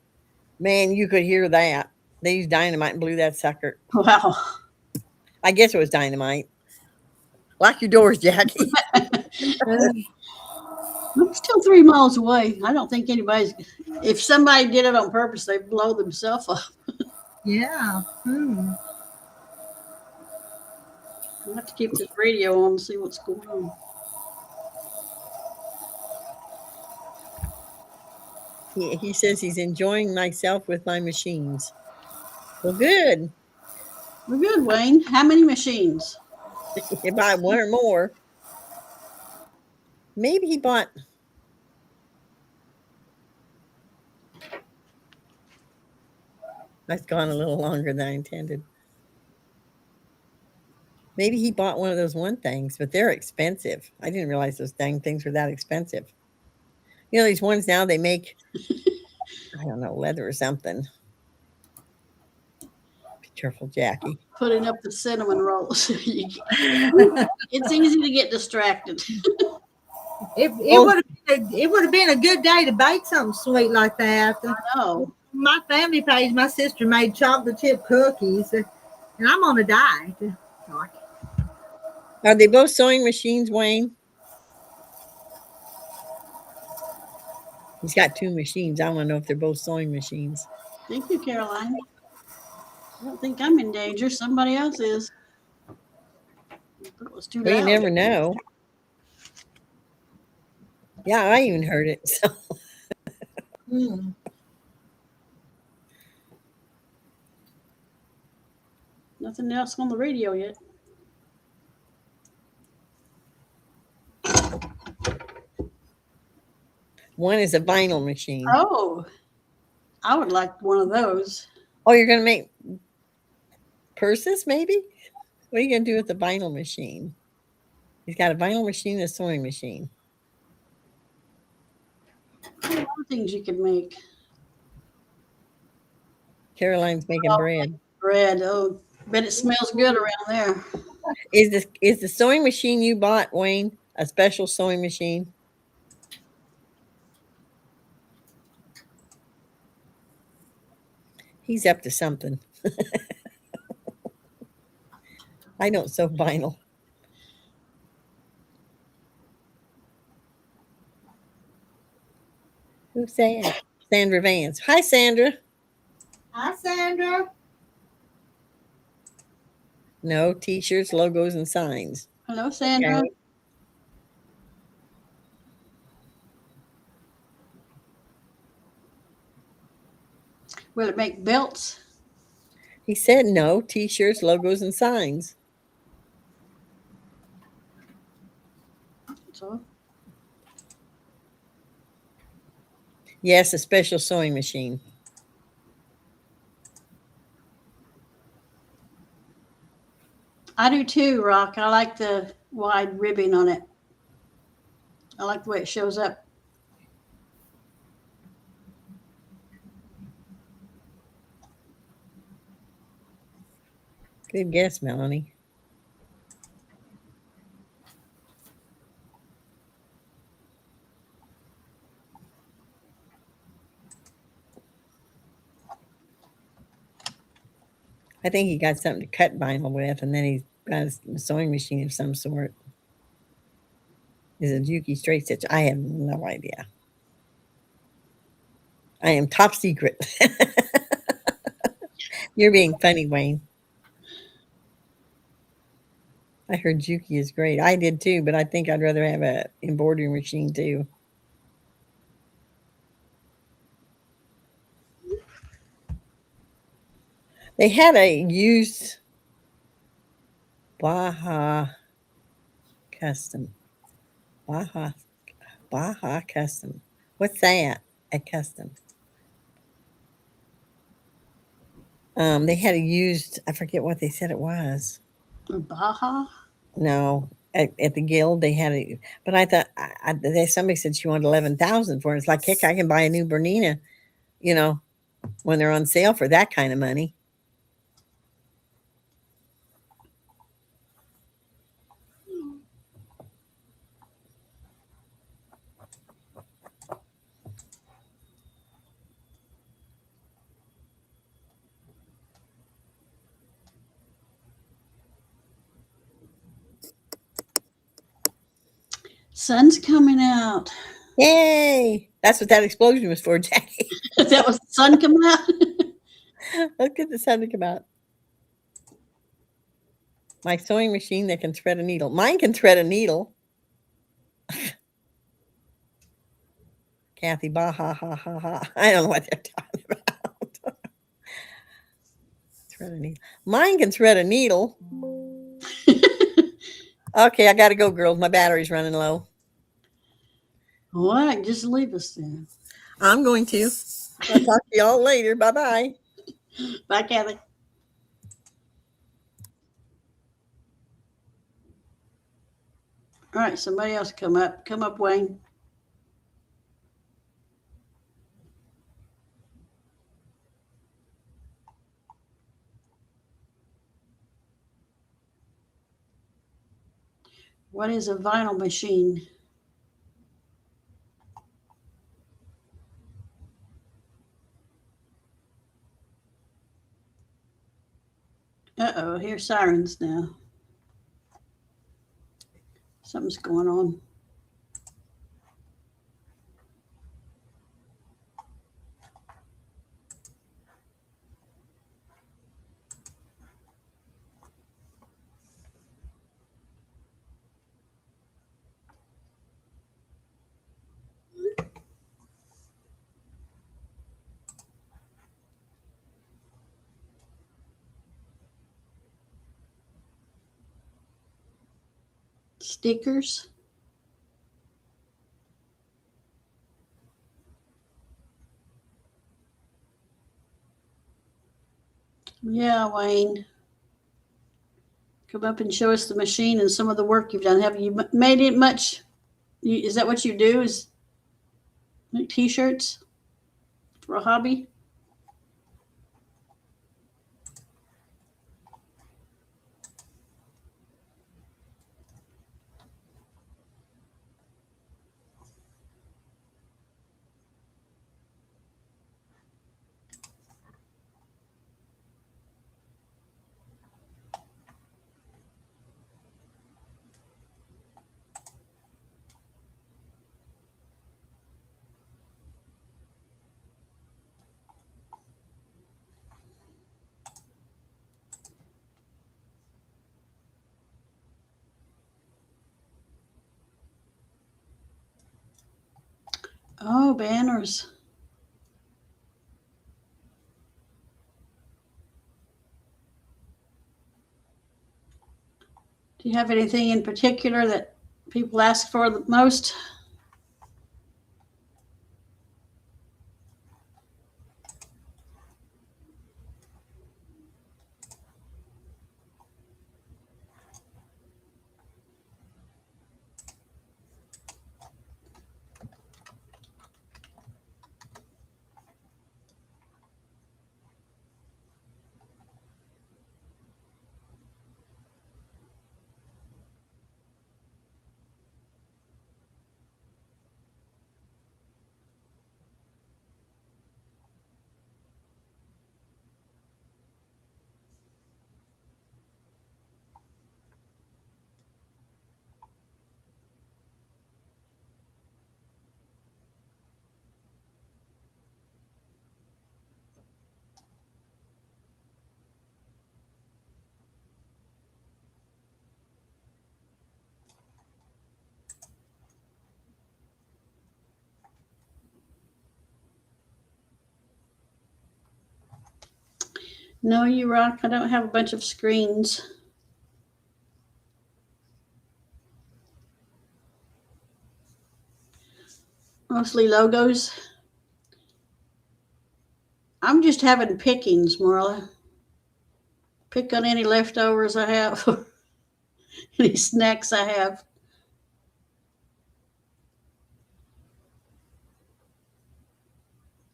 C: Man, you could hear that. They used dynamite and blew that sucker.
D: Wow.
C: I guess it was dynamite. Lock your doors, Jackie.
D: I'm still 3 miles away. I don't think anybody's. If somebody did it on purpose, they'd blow themselves up.
A: Yeah.
D: I'll have to keep this radio on and see what's going on.
C: He says he's enjoying myself with my machines. Well, good.
D: We're good, Wayne. How many machines?
C: He bought one or more. Maybe he bought... That's gone a little longer than I intended. Maybe he bought one of those one things, but they're expensive. I didn't realize those dang things were that expensive. You know, these ones now they make, I don't know, leather or something. Be careful, Jackie.
D: Putting up the cinnamon rolls. It's easy to get distracted.
A: It would have been a good day to bake something sweet like that.
D: I know.
A: My family page, my sister made chocolate chip cookies, and I'm on a diet.
C: Are they both sewing machines, Wayne? He's got 2 machines. I want to know if they're both sewing machines.
D: Thank you, Caroline. I don't think I'm in danger. Somebody else is. It was too
C: Well, you
D: loud.
C: never know. Yeah, I even heard it. So.
D: Nothing else on the radio yet.
C: One is a vinyl machine.
D: Oh, I would like one of those.
C: Oh, you're going to make purses, maybe? What are you going to do with the vinyl machine? He's got a vinyl machine and a sewing machine.
D: A lot of things you could make.
C: Caroline's making bread.
D: Bread. Oh, bet it smells good around there.
C: Is the sewing machine you bought, Wayne, a special sewing machine? He's up to something. I don't sew vinyl. Who's that? Sandra Vance. Hi, Sandra.
A: Hi, Sandra.
C: No, t-shirts, logos, and signs.
D: Hello, Sandra.
C: Okay.
D: Will it make belts?
C: He said no, t-shirts, logos, and signs.
D: So,
C: Yes, a special sewing machine.
D: I do too, Rock. I like the wide ribbing on it. I like the way it shows up.
C: Good guess, Melanie. I think he got something to cut vinyl with, and then he's got a sewing machine of some sort. Is it Juki straight stitch? I have no idea. I am top secret. You're being funny, Wayne. I heard Juki is great. I did too, but I think I'd rather have a embroidery machine too. They had a used Baja Custom. Baja Custom. What's that? A custom. They had a used, I forget what they said it was.
D: Baja?
C: No, at the guild they had a, but I thought somebody said she wanted 11,000 for it. It's like, heck, I can buy a new Bernina, when they're on sale for that kind of money.
D: Sun's coming out.
C: Yay! That's what that explosion was for, Jackie.
D: That was the sun coming out?
C: Let's get the sun to come out. My sewing machine that can thread a needle. Mine can thread a needle. Kathy, bah, ha, ha, ha, ha. I don't know what they're talking about. Thread a needle. Mine can thread a needle. Okay, I got to go, girls. My battery's running low.
D: All right, just leave us then.
C: I'm going to. I'll talk to y'all later. Bye-bye.
D: Bye, Kathy. All right, somebody else come up. Come up, Wayne. What is a vinyl machine? Uh-oh, here's sirens now. Something's going on. Stickers. Yeah, Wayne. Come up and show us the machine and some of the work you've done. Have you made it much? Is that what you do? Is make t-shirts for a hobby? Oh, banners. Do you have anything in particular that people ask for the most? No, you rock. I don't have a bunch of screens. Mostly logos. I'm just having pickings, Marla. Pick on any leftovers I have, any snacks I have.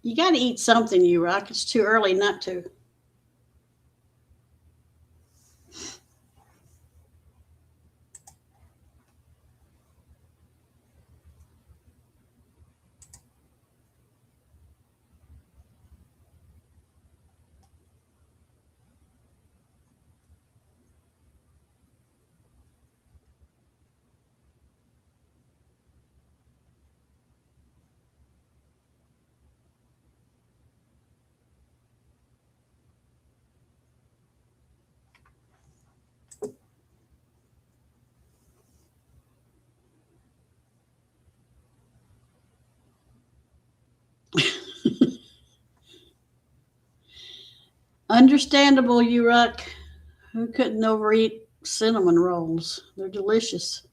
D: You got to eat something, you rock. It's too early not to. Understandable, you rock. Who couldn't overeat cinnamon rolls? They're delicious.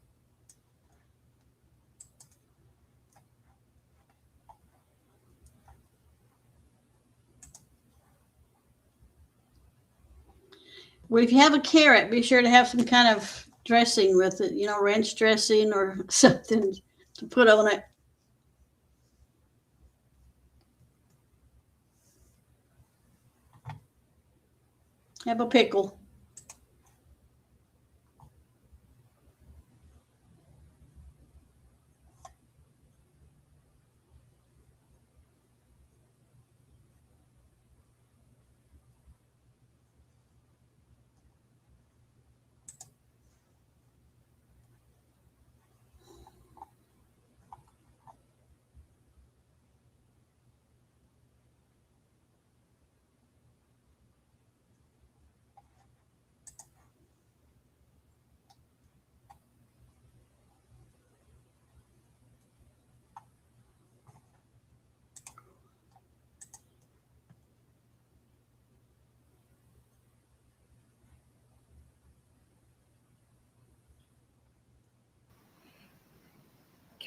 D: Well, if you have a carrot, be sure to have some kind of dressing with it, ranch dressing or something to put on it. Have a pickle.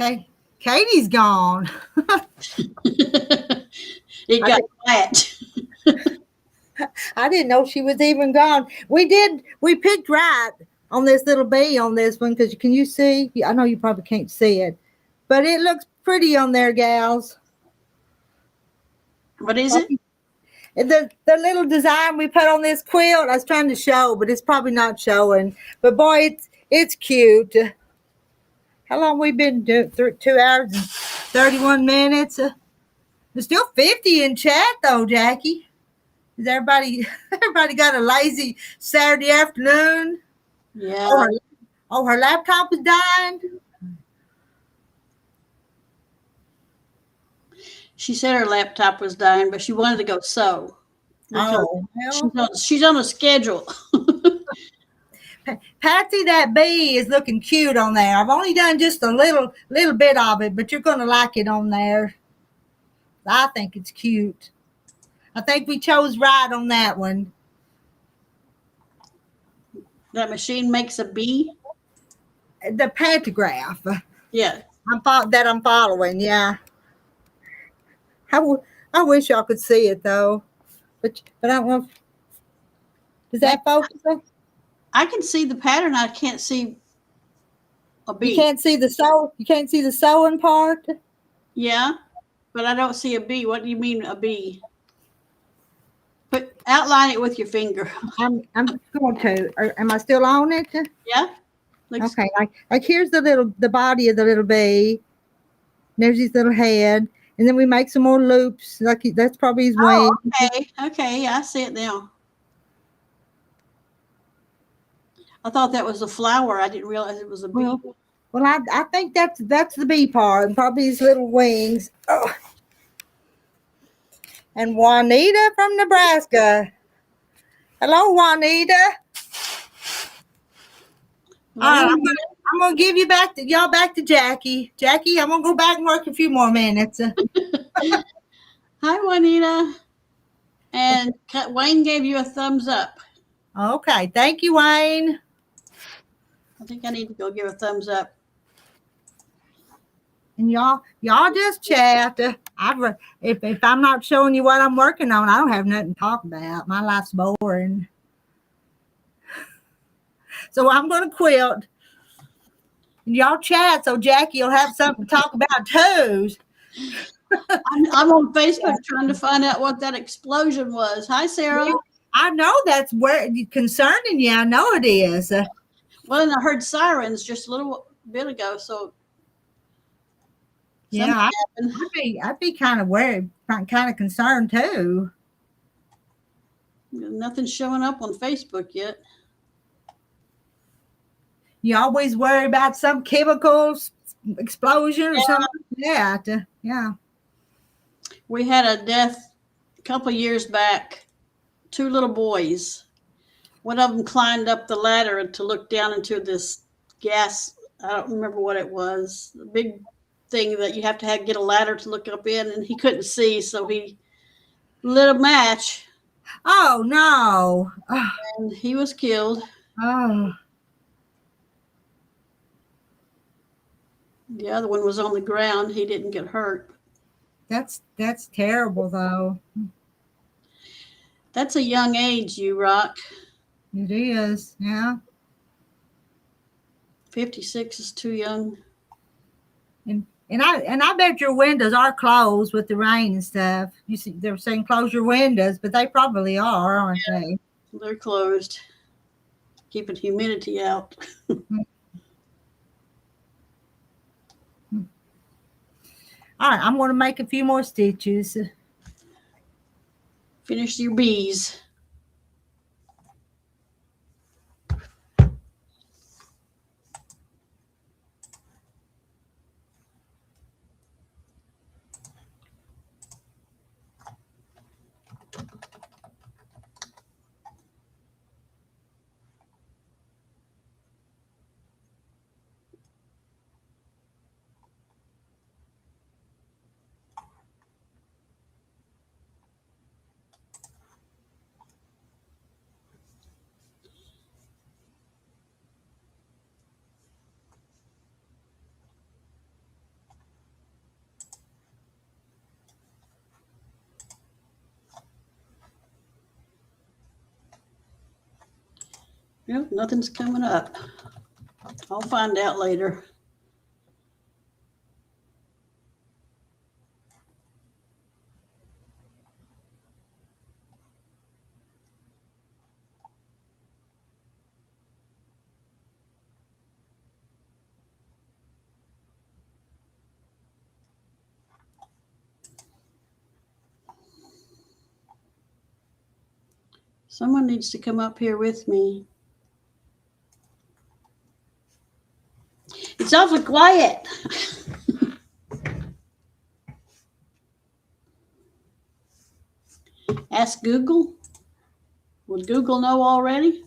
A: Okay. Katie's gone.
D: It got quiet.
A: I didn't know she was even gone. We picked right on this little bee on this one because can you see? I know you probably can't see it, but it looks pretty on there, gals.
D: What is it?
A: The little design we put on this quilt, I was trying to show, but it's probably not showing. But boy, it's cute. How long we been doing? 2 hours and 31 minutes. There's still 50 in chat though, Jackie. Is everybody got a lazy Saturday afternoon?
D: Yeah.
A: Her laptop is dying.
D: She said her laptop was dying, but she wanted to go sew.
A: Oh, well.
D: She's on a schedule.
A: Patsy, that bee is looking cute on there. I've only done just a little bit of it, but you're going to like it on there. I think it's cute. I think we chose right on that one.
D: That machine makes a bee?
A: The pantograph.
D: Yeah.
A: I'm following, yeah. I wish y'all could see it though, but I don't know. Does that focus?
D: I can see the pattern. I can't see a bee.
A: You can't see the sew. You can't see the sewing part.
D: Yeah, but I don't see a bee. What do you mean a bee? Outline it with your finger.
A: I'm going to. Am I still on it?
D: Yeah.
A: Okay. Like here's the body of the little bee. There's his little head, and then we make some more loops. Like that's probably his wing.
D: Okay. Yeah, I see it now. I thought that was a flower. I didn't realize it was a bee.
A: Well, I think that's the bee part, and probably his little wings. Oh. And Juanita from Nebraska. Hello, Juanita. All right, I'm gonna give you y'all back to Jackie. Jackie, I'm gonna go back and work a few more minutes.
D: Hi, Juanita. And Wayne gave you a thumbs up.
A: Okay, thank you, Wayne.
D: I think I need to go give a thumbs up.
A: And y'all just chat. If I'm not showing you what I'm working on, I don't have nothing to talk about. My life's boring. So I'm going to quilt. And y'all chat so Jackie will have something to talk about too.
D: I'm on Facebook trying to find out what that explosion was. Hi, Sarah.
A: I know that's where concerning you. I know it is.
D: Well, and I heard sirens just a little bit ago. So
A: yeah, I'd be kind of worried, kind of concerned too.
D: Nothing's showing up on Facebook yet.
A: You always worry about some chemicals explosion or something like that. Yeah.
D: We had a death a couple years back. 2 little boys. One of them climbed up the ladder to look down into this gas. I don't remember what it was. The big thing that you have to get a ladder to look up in, and he couldn't see, so he lit a match.
A: Oh no!
D: And he was killed.
A: Oh.
D: The other one was on the ground. He didn't get hurt.
A: That's terrible, though.
D: That's a young age, you rock.
A: It is, yeah.
D: 56 is too young.
A: And I bet your windows are closed with the rain and stuff. You see, they're saying close your windows, but they probably are, aren't they?
D: They're closed, keeping humidity out.
A: All right, I'm going to make a few more stitches.
D: Finish your bees. Yep, nothing's coming up. I'll find out later. Someone needs to come up here with me. It's awfully quiet. Ask Google. Would Google know already?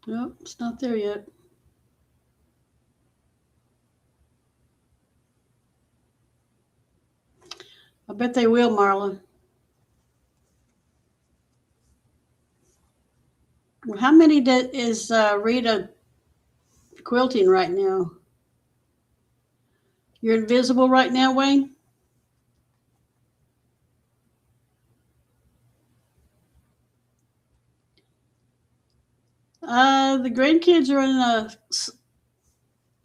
D: Nope, it's not there yet. I bet they will, Marla. Well, how many is Rita quilting right now? You're invisible right now, Wayne? The grandkids are in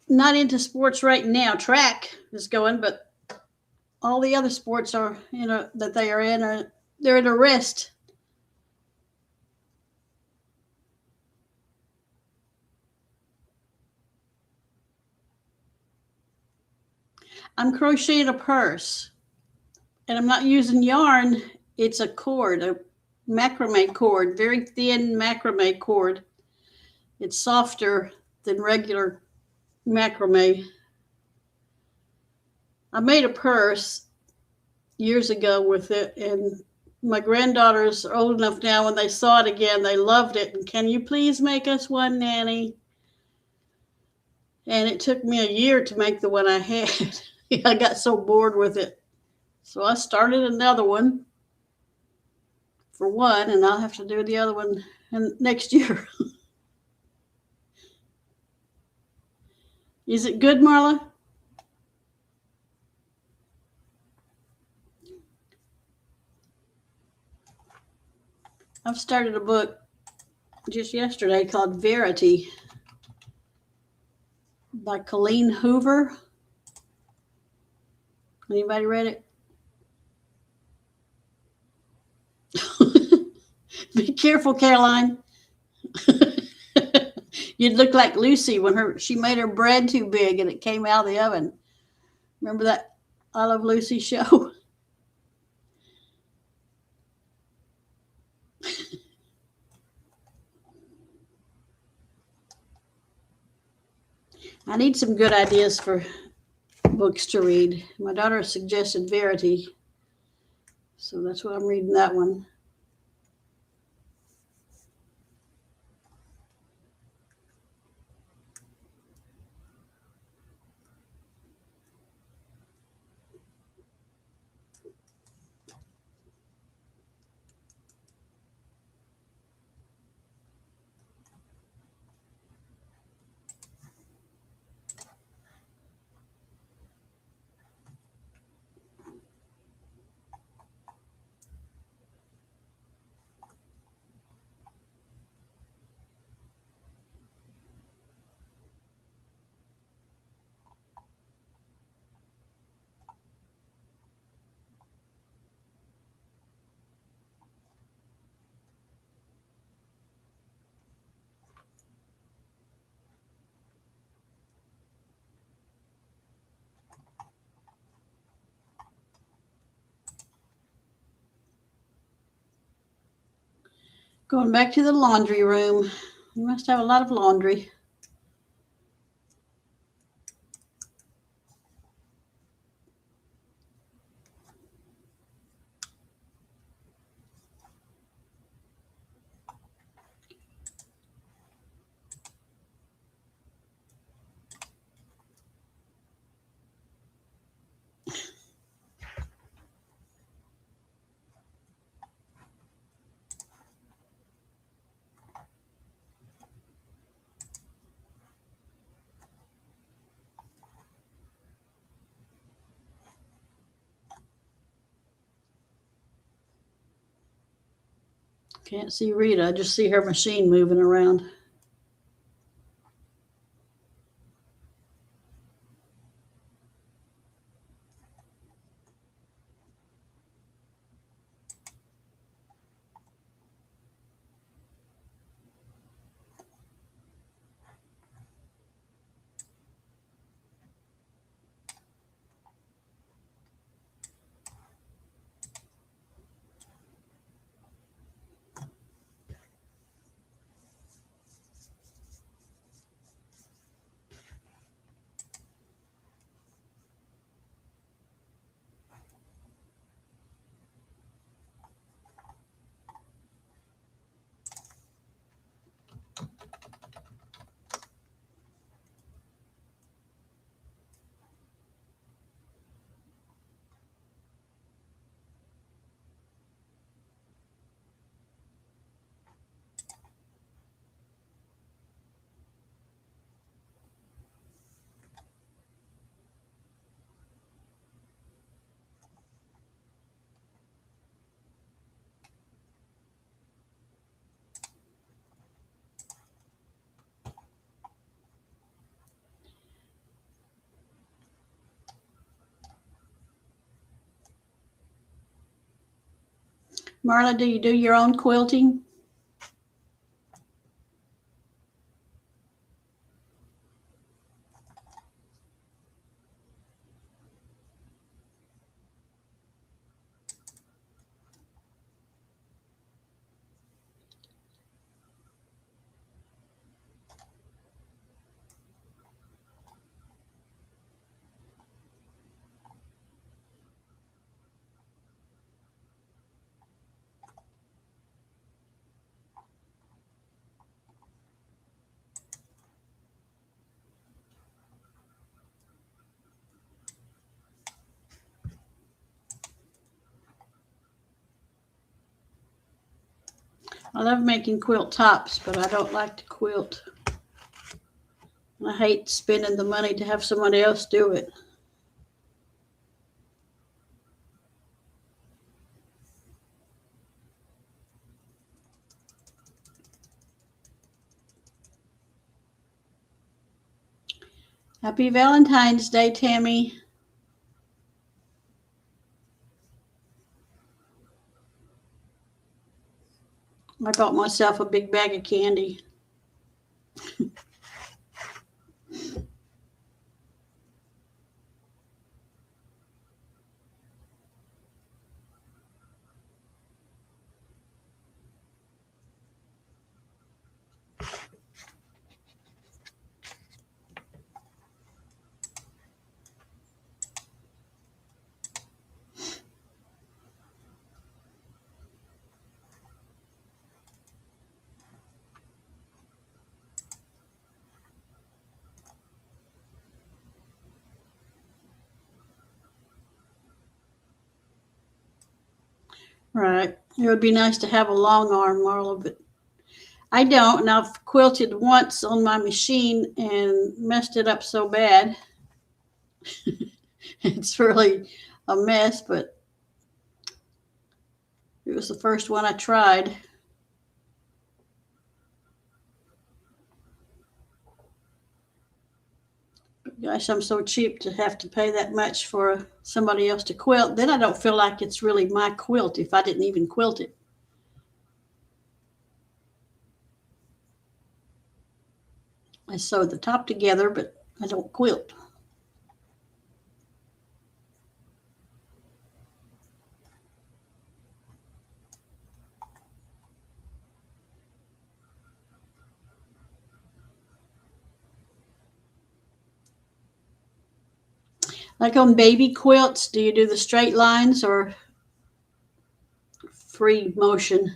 D: not into sports right now. Track is going, but all the other sports are that they are in they're in a rest. I'm crocheting a purse, and I'm not using yarn. It's a cord, a macrame cord, very thin macrame cord. It's softer than regular macrame. I made a purse years ago with it, and my granddaughters are old enough now. When they saw it again, they loved it. And can you please make us one, Nanny? And it took me a year to make the one I had. I got so bored with it. So I started another one for one, and I'll have to do the other one next year. Is it good, Marla? I've started a book just yesterday called Verity by Colleen Hoover. Anybody read it? Be careful, Caroline. You'd look like Lucy when she made her bread too big and it came out of the oven. Remember that I Love Lucy show? I need some good ideas for books to read. My daughter suggested Verity, so that's what I'm reading, that one. Going back to the laundry room. You must have a lot of laundry. Can't see Rita. I just see her machine moving around. Marla, do you do your own quilting? I love making quilt tops, but I don't like to quilt. I hate spending the money to have somebody else do it. Happy Valentine's Day, Tammy. I bought myself a big bag of candy. Right. It would be nice to have a long arm, Marla, but I don't. And I've quilted once on my machine and messed it up so bad. It's really a mess, but it was the first one I tried. Gosh, I'm so cheap to have to pay that much for somebody else to quilt. Then I don't feel like it's really my quilt if I didn't even quilt it. I sew the top together, but I don't quilt. Like on baby quilts, do you do the straight lines or free motion?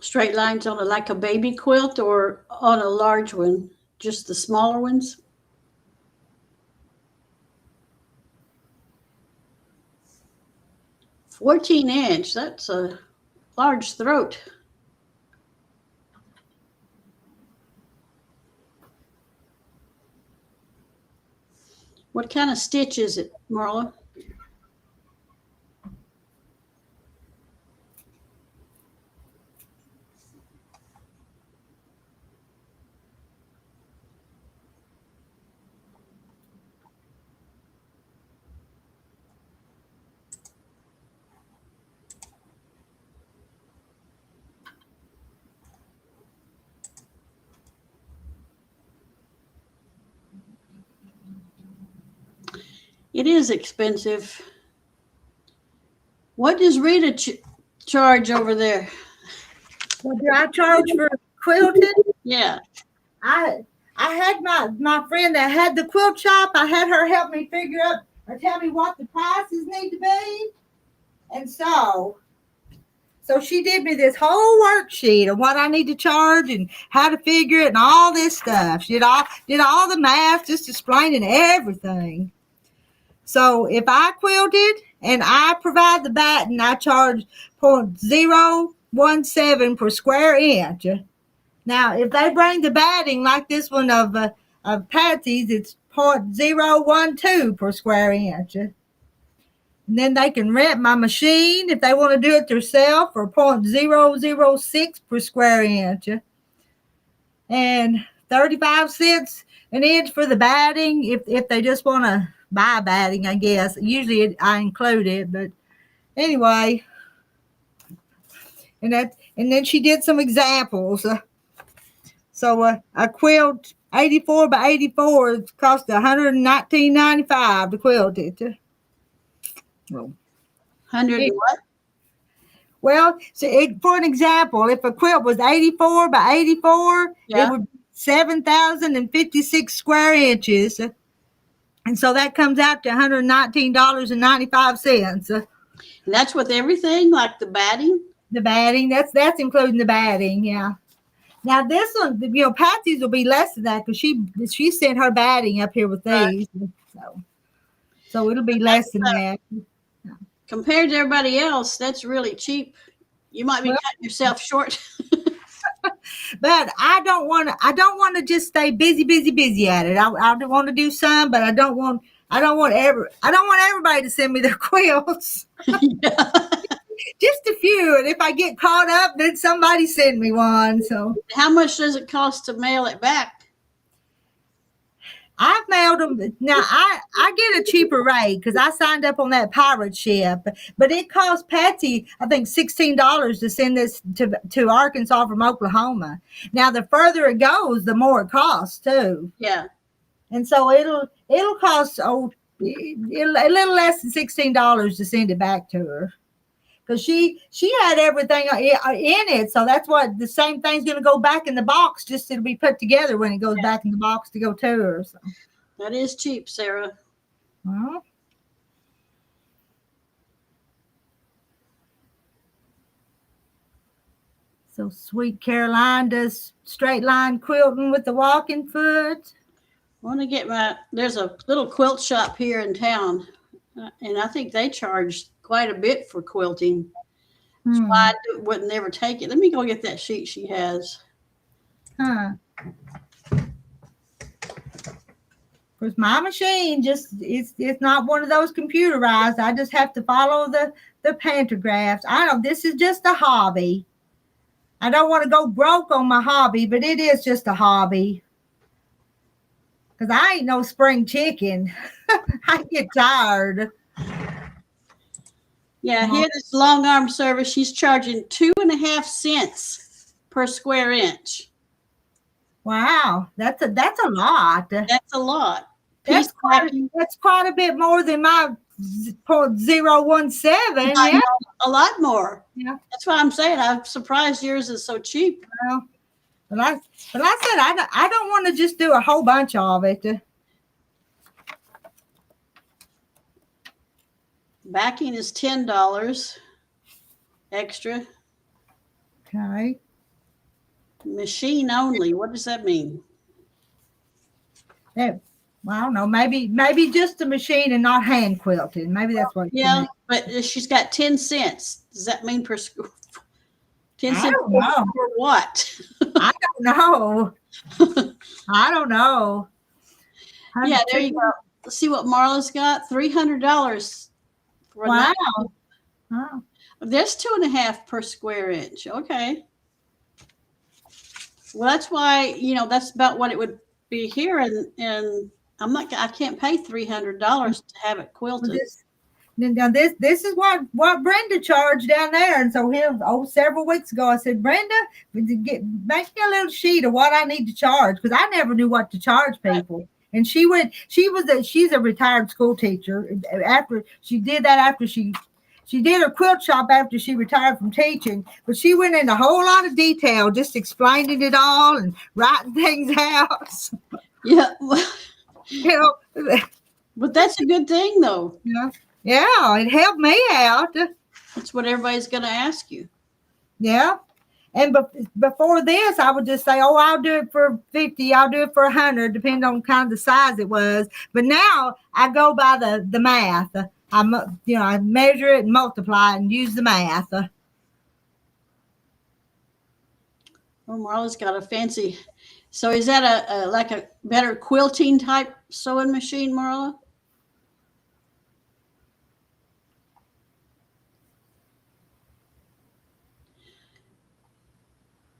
D: Straight lines on like a baby quilt or on a large one? Just the smaller ones? "14" that's a large throat. What kind of stitch is it, Marla? It is expensive. What does Rita charge over there?
A: What do I charge for quilting?
D: Yeah.
A: I had my friend that had the quilt shop. I had her help me figure out or tell me what the prices need to be, and so she did me this whole worksheet of what I need to charge and how to figure it and all this stuff. She did all the math, just explaining everything. So if I quilted and I provide the batting, I charge 0.017 per square inch. Now, if they bring the batting like this one of Patsy's, it's 0.012 per square inch. And then they can rent my machine if they want to do it themselves for 0.006 per square inch. And 35 cents an inch for the batting if they just want to buy batting, I guess. Usually I include it, but anyway. And then she did some examples. So a quilt 84 by 84 cost $119.95 to quilt it. Well,
D: 100 what?
A: Well, so for an example, if a quilt was 84 by 84,
D: Yeah.
A: it would be 7,056 square inches. And so that comes out to $119.95.
D: And that's with everything, like the batting?
A: The batting, that's including the batting, yeah. Now this one, Patsy's will be less than that because she sent her batting up here with these, so it'll be less than that.
D: Compared to everybody else, that's really cheap. You might be cutting yourself short.
A: But I don't want to just stay busy at it. I want to do some, but I don't want everybody to send me their quilts.
D: Yeah.
A: Just a few, and if I get caught up, then somebody send me one. So
D: How much does it cost to mail it back?
A: I've mailed them. Now I get a cheaper rate because I signed up on that pirate ship, but it cost Patsy, I think, $16 to send this to Arkansas from Oklahoma. Now the further it goes, the more it costs too.
D: Yeah.
A: And so it'll cost a little less than $16 to send it back to her. Because she had everything in it, so that's what the same thing's going to go back in the box. Just it'll be put together when it goes back in the box to go to her. So.
D: That is cheap, Sarah.
A: Well, so Sweet Caroline does straight line quilting with the walking foot.
D: I want to get there's a little quilt shop here in town, and I think they charge quite a bit for quilting. That's why I wouldn't never take it. Let me go get that sheet she has.
A: Because my machine it's not one of those computerized. I just have to follow the pantographs. I know this is just a hobby. I don't want to go broke on my hobby, but it is just a hobby. Because I ain't no spring chicken. I get tired.
D: Yeah, here this long arm service, she's charging 2.5 cents per square inch.
A: Wow, that's a lot.
D: That's a lot.
A: That's quite a bit more than my 0.017. Yeah,
D: a lot more.
A: Yeah,
D: that's why I'm saying I'm surprised yours is so cheap.
A: Well, but I said I don't want to just do a whole bunch of it.
D: Backing is $10 extra.
A: Okay.
D: Machine only. What does that mean?
A: Well, I don't know. Maybe just a machine and not hand quilted. Maybe that's what.
D: Yeah, but she's got 10 cents. Does that mean per 10
A: I
D: cents
A: don't know.
D: for what?
A: I don't know. I don't know.
D: Yeah, there you go. Let's see what Marla's got. $300 for a
A: Wow.
D: nice.
A: Oh.
D: There's 2.5 per square inch. Okay. Well, that's why, that's about what it would be here. And I can't pay $300 to have it quilted.
A: Now this is what Brenda charged down there, and so here several weeks ago I said, Brenda, make me a little sheet of what I need to charge, because I never knew what to charge people. Right. And she's a retired school teacher. After she did her quilt shop after she retired from teaching, but she went in a whole lot of detail, just explaining it all and writing things out.
D: Yeah.
A: But
D: that's a good thing, though.
A: Yeah, it helped me out.
D: That's what everybody's going to ask you.
A: Yeah. And before this, I would just say, I'll do it for 50. I'll do it for 100, depending on kind of the size it was. But now I go by the math. I measure it and multiply and use the math.
D: Oh, Marla's got a fancy. So is that a better quilting type sewing machine, Marla?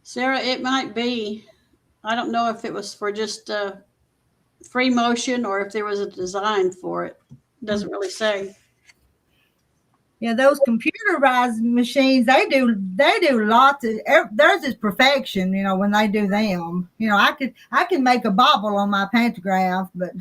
D: Sarah, it might be. I don't know if it was for just free motion or if there was a design for it. It doesn't really say.
A: Yeah, those computerized machines, they do lots of. Theirs is perfection. When they do them, I can make a bobble on my pantograph, but.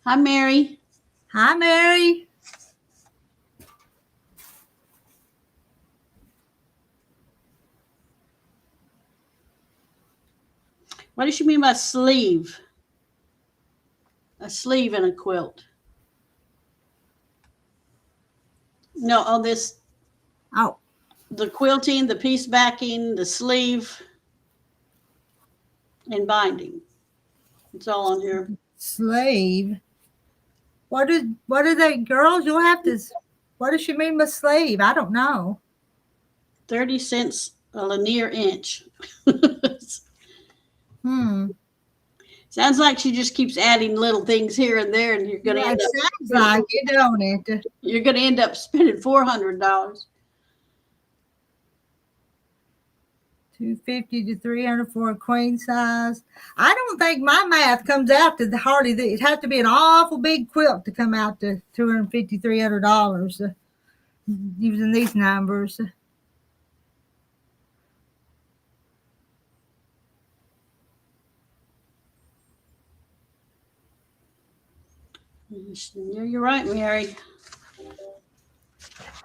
D: Hi, Mary.
A: Hi, Mary.
D: What does she mean by sleeve? A sleeve in a quilt. No, on this.
A: Oh.
D: The quilting, the piece backing, the sleeve, and binding. It's all on here.
A: Sleeve. What are they, girls? You'll have to. What does she mean by sleeve? I don't know.
D: 30 cents a linear inch. Sounds like she just keeps adding little things here and there, and you're going to end up.
A: Sounds like it, don't it?
D: You're going to end up spending $400.
A: $250 to $300 for a queen size. I don't think my math comes out to hardly. It has to be an awful big quilt to come out to $250, $300 using these numbers.
D: You're right, Mary.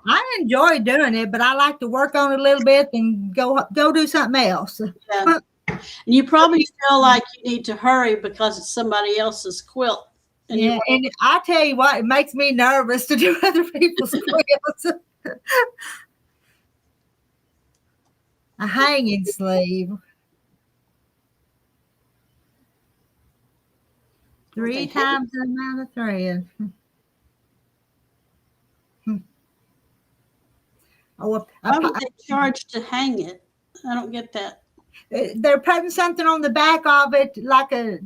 A: I enjoy doing it, but I like to work on it a little bit and go do something else.
D: Yeah. And you probably feel like you need to hurry because it's somebody else's quilt. And
A: and I tell you what, it makes me nervous to do other people's quilts. A hanging sleeve. 3 times the amount of thread.
D: Why would they charge to hang it? I don't get that.
A: They're putting something on the back of it, like to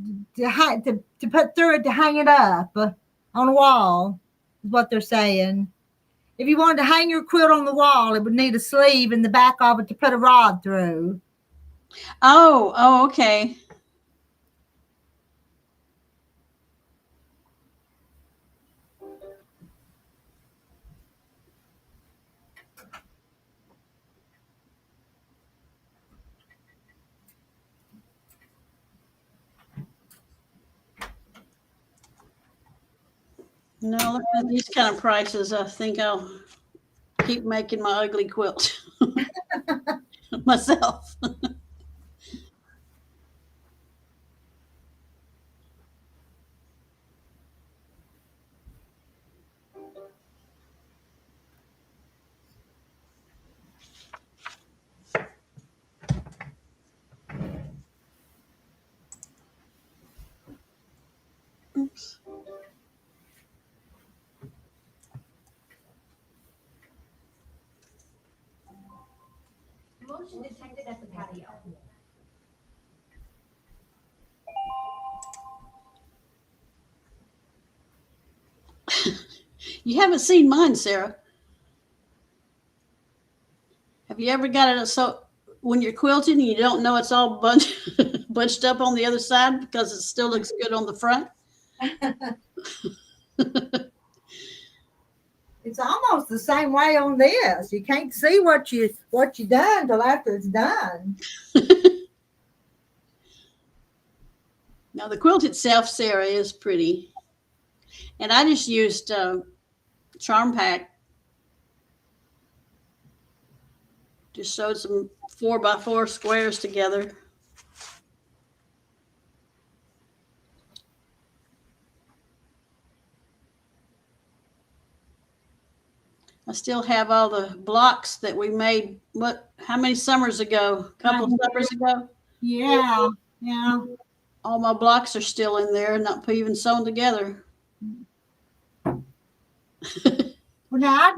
A: put through it to hang it up on a wall, is what they're saying. If you wanted to hang your quilt on the wall, it would need a sleeve in the back of it to put a rod through.
D: Oh, okay. No, look at these kind of prices. I think I'll keep making my ugly quilt myself.
F: Motion detected at the patio.
D: You haven't seen mine, Sarah. Have you ever got it so when you're quilting and you don't know it's all bunched up on the other side because it still looks good on the front?
A: It's almost the same way on this. You can't see what you done till after it's done.
D: Now the quilt itself, Sarah, is pretty. And I just used Charm Pack. Just sewed some 4x4 squares together. I still have all the blocks that we made, how many summers ago? A couple of summers ago?
A: Yeah.
D: All my blocks are still in there, not even sewn together.
A: Well, now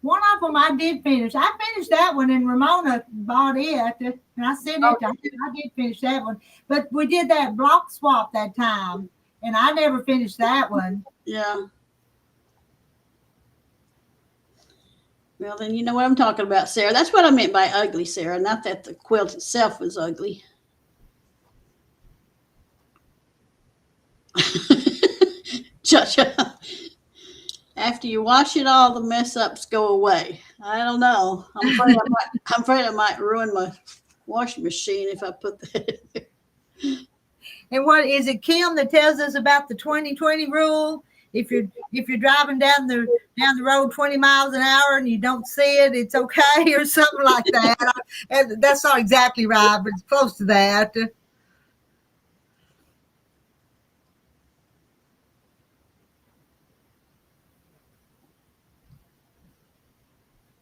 A: one of them I did finish. I finished that one and Ramona bought it. And I said I did finish that one. But we did that block swap that time. And I never finished that one.
D: Yeah. Well, then you know what I'm talking about, Sarah. That's what I meant by ugly, Sarah. Not that the quilt itself was ugly. Cha-cha. After you wash it all, the mess ups go away. I don't know. I'm afraid I might ruin my washing machine if I put that in there.
A: And what is it, Kim, that tells us about the 20-20 rule? If you're driving down the road 20 miles an hour and you don't see it, it's okay, or something like that. And that's not exactly right, but it's close to that.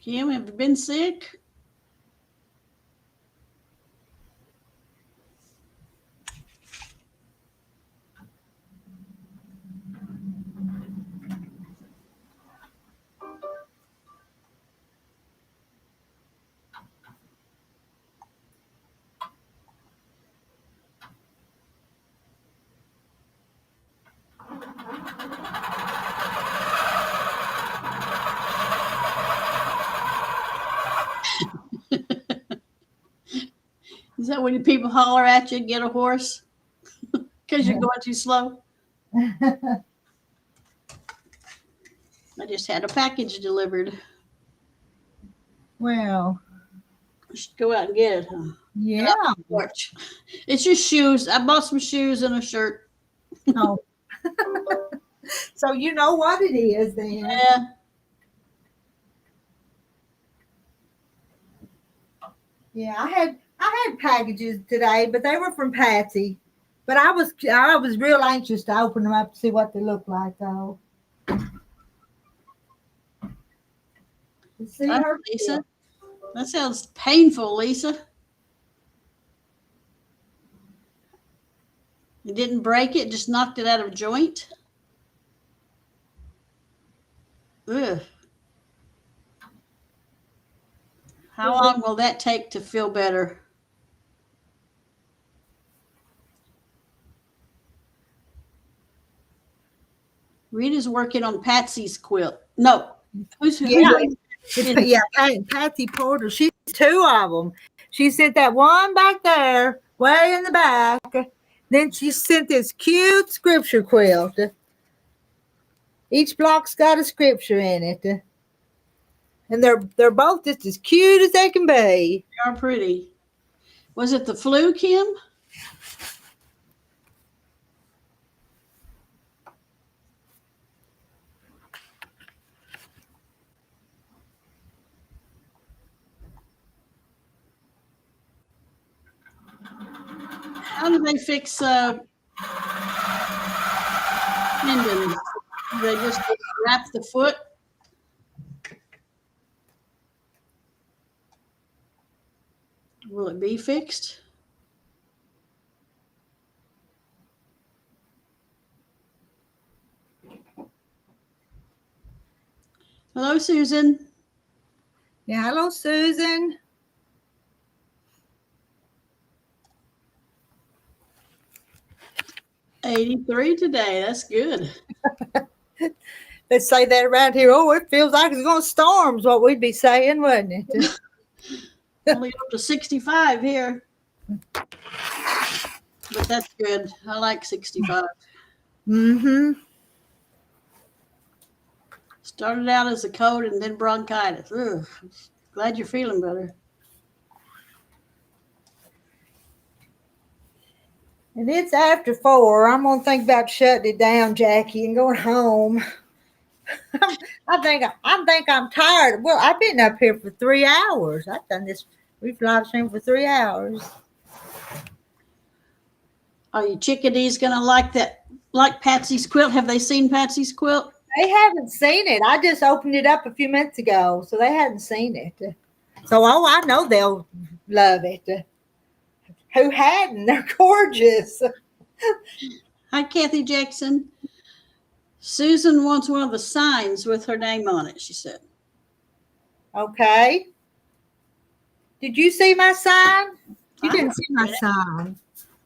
D: Kim, have you been sick? Is that when people holler at you, get a horse? Because you're going too slow? I just had a package delivered.
A: Well,
D: I should go out and get it, huh?
A: yeah.
D: Porch. It's just shoes. I bought some shoes and a shirt.
A: Oh. So you know what it is then.
D: Yeah.
A: Yeah, I had packages today, but they were from Patsy. But I was real anxious to open them up to see what they look like, though. See her,
D: Lisa. That sounds painful, Lisa. You didn't break it, just knocked it out of joint. Ugh. How long will that take to feel better? Rita's working on Patsy's quilt. No.
A: Patsy Porter. She's two of them. She sent that one back there, way in the back. Then she sent this cute scripture quilt. Each block's got a scripture in it. And they're both just as cute as they can be.
D: They are pretty. Was it the flu, Kim? How do they fix tendons? Do they just wrap the foot? Will it be fixed? Hello, Susan.
A: Yeah, hello, Susan.
D: 83 today. That's good.
A: They'd say that around here. Oh, it feels like it's going to storm, is what we'd be saying, wouldn't it?
D: Only up to 65 here. But that's good. I like 65.
A: Mm-hmm.
D: Started out as a cold and then bronchitis. Ugh. Glad you're feeling better.
A: And it's after 4. I'm going to think about shutting it down, Jackie, and going home. I think I'm tired. Well, I've been up here for 3 hours. I've done this. We've live streamed for 3 hours.
D: Are you chickadees gonna like Patsy's quilt? Have they seen Patsy's quilt?
A: They haven't seen it. I just opened it up a few minutes ago, so they hadn't seen it. So, I know they'll love it. Who hadn't? They're gorgeous.
D: Hi, Kathy Jackson. Susan wants one of the signs with her name on it, she said.
A: Okay. Did you see my sign? You didn't see my sign.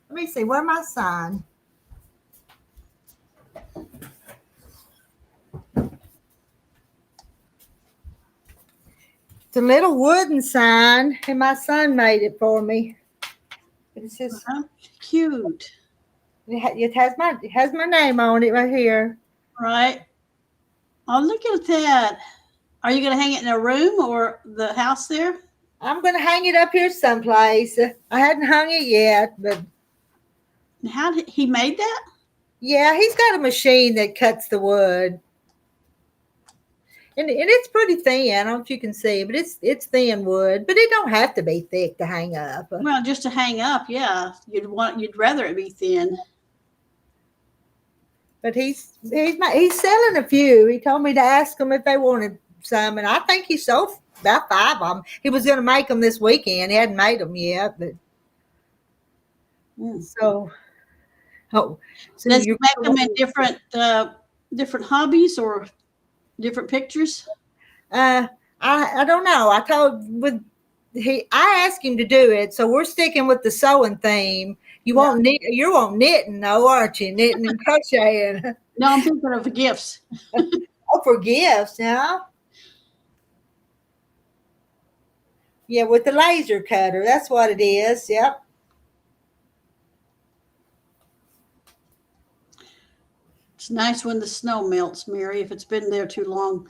A: Let me see. Where's my sign? It's a little wooden sign, and my son made it for me. It says
D: Cute.
A: it has my name on it right here.
D: Right. Oh, look at that. Are you going to hang it in a room or the house there?
A: I'm going to hang it up here someplace. I hadn't hung it yet, but
D: How did he made that?
A: yeah, he's got a machine that cuts the wood. And it's pretty thin. I don't know if you can see, but it's thin wood. But it don't have to be thick to hang up.
D: Well, just to hang up, yeah. You'd rather it be thin.
A: But he's selling a few. He told me to ask them if they wanted some, and I think he sold about 5 of them. He was going to make them this weekend. He hadn't made them yet, but so
D: does he make them in different hobbies or different pictures?
A: I don't know. I asked him to do it, so we're sticking with the sewing theme. You won't knitting though, aren't you? Knitting and crocheting.
D: No, I'm thinking of the gifts.
A: Oh, for gifts, yeah. Yeah, with the laser cutter. That's what it is. Yep.
D: It's nice when the snow melts, Mary, if it's been there too long.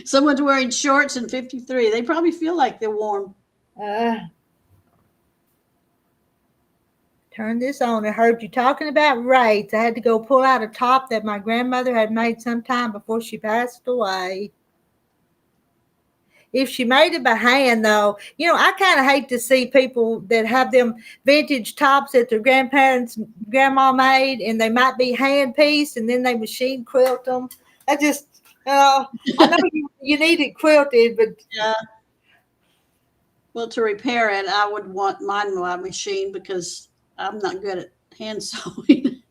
D: Someone's wearing shorts in 53. They probably feel like they're warm.
A: Turn this on. I heard you talking about rates. I had to go pull out a top that my grandmother had made sometime before she passed away. If she made it by hand, though, I kind of hate to see people that have them vintage tops that their grandma made, and they might be hand pieced, and then they machine quilt them. I just, I know you need it quilted, but
D: yeah. Well, to repair it, I would want mine by machine because I'm not good at hand sewing.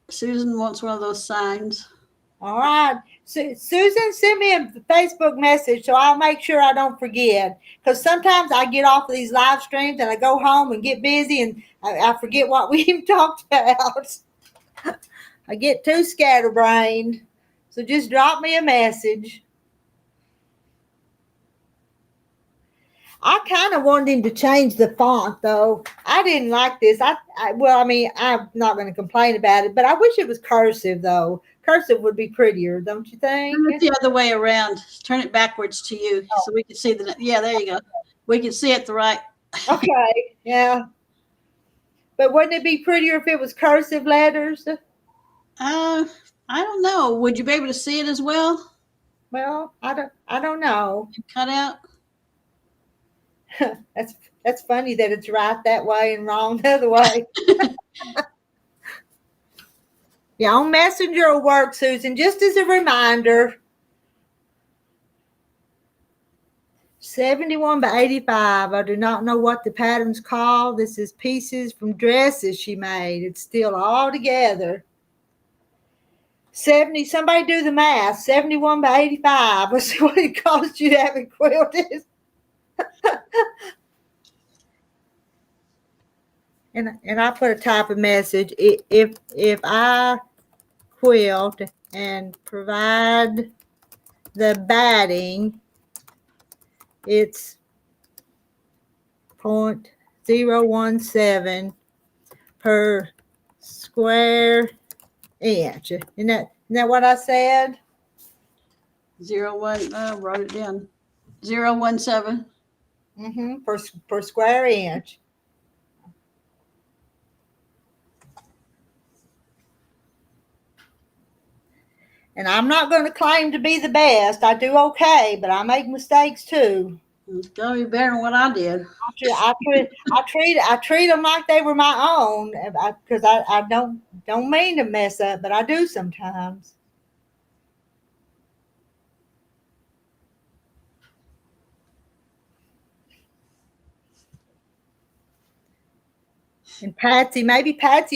D: Susan wants one of those signs.
A: All right. Susan, send me a Facebook message so I'll make sure I don't forget. Because sometimes I get off of these live streams and I go home and get busy and I forget what we even talked about. I get too scatterbrained. So just drop me a message. I kind of wanted him to change the font, though. I didn't like this. I'm not going to complain about it, but I wish it was cursive, though. Cursive would be prettier, don't you think?
D: Turn it the other way around. Turn it backwards to you so we can see the. Yeah, there you go. We can see it the right.
A: Okay, yeah. But wouldn't it be prettier if it was cursive letters?
D: I don't know. Would you be able to see it as well?
A: Well, I don't know.
D: Cut out.
A: That's funny that it's right that way and wrong the other way. Yeah, on Messenger will work, Susan, just as a reminder. 71 by 85. I do not know what the pattern's called. This is pieces from dresses she made. It's still all together. 70, somebody do the math. 71 by 85. Let's see what it costs you to have it quilted. and I put a type of message. If I quilt and provide the batting, it's 0.017 per square inch. Isn't that what I said?
D: 01. I wrote it down. 017.
A: Per square inch. And I'm not going to claim to be the best. I do okay, but I make mistakes too.
D: It's gonna be better than what I did.
A: I treat them like they were my own, because I don't mean to mess up, but I do sometimes. And Patsy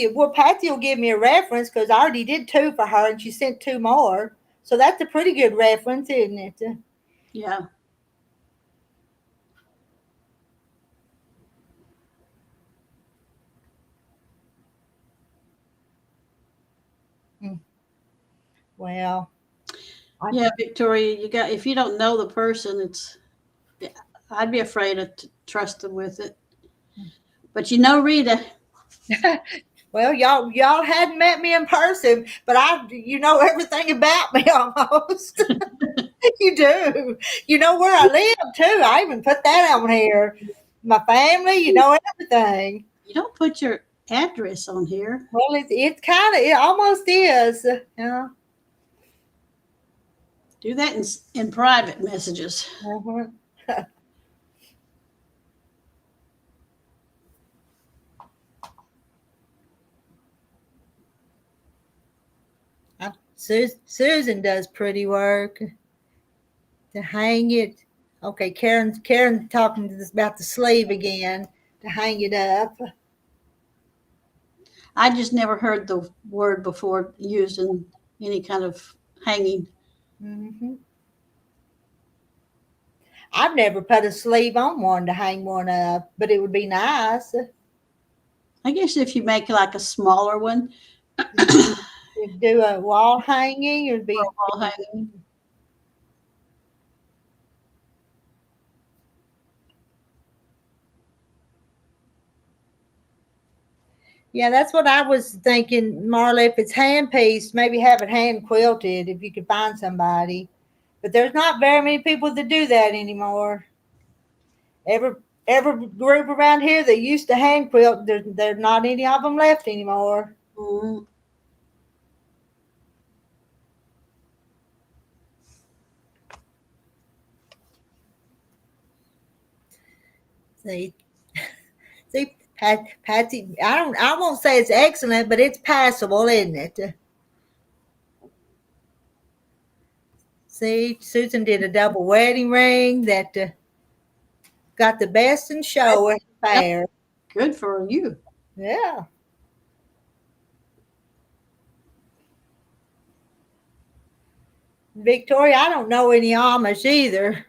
A: will give me a reference because I already did 2 for her and she sent 2 more. So that's a pretty good reference, isn't it?
D: Yeah.
A: Well,
D: Yeah, Victoria, if you don't know the person, I'd be afraid to trust them with it. But you know Rita.
A: well, y'all hadn't met me in person, but you know everything about me almost. You do. You know where I live too. I even put that on here. My family, you know everything.
D: You don't put your address on here.
A: Well, it almost is. Yeah.
D: Do that in private messages.
A: Uh-huh. Susan does pretty work to hang it. Okay, Karen's talking to this about the sleeve again to hang it up.
D: I just never heard the word before used in any kind of hanging.
A: Mm-hmm. I've never put a sleeve on one to hang one up, but it would be nice.
D: I guess if you make like a smaller one,
A: You'd do a wall hanging, it'd be.
D: wall hanging.
A: Yeah, that's what I was thinking, Marla. If it's hand pieced, maybe have it hand quilted if you could find somebody. But there's not very many people that do that anymore. Every group around here that used to hand quilt, there's not any of them left anymore.
D: Mm-hmm.
A: See, Patsy. I won't say it's excellent, but it's passable, isn't it? See, Susan did a double wedding ring that got the best in show at the fair.
D: Good for you.
A: Yeah. Victoria, I don't know any Amish either.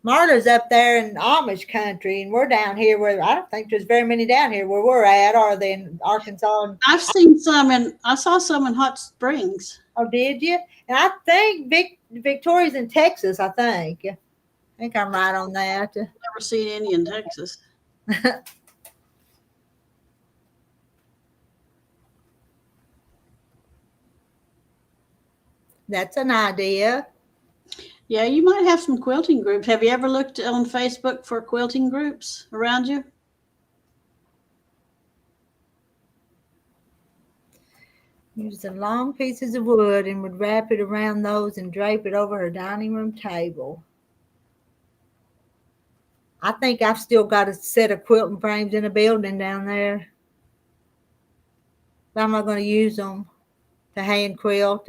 A: Marta's up there in Amish country, and we're down here where I don't think there's very many down here where we're at, are they, in Arkansas?
D: I saw some in Hot Springs.
A: Oh, did you? And I think Victoria's in Texas, I think. I think I'm right on that.
D: Never seen any in Texas.
A: That's an idea.
D: Yeah, you might have some quilting groups. Have you ever looked on Facebook for quilting groups around you?
A: Used the long pieces of wood and would wrap it around those and drape it over her dining room table. I think I've still got a set of quilting frames in a building down there. But I'm not going to use them to hand quilt.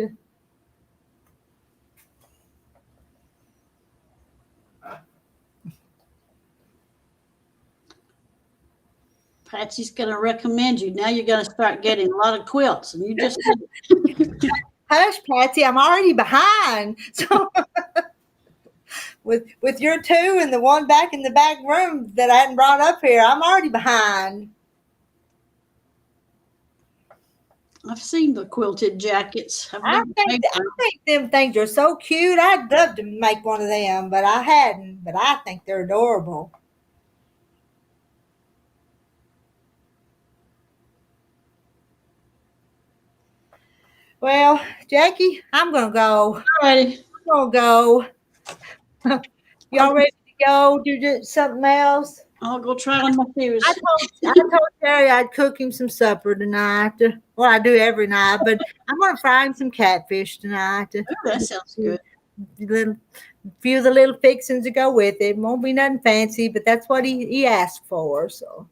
D: Patsy's going to recommend you. Now you're going to start getting a lot of quilts, and you just
A: Hush, Patsy, I'm already behind. So with your two and the one back in the back room that I hadn't brought up here, I'm already behind.
D: I've seen the quilted jackets.
A: I think them things are so cute. I'd love to make one of them, but I hadn't. But I think they're adorable. Well, Jackie, I'm gonna go.
D: Alrighty.
A: I'm gonna go. Y'all ready to go do something else?
D: I'll go try on my shoes.
A: I told Terry I'd cook him some supper tonight. Well, I do every night, but I'm gonna fry him some catfish tonight.
D: Oh, that sounds good.
A: Few of the little fixings to go with it. Won't be nothing fancy, but that's what he asked for. So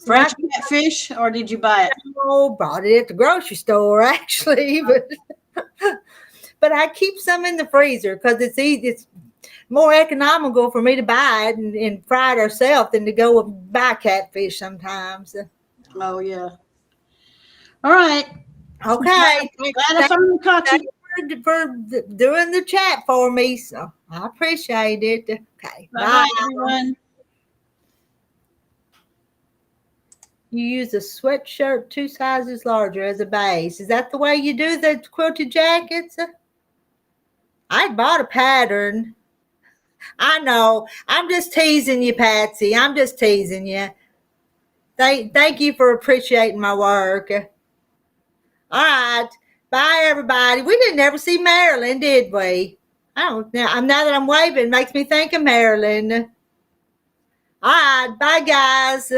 D: Fresh catfish, or did you buy it?
A: Oh, bought it at the grocery store actually, but I keep some in the freezer because it's easy. It's more economical for me to buy it and fry it ourselves than to go and buy catfish sometimes.
D: Oh yeah. All right.
A: Okay.
D: Glad I finally caught you.
A: For doing the chat for me, so I appreciate it. Okay.
D: Bye, everyone.
A: You use a sweatshirt 2 sizes larger as a base. Is that the way you do the quilted jackets? I bought a pattern. I know. I'm just teasing you, Patsy. I'm just teasing you. Thank you for appreciating my work. All right. Bye, everybody. We didn't ever see Marilyn, did we? I don't know. Now that I'm waving, it makes me think of Marilyn. All right. Bye, guys.